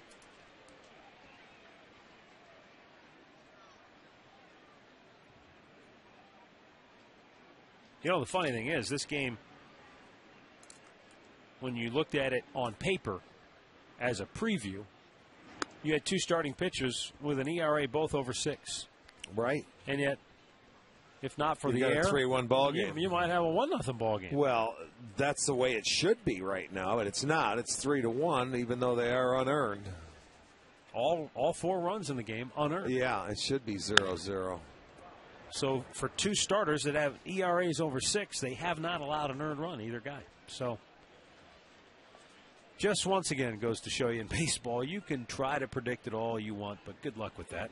You know, the funny thing is, this game, when you looked at it on paper as a preview, you had 2 starting pitchers with an ERA both over 6. Right. And yet, if not for you the got air, a 3-1 ball game. You might have a 1-0 ball game. Well, that's the way it should be right now, but it's not. It's 3-1, even though they are unearned. All 4 runs in the game unearned. Yeah, it should be 0-0. So for 2 starters that have ERAs over 6, they have not allowed an earned run, either guy. So just once again goes to show you in baseball, you can try to predict it all you want, but good luck with that.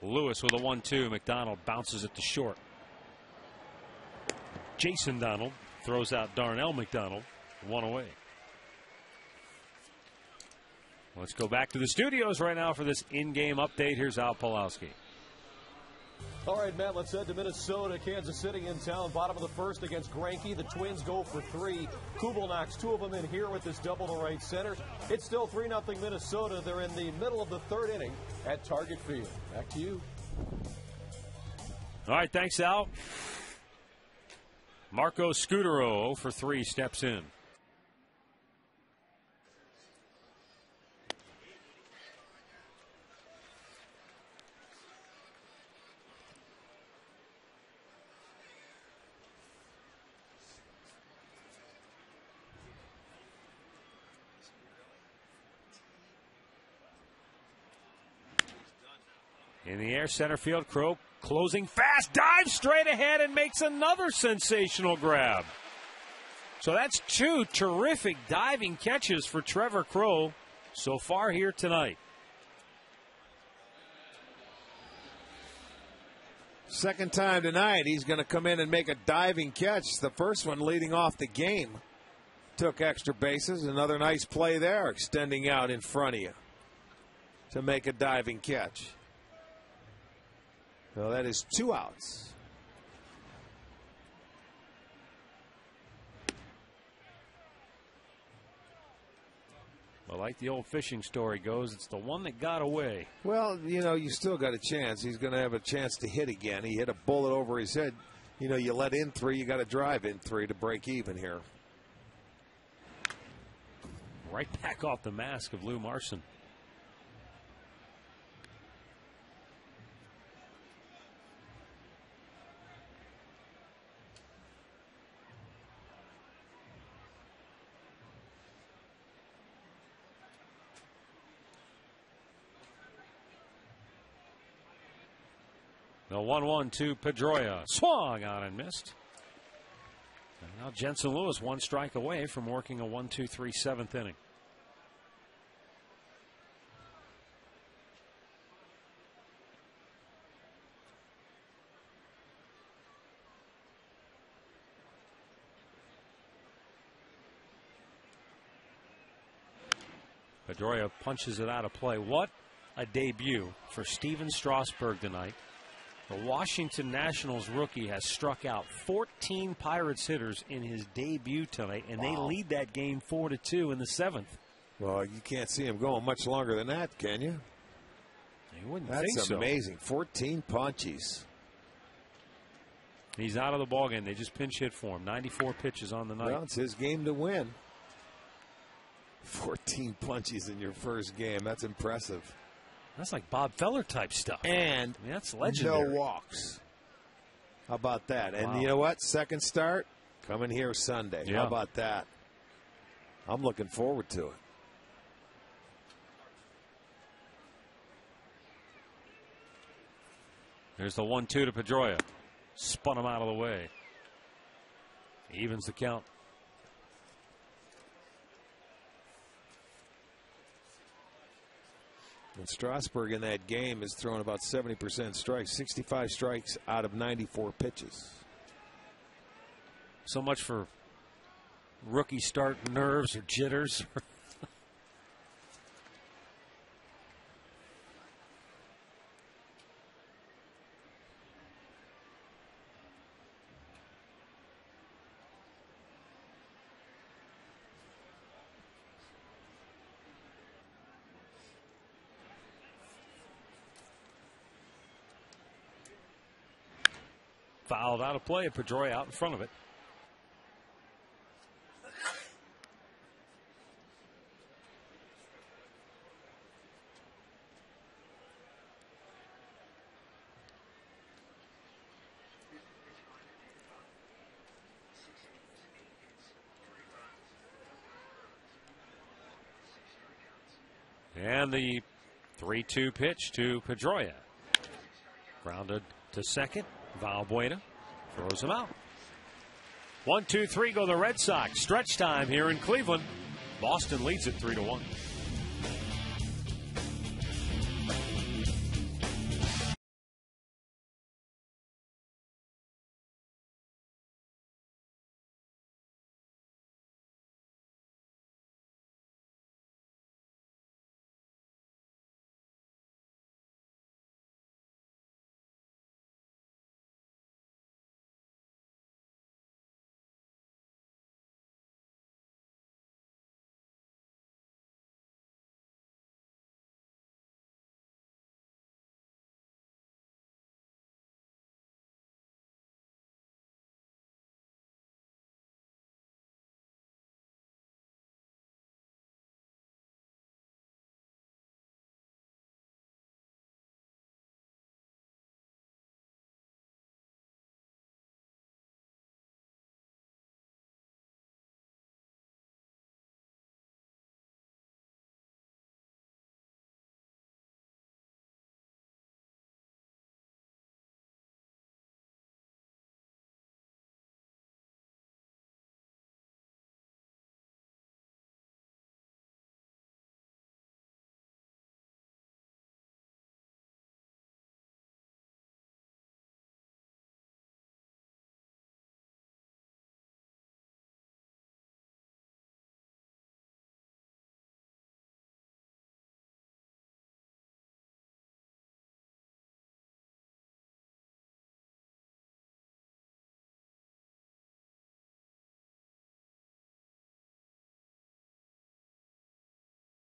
Lewis with a 1-2. McDonald bounces it to short. Jason Donald throws out Darnell McDonald. 1 away. Let's go back to the studios right now for this in-game update. Here's Al Pawlowski. All right, Matt, let's head to Minnesota. Kansas City in town, bottom of the first against Greinke. The Twins go for 3. Kubel knocks 2 of them in here with this double to right center. It's still 3-0 Minnesota. They're in the middle of the 3rd inning at Target Field. Back to you. All right, thanks, Al. Marco Scutaro 0 for 3 steps in. In the air, center field, Crow closing fast, dives straight ahead and makes another sensational grab. So that's 2 terrific diving catches for Trevor Crow so far here tonight. Second time tonight, he's going to come in and make a diving catch. The first one leading off the game. Took extra bases. Another nice play there, extending out in front of you to make a diving catch. Well, that is 2 outs. Well, like the old fishing story goes, it's the one that got away. Well, you know, you still got a chance. He's going to have a chance to hit again. He hit a bullet over his head. You know, you let in 3, you got to drive in 3 to break even here. Right back off the mask of Lou Marson. The 1-1 to Pedroia. Swung on and missed. And now Jensen Lewis 1 strike away from working a 1-2-3 7th inning. Pedroia punches it out of play. What a debut for Steven Strasburg tonight. The Washington Nationals rookie has struck out 14 Pirates hitters in his debut tonight, and they lead that game 4-2 in the 7th. Well, you can't see him going much longer than that, can you? You wouldn't think so. That's amazing. 14 punchies. He's out of the ballgame. They just pinch hit for him. 94 pitches on the night. Well, it's his game to win. 14 punchies in your first game. That's impressive. That's like Bob Feller type stuff. And I mean, that's legendary. No walks. How about that? Wow. And you know what? Second start coming here Sunday. Yeah. How about that? I'm looking forward to it. There's the 1-2 to Pedroia. Spun him out of the way. Evens the count. And Strasburg in that game has thrown about 70% strikes, 65 strikes out of 94 pitches. So much for rookie start nerves or jitters. Fouled out of play. Pedroia out in front of it. And the 3-2 pitch to Pedroia. Grounded to second. Valbuena throws him out. 1-2-3 go the Red Sox. Stretch time here in Cleveland. Boston leads it 3-1.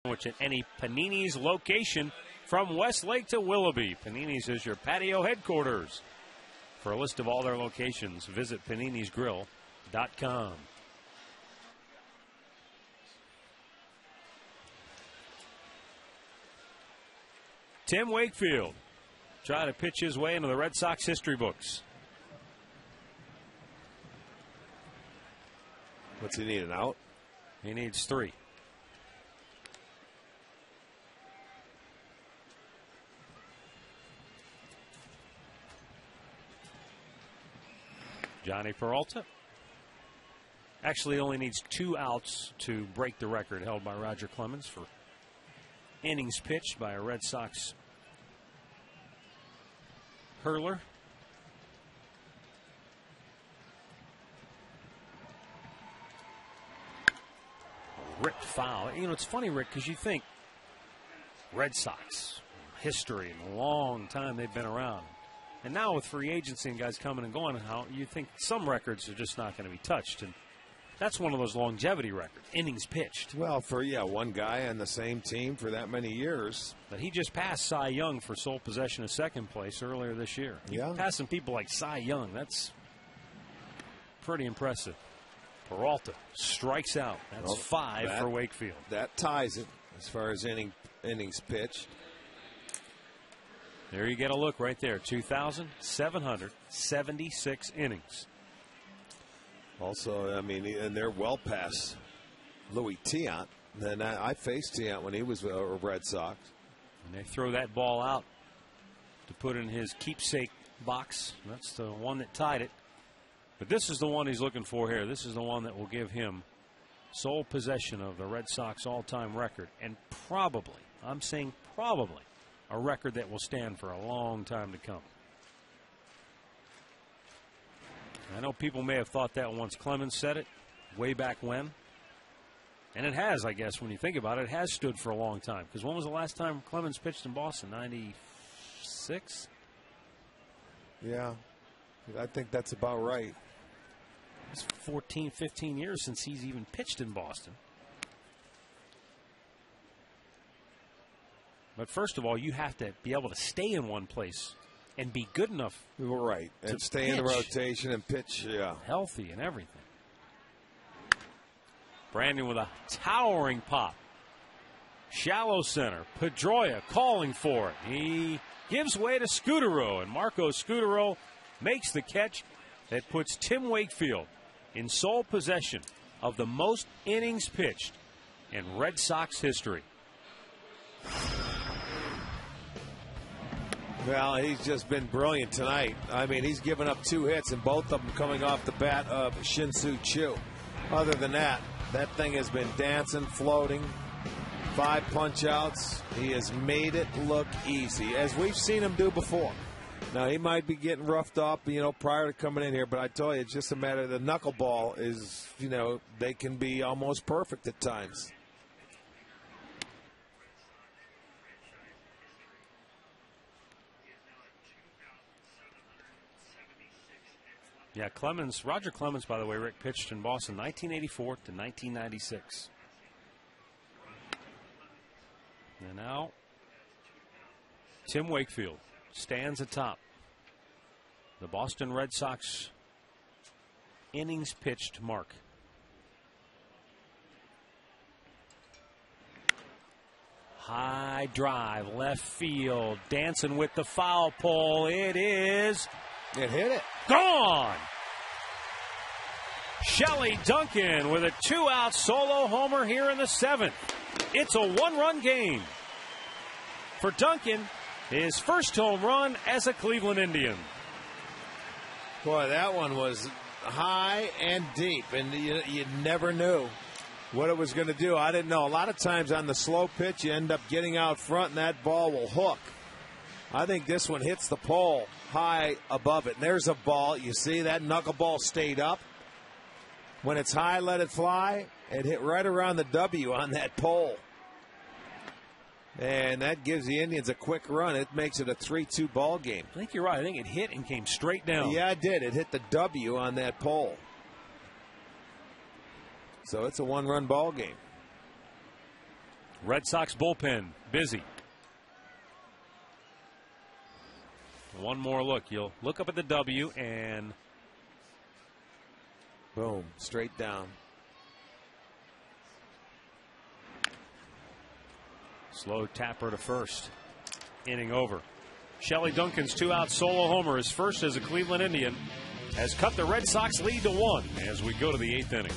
Which at any Panini's location from Westlake to Willoughby. Panini's is your patio headquarters. For a list of all their locations, visit paninisgrill.com. Tim Wakefield try to pitch his way into the Red Sox history books. What's he need, an out? He needs 3. Johnny Peralta actually only needs 2 outs to break the record held by Roger Clemens for innings pitched by a Red Sox hurler. Ripped foul. You know, it's funny, Rick, because you think Red Sox history and a long time they've been around. And now with free agency and guys coming and going, how you think some records are just not going to be touched. And that's one of those longevity records, innings pitched. Well, for, one guy on the same team for that many years. But he just passed Cy Young for sole possession of second place earlier this year. Yeah. Passing people like Cy Young, that's pretty impressive. Peralta strikes out. That's 5 for Wakefield. That ties it as far as innings pitched. There you get a look right there. 2,776 innings. Also, I mean, and they're well past Louis Tiant. And I faced Tiant when he was a Red Sox. And they throw that ball out to put in his keepsake box. That's the one that tied it. But this is the one he's looking for here. This is the one that will give him sole possession of the Red Sox all-time record. And probably, I'm saying probably, a record that will stand for a long time to come. I know people may have thought that once Clemens said it, way back when. And it has, I guess, when you think about it. It has stood for a long time. Because when was the last time Clemens pitched in Boston? 96? Yeah, I think that's about right. It's 14, 15 years since he's even pitched in Boston. But first of all, you have to be able to stay in one place and be good enough. Right. And stay in the rotation and pitch, healthy and everything. Brandon with a towering pop. Shallow center. Pedroia calling for it. He gives way to Scudero, and Marco Scudero makes the catch that puts Tim Wakefield in sole possession of the most innings pitched in Red Sox history. Well, he's just been brilliant tonight. I mean, he's given up 2 hits, and both of them coming off the bat of Shin-Soo Choo. Other than that, that thing has been dancing, floating. 5 punch-outs. He has made it look easy, as we've seen him do before. Now, he might be getting roughed up, prior to coming in here, but I tell you, it's just a matter of the knuckleball is, they can be almost perfect at times. Yeah, Roger Clemens, by the way, Rick, pitched in Boston 1984 to 1996. And now, Tim Wakefield stands atop the Boston Red Sox innings pitched mark. High drive, left field, dancing with the foul pole. It is. It hit it. Gone. Shelley Duncan with a 2-out solo homer here in the 7th. It's a 1-run game. For Duncan, his first home run as a Cleveland Indian. Boy, that one was high and deep, and you never knew what it was going to do. I didn't know. A lot of times on the slow pitch, you end up getting out front, and that ball will hook. I think this one hits the pole high above it. And there's a ball. You see that knuckleball stayed up. When it's high, let it fly. It hit right around the W on that pole. And that gives the Indians a quick run. It makes it a 3-2 ball game. I think you're right. I think it hit and came straight down. Yeah, it did. It hit the W on that pole. So it's a 1-run ball game. Red Sox bullpen busy. One more look. You'll look up at the W and boom, straight down. Slow tapper to first. Inning over. Shelley Duncan's 2-out solo homer, his first as a Cleveland Indian, has cut the Red Sox lead to 1 as we go to the 8th inning.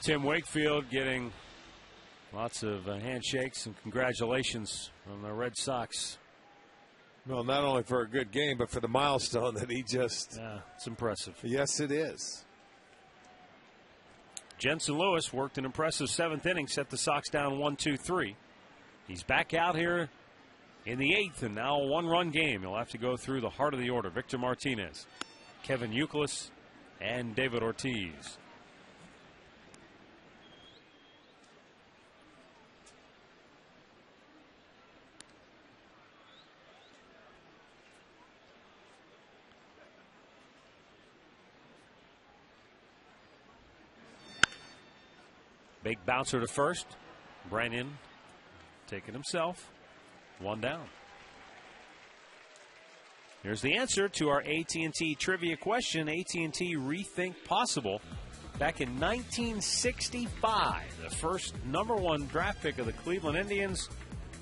Tim Wakefield getting lots of handshakes and congratulations from the Red Sox. Well, not only for a good game, but for the milestone that he just... Yeah, it's impressive. Yes, it is. Jensen Lewis worked an impressive 7th inning, set the Sox down 1-2-3. He's back out here in the 8th, and now a 1-run game. He'll have to go through the heart of the order. Victor Martinez, Kevin Youkilis, and David Ortiz. Big bouncer to first. Branyan taking himself. 1 down. Here's the answer to our AT&T trivia question. AT&T Rethink Possible. Back in 1965, the first #1 draft pick of the Cleveland Indians,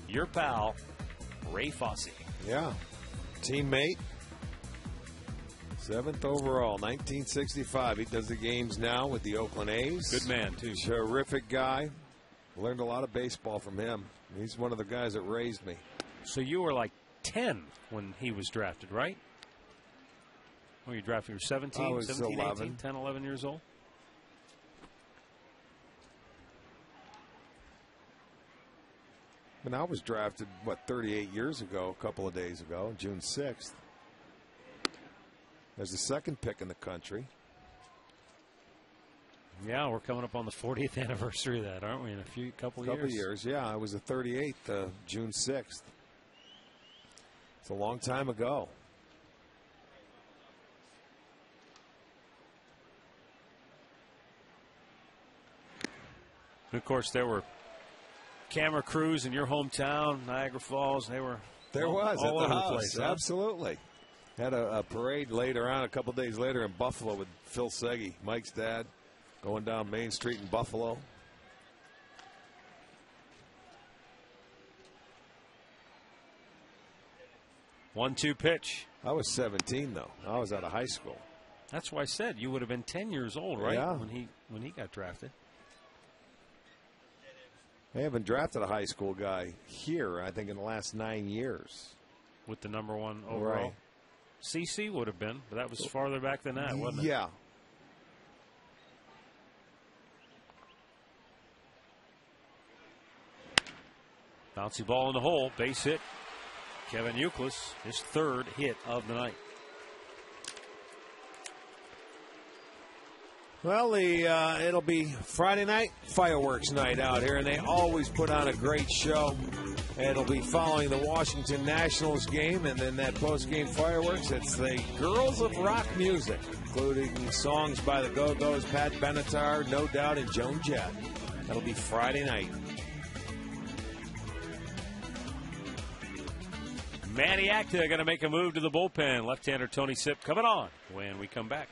your pal, Ray Fosse. Yeah. Teammate. 7th overall, 1965. He does the games now with the Oakland A's. Good man, too. Terrific guy. Learned a lot of baseball from him. He's one of the guys that raised me. So you were like 10 when he was drafted, right? When you drafted, you were 17, I was 17, 11. 18, 10, 11 years old? And I was drafted, 38 years ago, a couple of days ago, June 6th. As the 2nd pick in the country. Yeah, we're coming up on the 40th anniversary of that, aren't we? In a couple years. Yeah, I was the 38th, June 6th. It's a long time ago. And of course, there were camera crews in your hometown, Niagara Falls. They were all at over the the house. place. Huh? Absolutely. Had a parade later on, a couple days later in Buffalo with Phil Seggy, Mike's dad, going down Main Street in Buffalo. One-two pitch. I was 17 though. I was out of high school. That's why I said you would have been 10 years old, right? Yeah. When he got drafted. They haven't drafted a high school guy here, I think, in the last 9 years. With the #1 overall. Right. CC would have been, but that was farther back than that, wasn't it? Yeah. Bouncy ball in the hole, base hit. Kevin Youkilis, his 3rd hit of the night. Well, it'll be Friday night fireworks night out here, and they always put on a great show. It'll be following the Washington Nationals game, and then that post-game fireworks. It's the Girls of Rock Music, including songs by the Go-Go's, Pat Benatar, No Doubt, and Joan Jett. That'll be Friday night. Manny Acta going to make a move to the bullpen. Left-hander Tony Sipp coming on when we come back.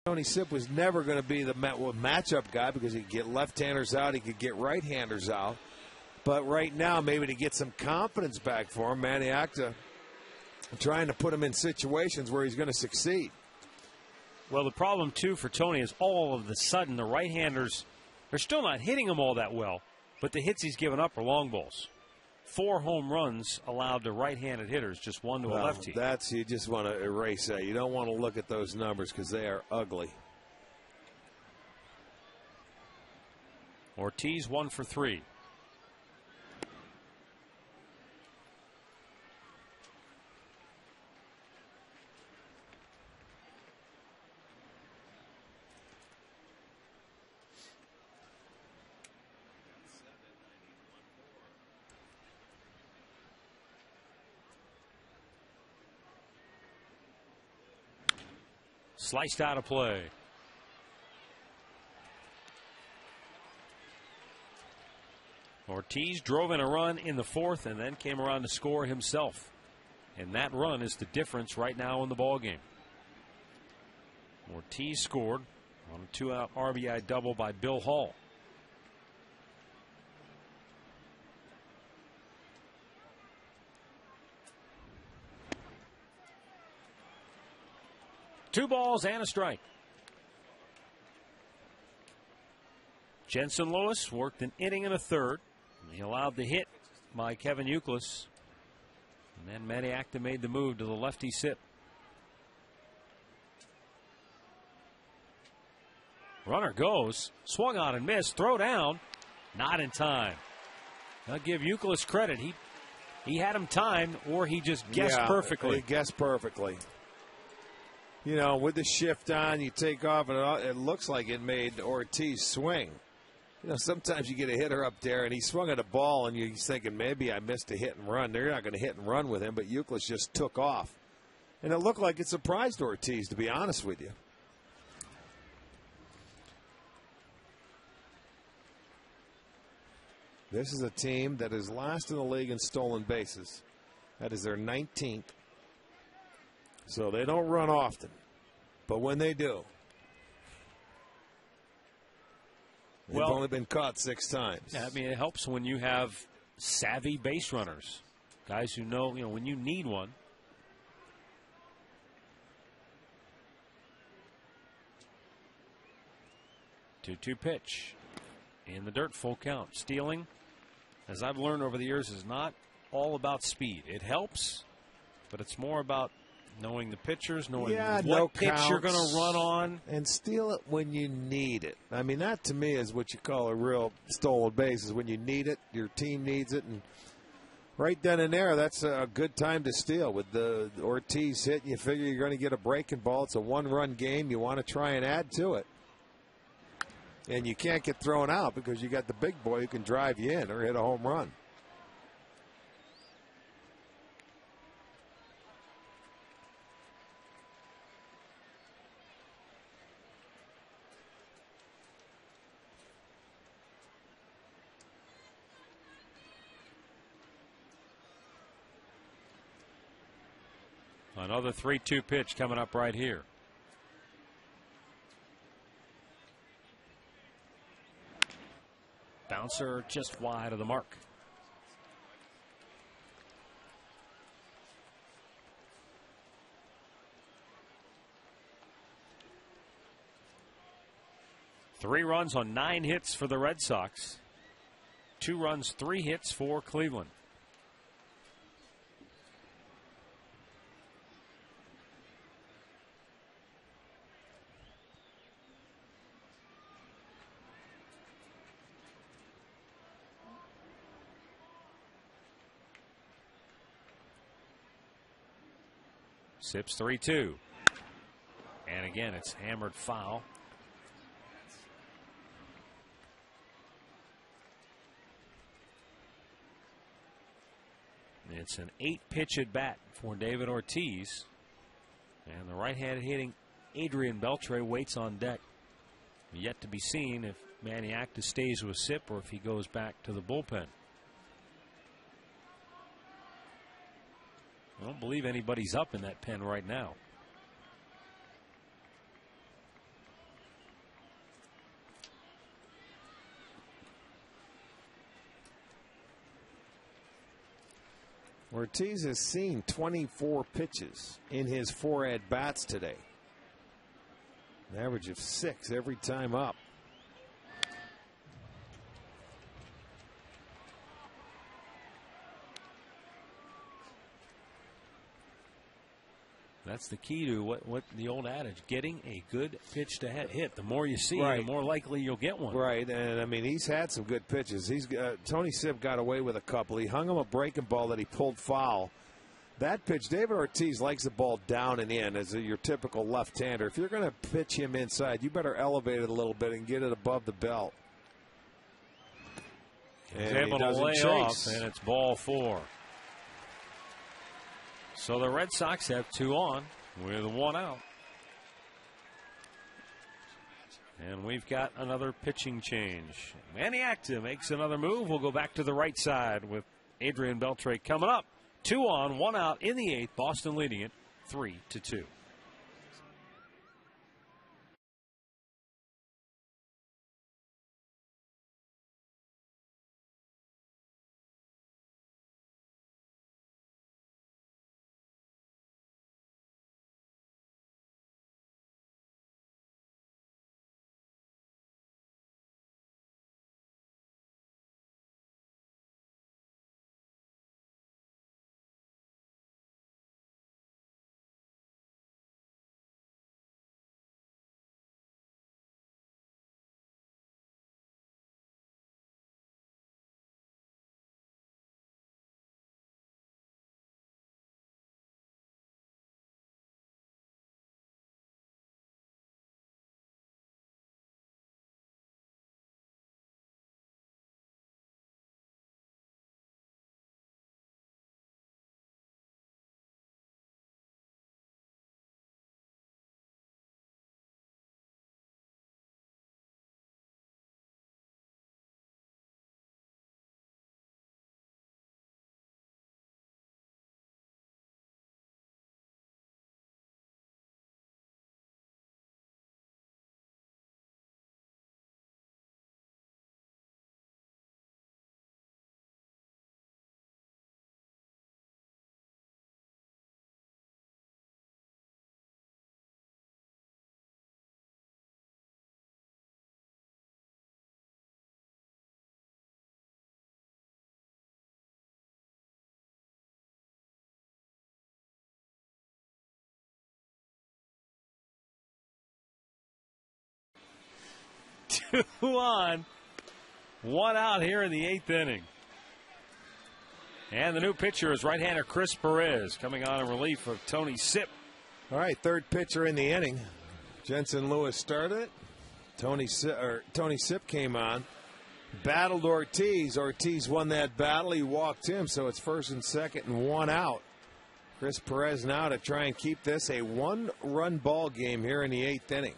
Tony Sipp was never going to be the matchup guy because he could get left-handers out, he could get right-handers out. But right now, maybe to get some confidence back for him, Manny Acta trying to put him in situations where he's going to succeed. Well, the problem, too, for Tony is all of a sudden the right-handers, they're still not hitting him all that well, but the hits he's given up are long balls. 4 home runs allowed to right-handed hitters, just 1 to a lefty. That's, you just want to erase that. You don't want to look at those numbers because they are ugly. Ortiz 1 for 3. Sliced out of play. Ortiz drove in a run in the 4th and then came around to score himself. And that run is the difference right now in the ballgame. Ortiz scored on a 2-out RBI double by Bill Hall. Two balls and a strike. Jensen Lewis worked an inning and a 3rd. He allowed the hit by Kevin Youkilis. And then Manny Acta made the move to the lefty Sipp. Runner goes. Swung on and missed. Throw down. Not in time. I'll give Youkilis credit. He had him timed, or he just guessed perfectly. He guessed perfectly. you know, with the shift on, you take off, and it looks like it made Ortiz swing. You know, sometimes you get a hitter up there, and he swung at a ball, and you're thinking, maybe I missed a hit and run. They're not going to hit and run with him, but Euclid just took off. And it looked like it surprised Ortiz, to be honest with you. This is a team that is last in the league in stolen bases. That is their 19th. So they don't run often. But when they do, they've only been caught 6 times. Yeah, I mean, it helps when you have savvy base runners. Guys who know, when you need one. Two-two pitch. In the dirt, full count. Stealing, as I've learned over the years, is not all about speed. It helps, but it's more about knowing the pitchers, knowing what pitch you're going to run on. And steal it when you need it. I mean, that to me is what you call a real stolen base, is when you need it, your team needs it. And right then and there, that's a good time to steal. With the Ortiz hit, you figure you're going to get a breaking ball. It's a one-run game. You want to try and add to it. And you can't get thrown out because you got the big boy who can drive you in or hit a home run. Another 3-2 pitch coming up right here. Bouncer just wide of the mark. Three runs on 9 hits for the Red Sox. 2 runs, 3 hits for Cleveland. Sips 3-2. And again, it's hammered foul. It's an 8-pitch at bat for David Ortiz. And the right-handed hitting Adrian Beltre waits on deck. Yet to be seen if Manny Acta stays with Sip or if he goes back to the bullpen. I don't believe anybody's up in that pen right now. Ortiz has seen 24 pitches in his 4 at-bats today. An average of 6 every time up. That's the key to what the old adage, getting a good pitch to hit. The more you see, the more likely you'll get one. Right, and I mean, he's had some good pitches. Tony Sipp got away with a couple. He hung him a breaking ball that he pulled foul. That pitch, David Ortiz likes the ball down and in as your typical left-hander. If you're going to pitch him inside, you better elevate it a little bit and get it above the belt. He's able to lay off, and it's ball 4. So the Red Sox have 2 on with 1 out. And we've got another pitching change. Manny Acta makes another move. We'll go back to the right side with Adrian Beltre coming up. 2 on, 1 out in the 8th. Boston leading it 3-2. 2 on, 1 out here in the 8th inning. And the new pitcher is right-hander Chris Perez, coming on in relief of Tony Sipp. All right, third pitcher in the inning. Jensen Lewis started it. Tony Sipp came on. Battled Ortiz. Ortiz won that battle. He walked him, so it's first and second and 1 out. Chris Perez now to try and keep this a 1-run ball game here in the 8th inning.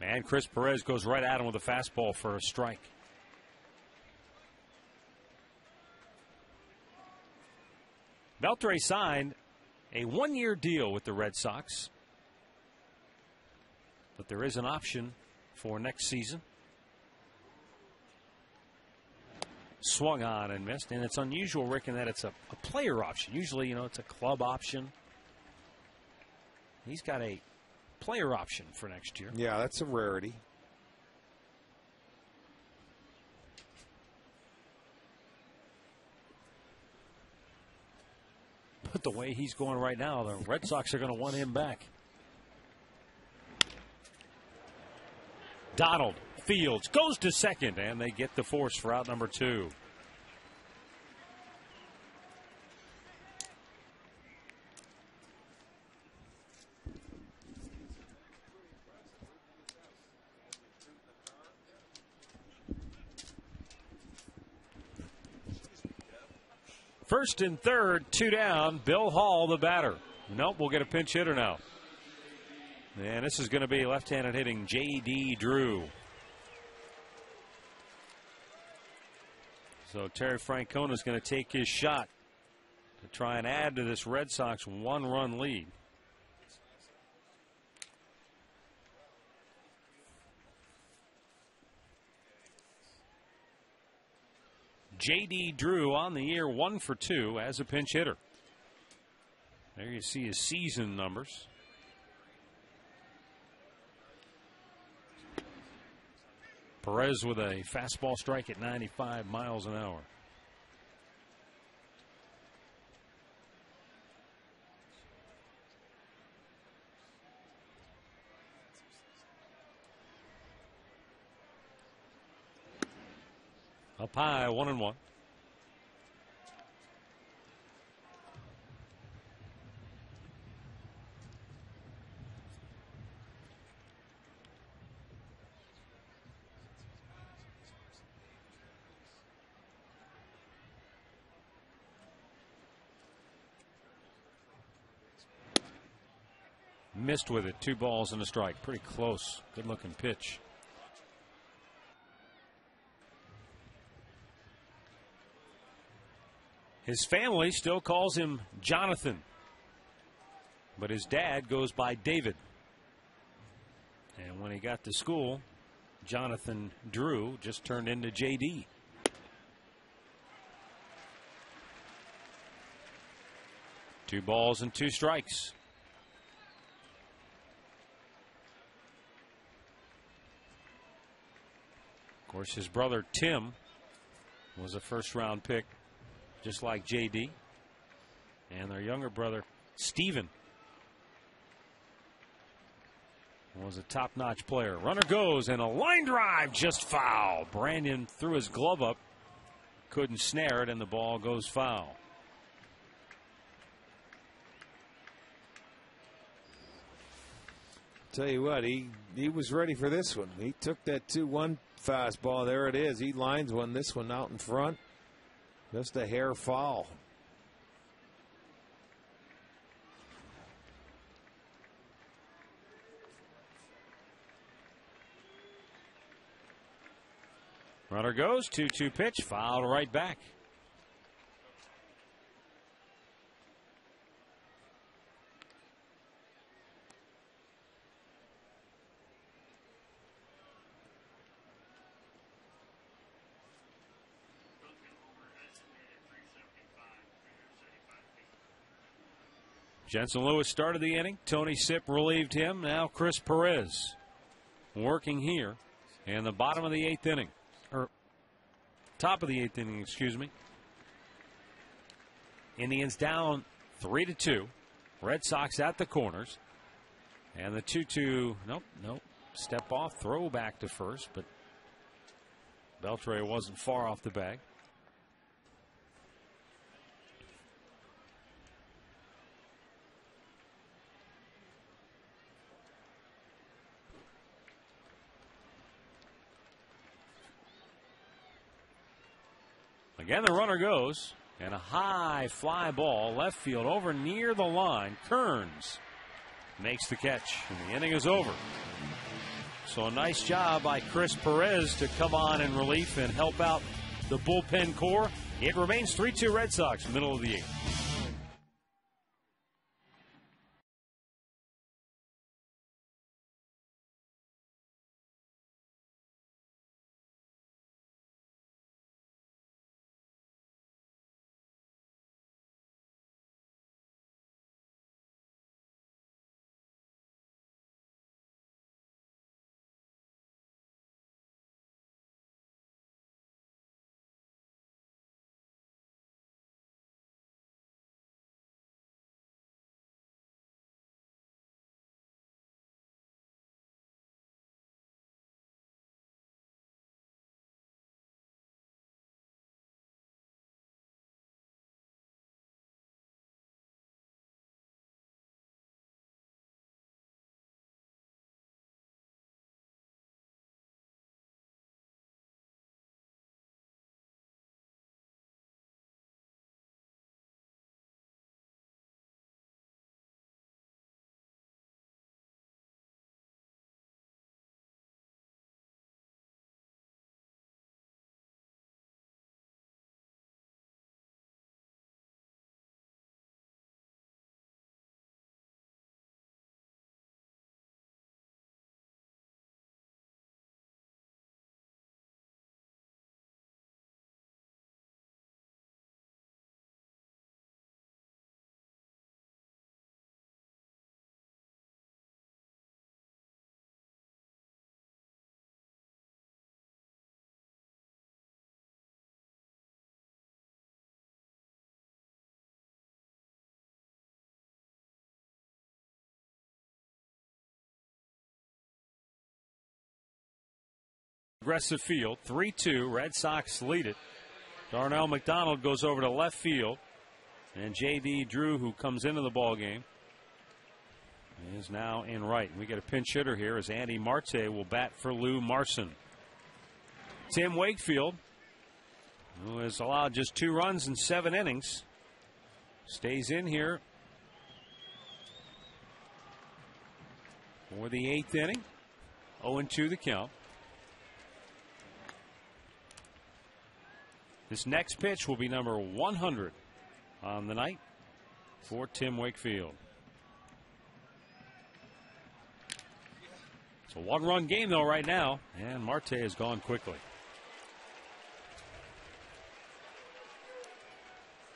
And Chris Perez goes right at him with a fastball for a strike. Beltre signed a 1-year deal with the Red Sox, but there is an option for next season. Swung on and missed, and it's unusual, Rick, in that it's a player option. Usually, it's a club option. He's got a player option for next year. Yeah, that's a rarity. But the way he's going right now, the Red Sox are going to want him back. Donald Fields goes to second, and they get the force for out number 2. First and third, 2 down. Bill Hall, the batter. Nope, we'll get a pinch hitter now. And this is going to be left-handed hitting J.D. Drew. So Terry Francona is going to take his shot to try and add to this Red Sox 1-run lead. J.D. Drew on the year, 1 for 2 as a pinch hitter. There you see his season numbers. Perez with a fastball strike at 95 miles an hour. Up high, 1-1. Missed with it. 2 balls and a strike. Pretty close. Good looking pitch. His family still calls him Jonathan, but his dad goes by David. And when he got to school, Jonathan Drew just turned into J.D. Two balls and 2 strikes. Of course, his brother Tim was a first-round pick, just like J.D. And their younger brother, Steven, was a top-notch player. Runner goes, and a line drive just foul. Brandon threw his glove up, couldn't snare it, and the ball goes foul. Tell you what, he was ready for this one. He took that 2-1 fastball. There it is. He lines this one out in front. Just a hair foul. Runner goes, 2-2 pitch, fouled right back. Jensen Lewis started the inning. Tony Sipp relieved him. Now Chris Perez. working here in the bottom of the 8th inning, or top of the 8th inning, excuse me. Indians down 3-2. Red Sox at the corners. And the 2-2, nope. Step off, throw back to first, but Beltre wasn't far off the bag. Again, the runner goes, and a high fly ball left field over near the line. Kearns makes the catch, and the inning is over. So a nice job by Chris Perez to come on in relief and help out the bullpen core. It remains 3-2 Red Sox, middle of the 8th. Aggressive field, 3-2. Red Sox lead it. Darnell McDonald goes over to left field, and J.D. Drew, who comes into the ball game, is now in right. We get a pinch hitter here as Andy Marte will bat for Lou Marson. Tim Wakefield, who has allowed just 2 runs in 7 innings, stays in here for the 8th inning. 0-2 the count. This next pitch will be number 100 on the night for Tim Wakefield. It's a 1-run game, though, right now, and Marte has gone quickly.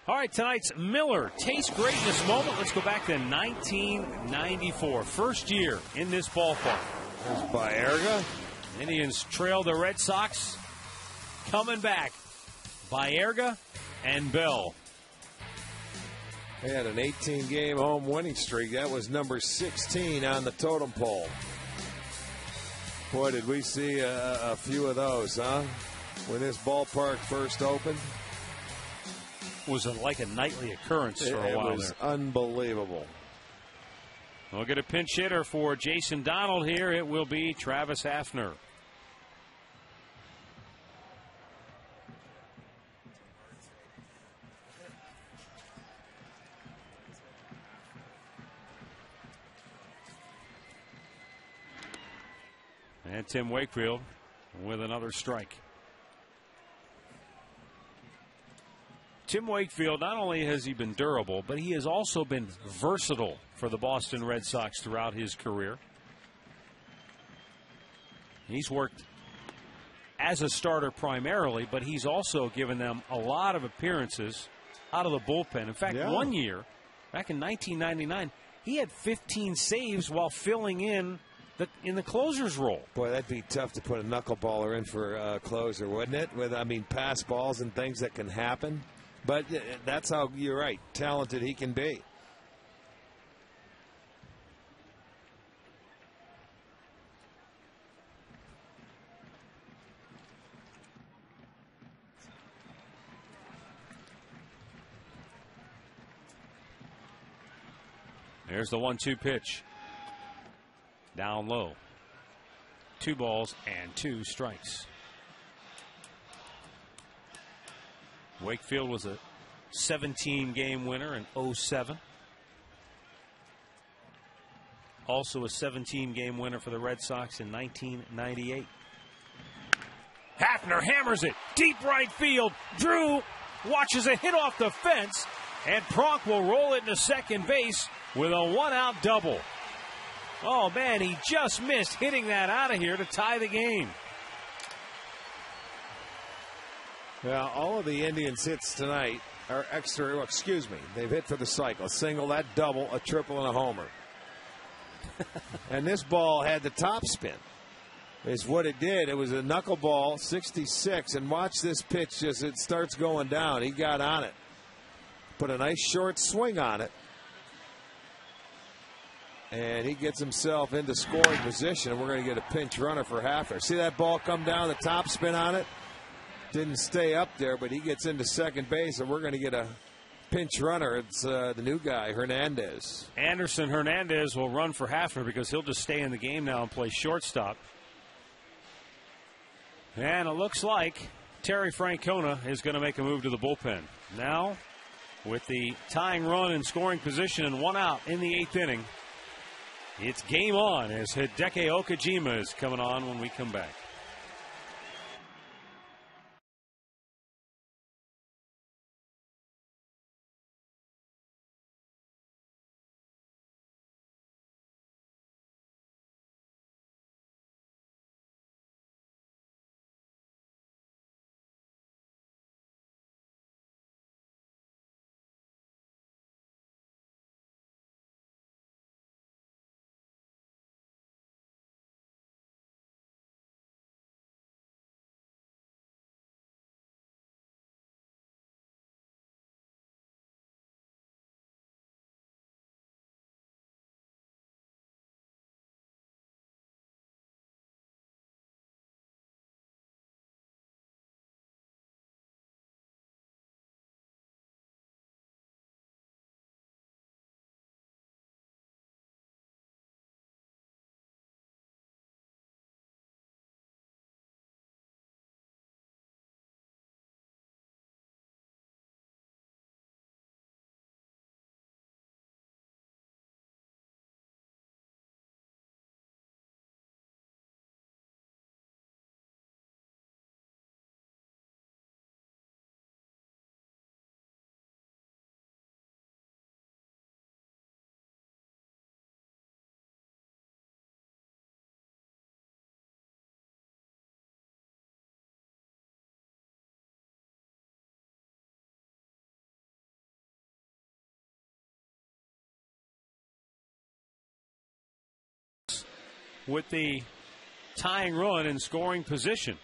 All right, tonight's Miller Taste Greatness moment. Let's go back to 1994. First year in this ballpark. There's Baerga. Indians trail the Red Sox. Coming back. Baerga and Bell. They had an 18-game home winning streak. That was number 16 on the totem pole. Boy, did we see a few of those, huh? When this ballpark first opened. Was like a nightly occurrence for a while. It was unbelievable. We'll get a pinch hitter for Jason Donald here. It will be Travis Hafner. And Tim Wakefield with another strike. Tim Wakefield, not only has he been durable, but he has also been versatile for the Boston Red Sox throughout his career. He's worked as a starter primarily, but he's also given them a lot of appearances out of the bullpen. In fact, one year, back in 1999, he had 15 saves while filling in in the closer's role. Boy, that'd be tough to put a knuckleballer in for a closer, wouldn't it? With, I mean, pass balls and things that can happen. But that's how, you're right, talented he can be. There's the 1-2 pitch. Down low. 2 balls and 2 strikes. Wakefield was a 17-game winner in 07. Also a 17-game winner for the Red Sox in 1998. Hafner hammers it deep right field. Drew watches a hit off the fence, and Pronk will roll it into second base with a 1-out double. Oh, man, he just missed hitting that out of here to tie the game. Well, all of the Indians' hits tonight are extra. Well, excuse me. They've hit for the cycle. A single, that double, a triple, and a homer. And this ball had the top spin. Is what it did. It was a knuckleball, 66. And watch this pitch as it starts going down. He got on it. Put a nice short swing on it. And he gets himself into scoring position. And we're going to get a pinch runner for Hafner. See that ball come down, the top spin on it? Didn't stay up there, but he gets into second base, and we're going to get a pinch runner. It's the new guy, Hernandez. Anderson Hernandez will run for Hafner because he'll just stay in the game now and play shortstop. And it looks like Terry Francona is going to make a move to the bullpen. Now, with the tying run in scoring position and 1 out in the 8th inning, it's game on as Hideki Okajima is coming on when we come back. With the tying run in scoring position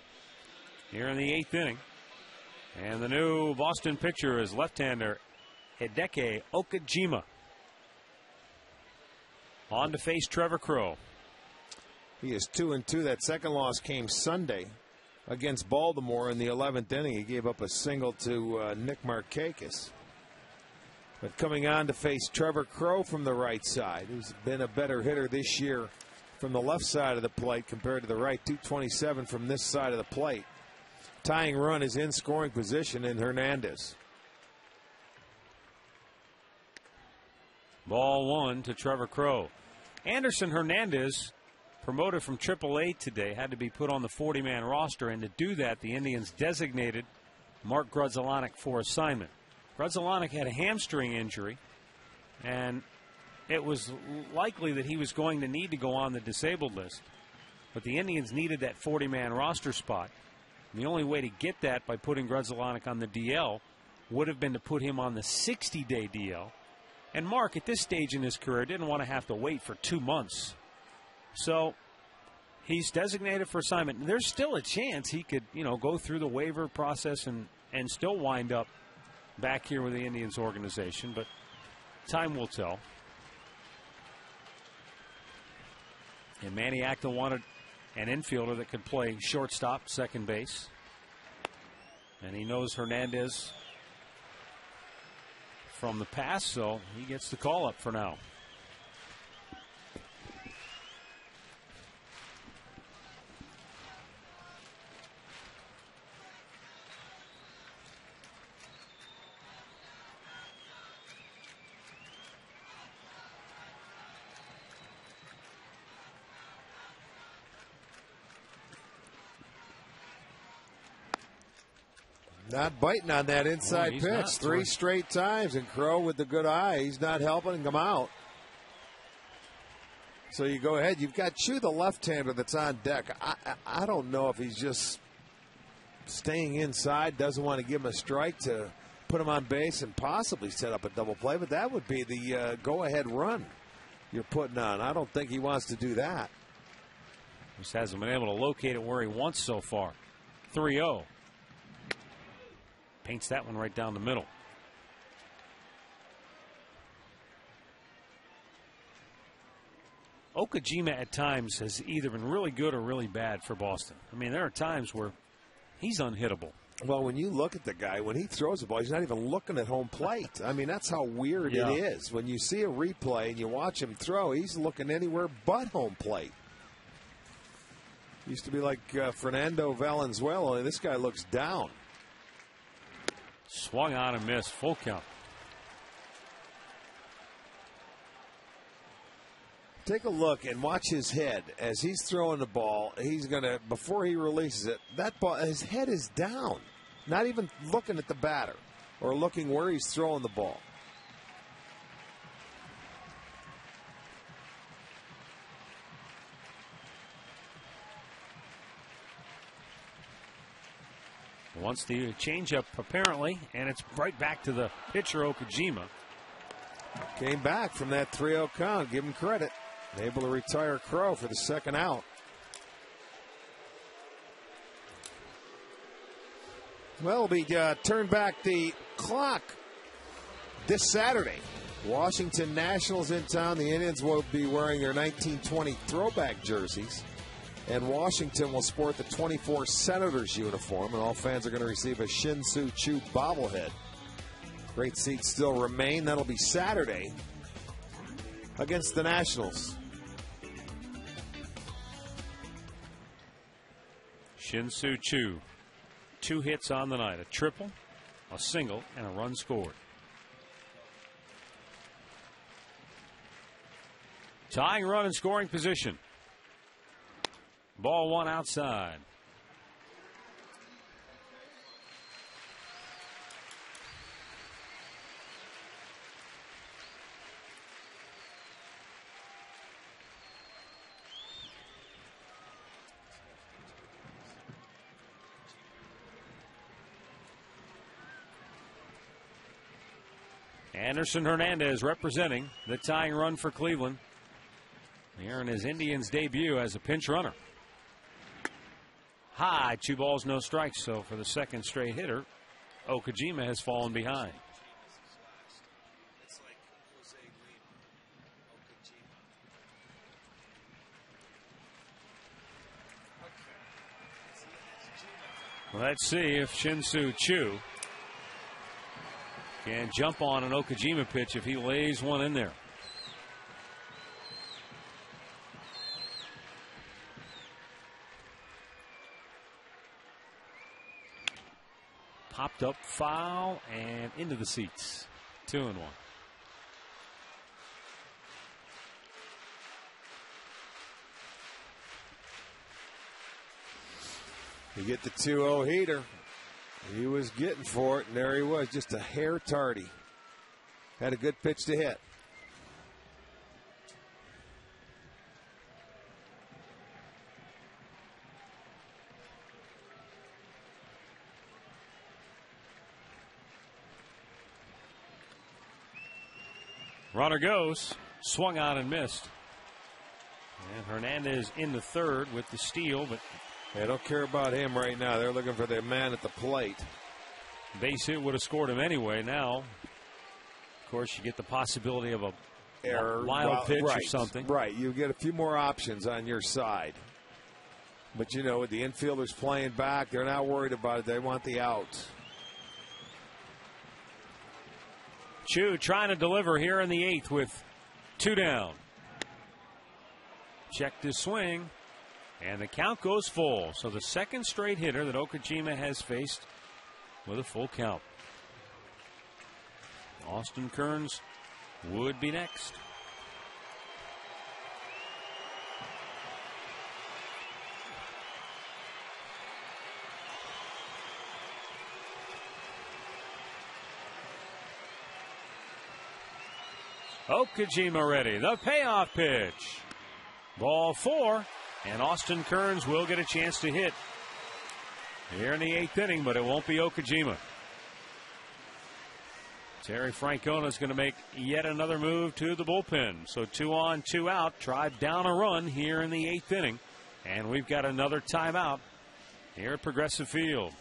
here in the 8th inning. And the new Boston pitcher is left-hander Hideki Okajima. On to face Trevor Crowe. He is 2-2. That second loss came Sunday against Baltimore in the 11th inning. He gave up a single to Nick Markakis. But coming on to face Trevor Crowe from the right side, who's been a better hitter this year from the left side of the plate compared to the right. 227 from this side of the plate. Tying run is in scoring position in Hernandez. Ball 1 to Trevor Crowe. Anderson Hernandez, promoted from AAA today, had to be put on the 40-man roster, and to do that, the Indians designated Mark Grudzielanek for assignment. Grudzielanek had a hamstring injury, and it was likely that he was going to need to go on the disabled list. But the Indians needed that 40-man roster spot. And the only way to get that by putting Grudzielanek on the DL would have been to put him on the 60-day DL. And Mark, at this stage in his career, didn't want to have to wait for 2 months. So he's designated for assignment. There's still a chance he could, go through the waiver process and still wind up back here with the Indians organization, but time will tell. And Manny Acta wanted an infielder that could play shortstop, second base. And he knows Hernandez from the past, so he gets the call up for now. Not biting on that inside he's pitch. not. 3 straight times, and Crow with the good eye. He's not helping him out. So you go ahead. You've got Chu, the left-hander that's on deck. I don't know if he's just staying inside, doesn't want to give him a strike to put him on base and possibly set up a double play, but that would be the go-ahead run you're putting on. I don't think he wants to do that. Just hasn't been able to locate it where he wants so far. 3-0. Paints that one right down the middle. Okajima at times has either been really good or really bad for Boston. I mean, there are times where he's unhittable. Well, when you look at the guy, when he throws the ball, he's not even looking at home plate. I mean, that's how weird it is. When you see a replay and you watch him throw, he's looking anywhere but home plate. Used to be like Fernando Valenzuela. This guy looks down. Swung on and missed. Full count. Take a look and watch his head as he's throwing the ball. He's going to, before he releases it, that ball, his head is down. Not even looking at the batter or looking where he's throwing the ball. Wants the changeup, apparently, and it's right back to the pitcher, Okajima. Came back from that 3-0 count. Give him credit. Able to retire Crow for the second out. Well, we turn back the clock this Saturday. Washington Nationals in town. The Indians will be wearing their 1920 throwback jerseys. And Washington will sport the 24 Senators uniform, and all fans are going to receive a Shin-Soo Choo bobblehead. Great seats still remain. That'll be Saturday against the Nationals. Shin-Soo Choo, 2 hits on the night, a triple, a single, and a run scored. Tying run in scoring position. Ball 1 outside. Anderson Hernandez representing the tying run for Cleveland. Here in his Indians debut as a pinch runner. High, 2 balls, no strikes. So for the second straight hitter, Okajima has fallen behind. Well, let's see if Shin-Soo Choo can jump on an Okajima pitch if he lays one in there. Popped up foul and into the seats. 2-1. You get the 2-0 heater. He was getting for it, and there he was, just a hair tardy. Had a good pitch to hit. Runner goes, swung on and missed. And Hernandez in the third with the steal, but they don't care about him right now. They're looking for their man at the plate. Base hit would have scored him anyway. Now, of course, you get the possibility of a error, wild pitch or something. Right, you get a few more options on your side. But, you know, with the infielders playing back, they're not worried about it. They want the out. Chu trying to deliver here in the 8th with 2 down. Checked his swing, and the count goes full. So the second straight hitter that Okajima has faced with a full count. Austin Kearns would be next. Okajima ready. The payoff pitch. Ball 4. And Austin Kearns will get a chance to hit here in the 8th inning, but it won't be Okajima. Terry Francona is going to make yet another move to the bullpen. So 2 on, 2 out. Drive down a run here in the 8th inning. And we've got another timeout here at Progressive Field.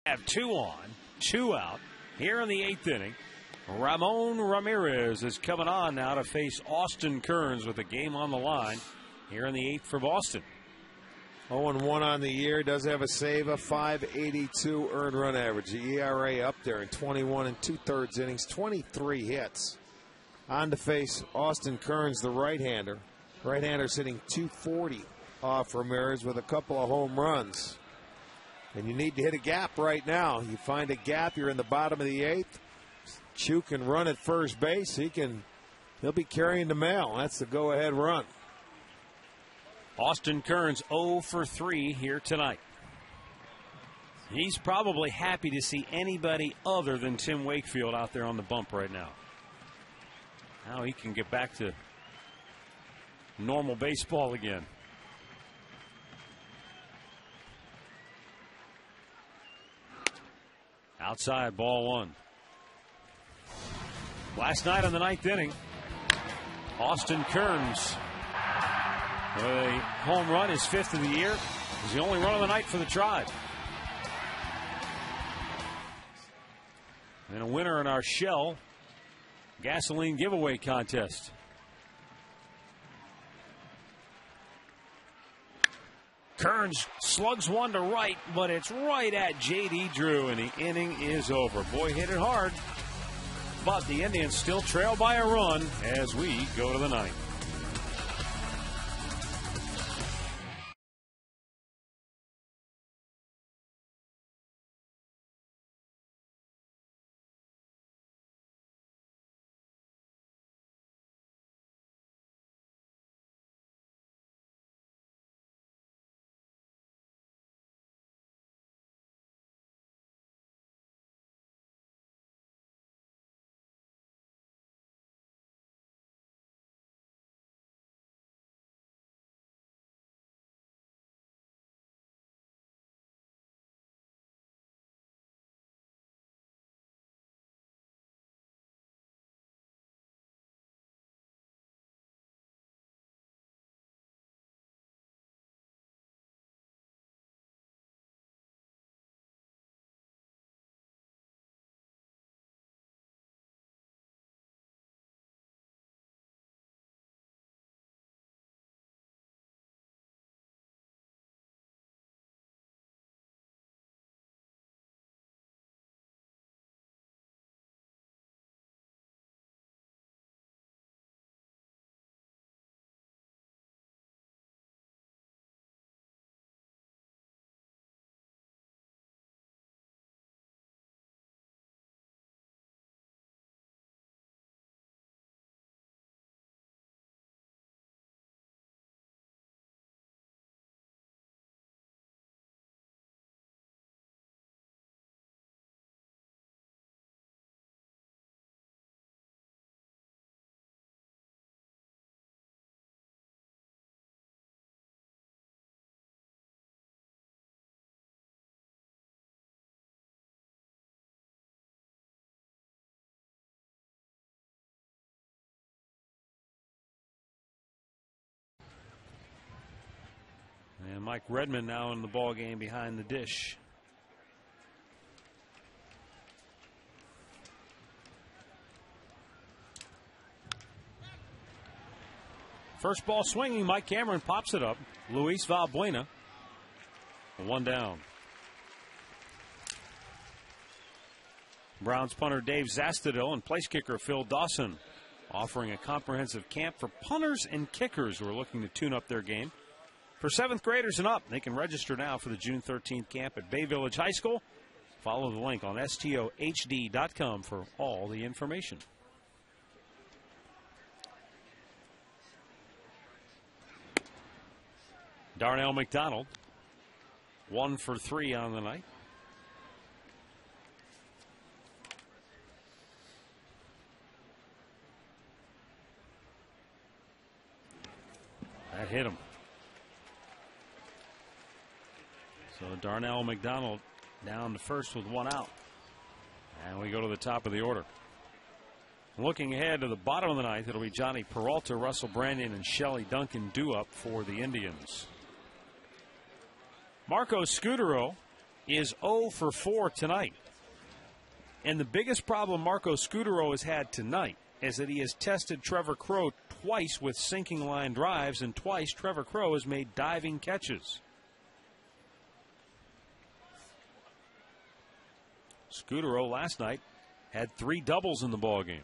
Have 2 on, 2 out here in the 8th inning. Ramon Ramirez is coming on now to face Austin Kearns with a game on the line here in the 8th for Boston. 0-1 on the year, does have a save, a .582 earned run average. The ERA up there in 21 2/3 innings, 23 hits. On to face Austin Kearns, the right-hander. Right-hander sitting .240 off Ramirez with a couple of home runs. And you need to hit a gap right now. You find a gap, you're in the bottom of the 8th. Chu can run at first base. He'll be carrying the mail. That's the go-ahead run. Austin Kearns 0 for 3 here tonight. He's probably happy to see anybody other than Tim Wakefield out there on the bump right now. Now he can get back to normal baseball again. Outside, ball 1. Last night in the 9th inning, Austin Kearns with a home run, his 5th of the year. He's the only run of the night for the Tribe. And a winner in our Shell gasoline giveaway contest. Kearns slugs one to right, but it's right at J.D. Drew, and the inning is over. Boy, hit it hard, but the Indians still trail by a run as we go to the 9th. And Mike Redmond now in the ball game behind the dish. First ball swinging. Mike Cameron pops it up. Luis Valbuena. 1 down. Browns punter Dave Zastudil and place kicker Phil Dawson offering a comprehensive camp for punters and kickers who are looking to tune up their game. For 7th graders and up, they can register now for the June 13th camp at Bay Village High School. Follow the link on stohd.com for all the information. Darnell McDonald, 1 for 3 on the night. That hit him. So Darnell McDonald down to first with 1 out. And we go to the top of the order. Looking ahead to the bottom of the ninth, it'll be Johnny Peralta, Russell Brandon, and Shelley Duncan due up for the Indians. Marco Scudero is 0 for 4 tonight. And the biggest problem Marco Scudero has had tonight is that he has tested Trevor Crowe twice with sinking line drives, and twice Trevor Crowe has made diving catches. Scudero last night had 3 doubles in the ballgame.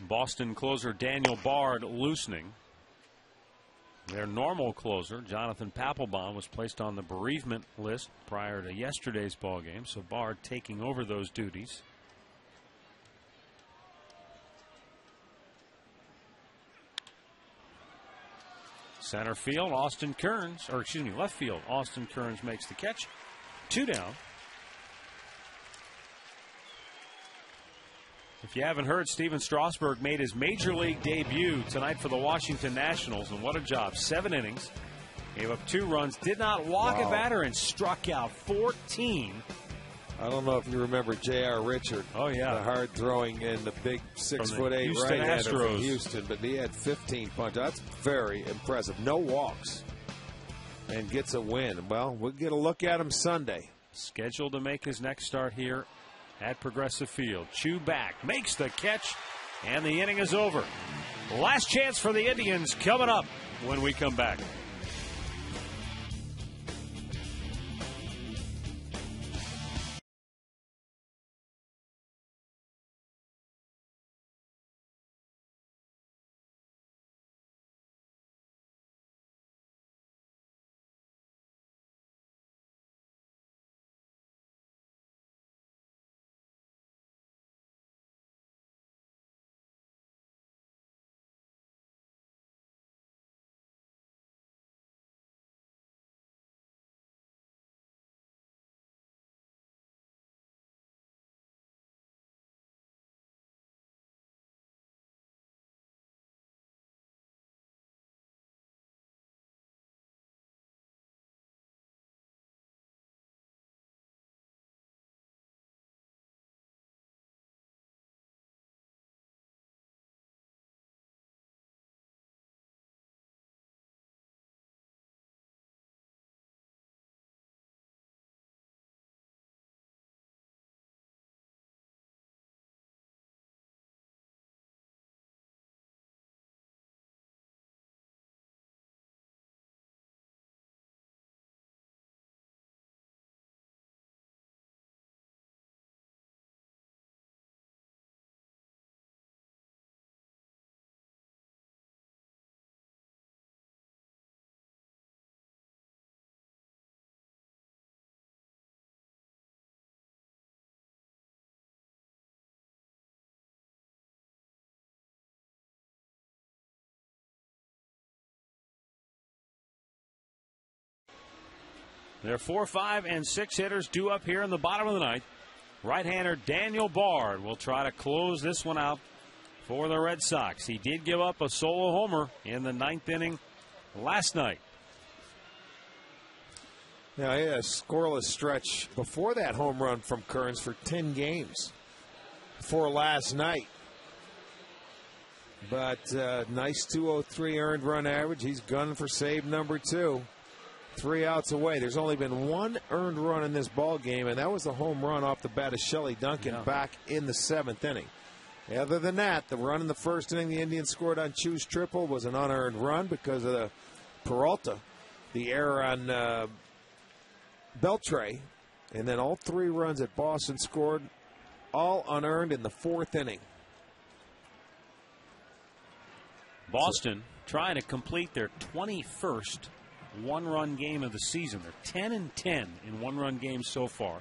Boston closer Daniel Bard loosening. Their normal closer, Jonathan Papelbon, was placed on the bereavement list prior to yesterday's ball game, so Bard taking over those duties. Center field, Austin Kearns, or excuse me, left field, Austin Kearns makes the catch. 2 down. If you haven't heard, Steven Strasburg made his major league debut tonight for the Washington Nationals, and what a job. 7 innings, gave up 2 runs, did not walk a batter, and struck out 14. I don't know if you remember J.R. Richard. Oh, yeah. The hard throwing in the big 6'8" right-hander from Houston, but he had 15 punches. That's very impressive. No walks, and gets a win. Well, we'll get a look at him Sunday. Scheduled to make his next start here at Progressive Field. Chew back, makes the catch, and the inning is over. Last chance for the Indians coming up when we come back. Their 4, 5, and 6 hitters due up here in the bottom of the ninth. Right-hander Daniel Bard will try to close this one out for the Red Sox. He did give up a solo homer in the 9th inning last night. Yeah, he had a scoreless stretch before that home run from Kearns for 10 games before last night. But nice 203 earned run average. He's gunning for save number 2. 3 outs away. There's only been 1 earned run in this ball game, and that was the home run off the bat of Shelley Duncan back in the 7th inning. Other than that, the run in the 1st inning the Indians scored on Chu's triple was an unearned run because of the Peralta, the error on Beltre, and then all 3 runs that Boston scored, all unearned in the 4th inning. Boston trying to complete their 21st one-run game of the season. They're 10-10 in one-run games so far.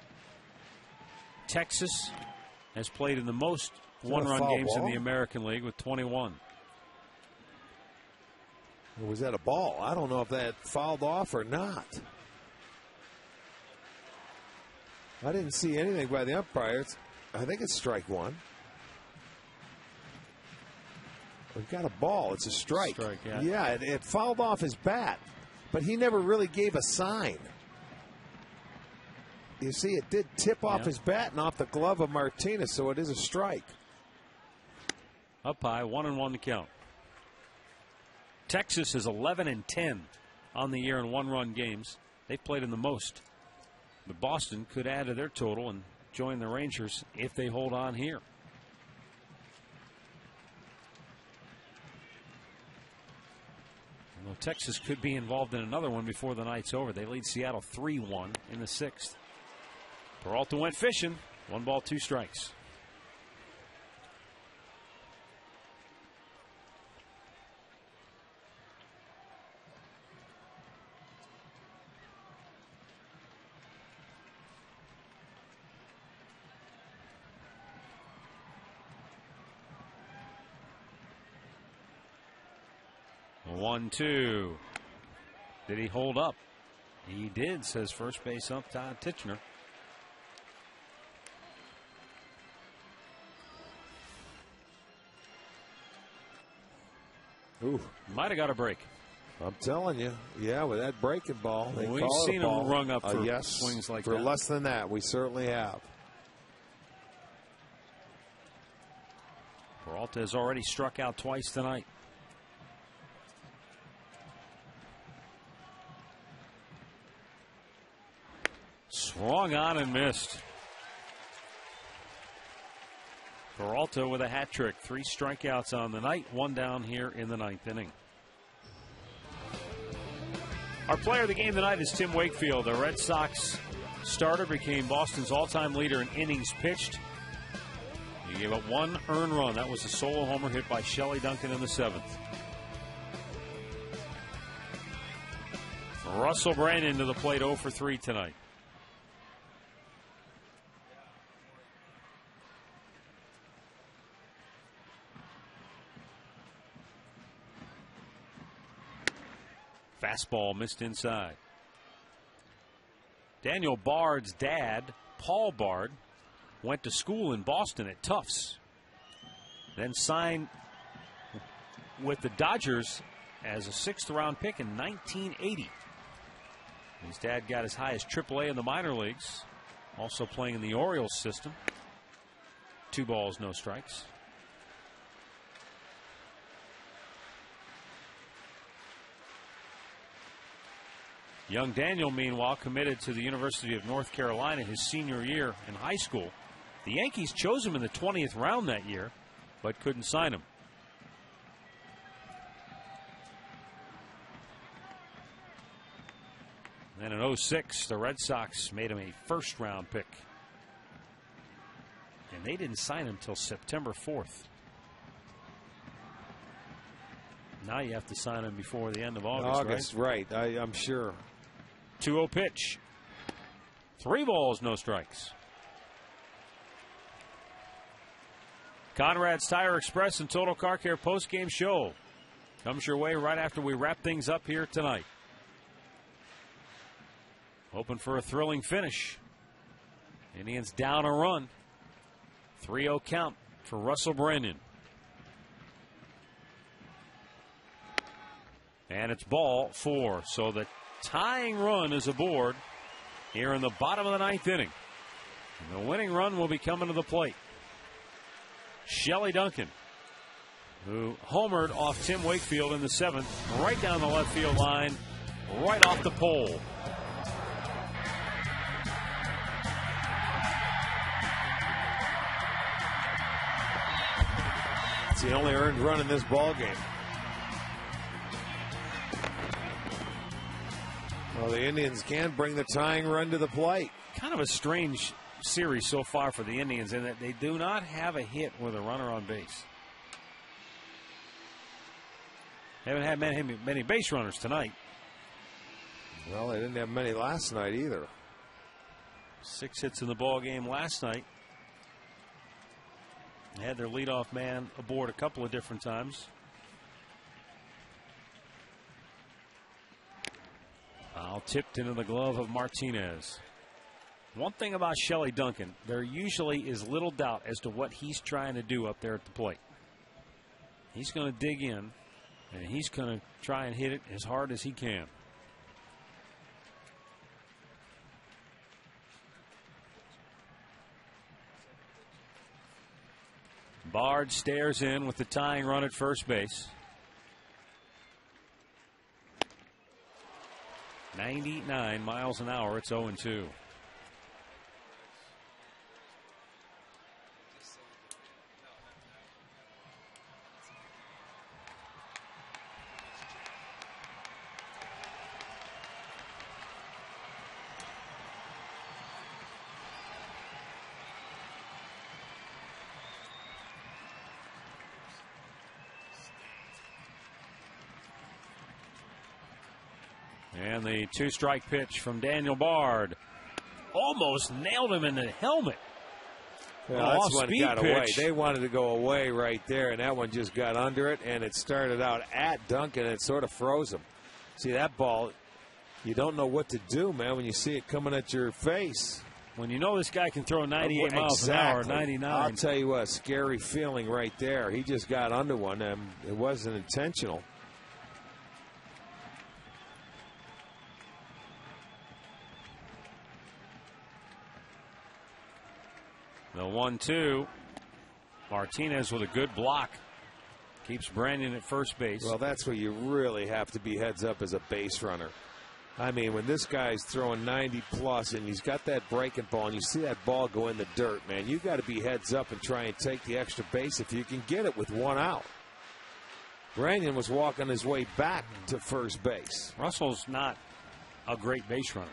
Texas has played in the most one-run games in the American League with 21. Or was that a ball? I don't know if that fouled off or not. I didn't see anything by the umpires. I think it's strike 1. We've got a ball. It's a strike. Yeah, it fouled off his bat, but he never really gave a sign. You see, it did tip off his bat and off the glove of Martinez, so it is a strike. Up high, 1-1 to count. Texas is 11-10 on the year in one-run games. They've played in the most. But Boston could add to their total and join the Rangers if they hold on here. Well, Texas could be involved in another one before the night's over. They lead Seattle 3-1 in the 6th. Peralta went fishing. 1 ball, 2 strikes. One, 2. Did he hold up? He did, says first base ump Todd Titchener. Ooh, might have got a break. I'm telling you, yeah, with that breaking ball, they we've call seen it a ball. him rung up for yes, swings like for that. less than that. We certainly have. Peralta has already struck out twice tonight. Swung on and missed. Peralta with a hat trick. 3 strikeouts on the night. 1 down here in the 9th inning. Our player of the game tonight is Tim Wakefield. The Red Sox starter became Boston's all-time leader in innings pitched. He gave up 1 earned run. That was a solo homer hit by Shelley Duncan in the 7th. Russell Brandon to the plate 0 for 3 tonight. Fastball missed inside. Daniel Bard's dad, Paul Bard, went to school in Boston at Tufts. Then signed with the Dodgers as a 6th round pick in 1980. His dad got as high as AAA in the minor leagues. Also playing in the Orioles system. 2 balls, no strikes. Young Daniel, meanwhile, committed to the University of North Carolina his senior year in high school. The Yankees chose him in the 20th round that year, but couldn't sign him. Then in 06, the Red Sox made him a first-round pick. And they didn't sign him until September 4th. Now you have to sign him before the end of August, right? I'm sure. 2-0 pitch. 3 balls, no strikes. Conrad's Tire Express and Total Car Care post-game show comes your way right after we wrap things up here tonight. hoping for a thrilling finish. Indians down a run. 3-0 count for Russell Brandon. And it's ball 4. So the tying run is aboard here in the bottom of the 9th inning. And the winning run will be coming to the plate. Shelley Duncan, who homered off Tim Wakefield in the 7th, right down the left field line, right off the pole. It's the only earned run in this ball game. Well, the Indians can bring the tying run to the plate. Kind of a strange series so far for the Indians in that they do not have a hit with a runner on base. Haven't had many base runners tonight. Well, they didn't have many last night either. 6 hits in the ball game last night. They had their leadoff man aboard a couple of different times. Foul tipped into the glove of Martinez. One thing about Shelley Duncan, there usually is little doubt as to what he's trying to do up there at the plate. He's going to dig in, and he's going to try and hit it as hard as he can. Bard stares in with the tying run at first base. 99 miles an hour. It's 0-2. And the 2-strike pitch from Daniel Bard almost nailed him in the helmet. Well, that's one got away. They wanted to go away right there, and that one just got under it, and it started out at Duncan, and it sort of froze him. See, that ball, you don't know what to do, man, when you see it coming at your face. When you know this guy can throw 98 miles an hour, 99. I'll tell you what, scary feeling right there. He just got under one, and it wasn't intentional. The 1-2. Martinez with a good block. Keeps Brandon at first base. Well, that's where you really have to be heads up as a base runner. I mean, when this guy's throwing 90 plus and he's got that breaking ball and you see that ball go in the dirt, man, you got to be heads up and try and take the extra base if you can get it with 1 out. Brandon was walking his way back to first base. Russell's not a great base runner.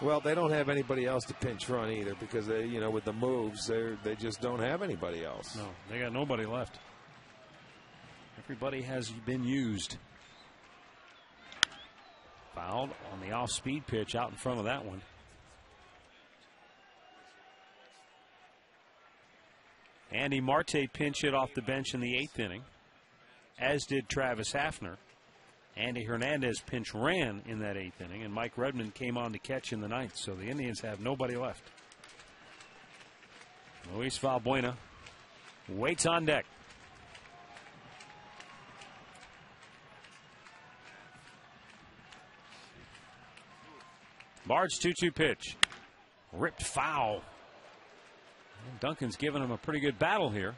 Well, they don't have anybody else to pinch run either because they, you know, with the moves, they just don't have anybody else. No, they got nobody left. Everybody has been used. Fouled on the off-speed pitch out in front of that one. Andy Marte pinch hit off the bench in the 8th inning, as did Travis Hafner. Andy Hernandez pinch ran in that 8th inning, and Mike Redmond came on to catch in the 9th. So the Indians have nobody left. Luis Valbuena waits on deck. Bard's 2-2 pitch. Ripped foul. And Duncan's giving him a pretty good battle here.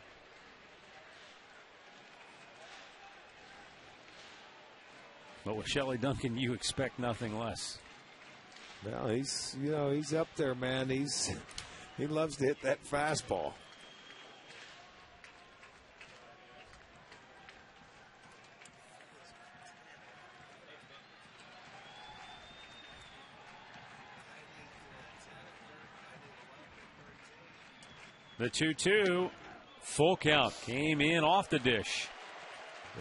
But with Shelley Duncan, you expect nothing less. Well, he's up there, man. He loves to hit that fastball. The 2-2, full count, came in off the dish.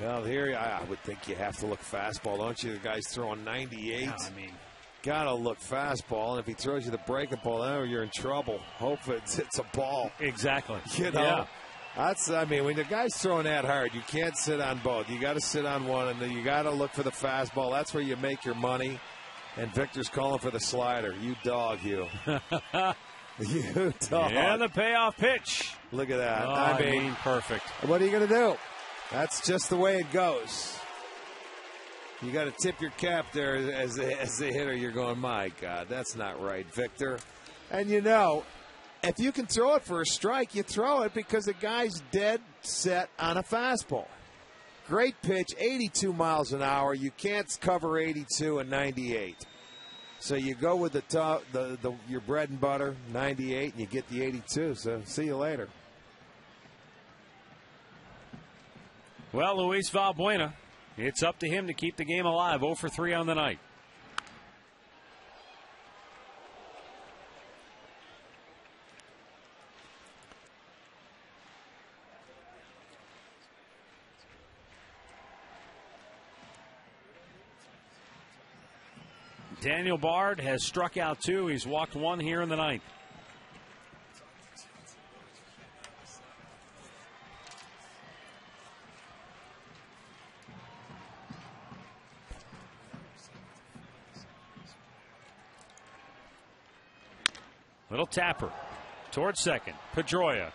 Well, here I would think you have to look fastball, don't you? The guy's throwing 98. Yeah, I mean, gotta look fastball, and if he throws you the breaking ball, then you're in trouble. Hope it's a ball. Exactly. You know, I mean, when the guy's throwing that hard, you can't sit on both. You got to sit on one, and then you got to look for the fastball. That's where you make your money. And Victor's calling for the slider. You dog, you. You dog. And the payoff pitch. Look at that. Oh, I mean, perfect. what are you going to do? That's just the way it goes. You got to tip your cap there as the hitter. You're going, my God, that's not right, Victor. And you know, if you can throw it for a strike, you throw it because the guy's dead set on a fastball. Great pitch, 82 miles an hour. You can't cover 82 and 98. So you go with your bread and butter, 98, and you get the 82. So see you later. Well, Luis Valbuena, it's up to him to keep the game alive. 0 for 3 on the night. Daniel Bard has struck out 2. He's walked 1 here in the ninth. Little tapper towards second. Pedroia.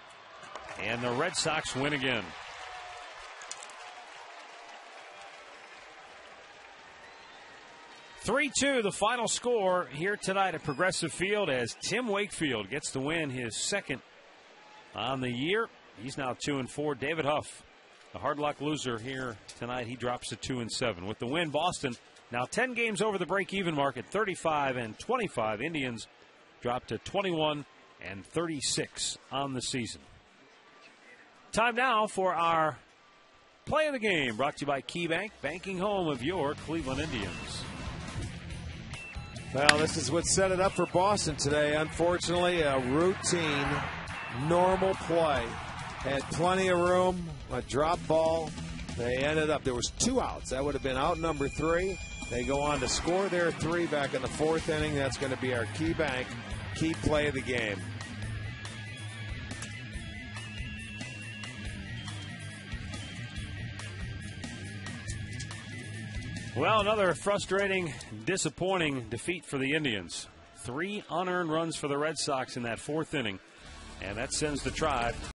And the Red Sox win again. (3-2) the final score here tonight at Progressive Field as Tim Wakefield gets to win his second on the year. He's now 2-4. David Huff, the hard luck loser here tonight, he drops to 2-7. With the win, Boston now 10 games over the break-even mark at 35-25. Indians drop to 21-36 on the season. Time now for our play of the game, brought to you by KeyBank, banking home of your Cleveland Indians. Well, this is what set it up for Boston today. Unfortunately, a routine, normal play. Had plenty of room, a drop ball. They ended up, there was 2 outs. That would have been out number 3. They go on to score their 3 back in the 4th inning. That's going to be our KeyBank key play of the game. Well, another frustrating, disappointing defeat for the Indians. 3 unearned runs for the Red Sox in that 4th inning, and that sends the Tribe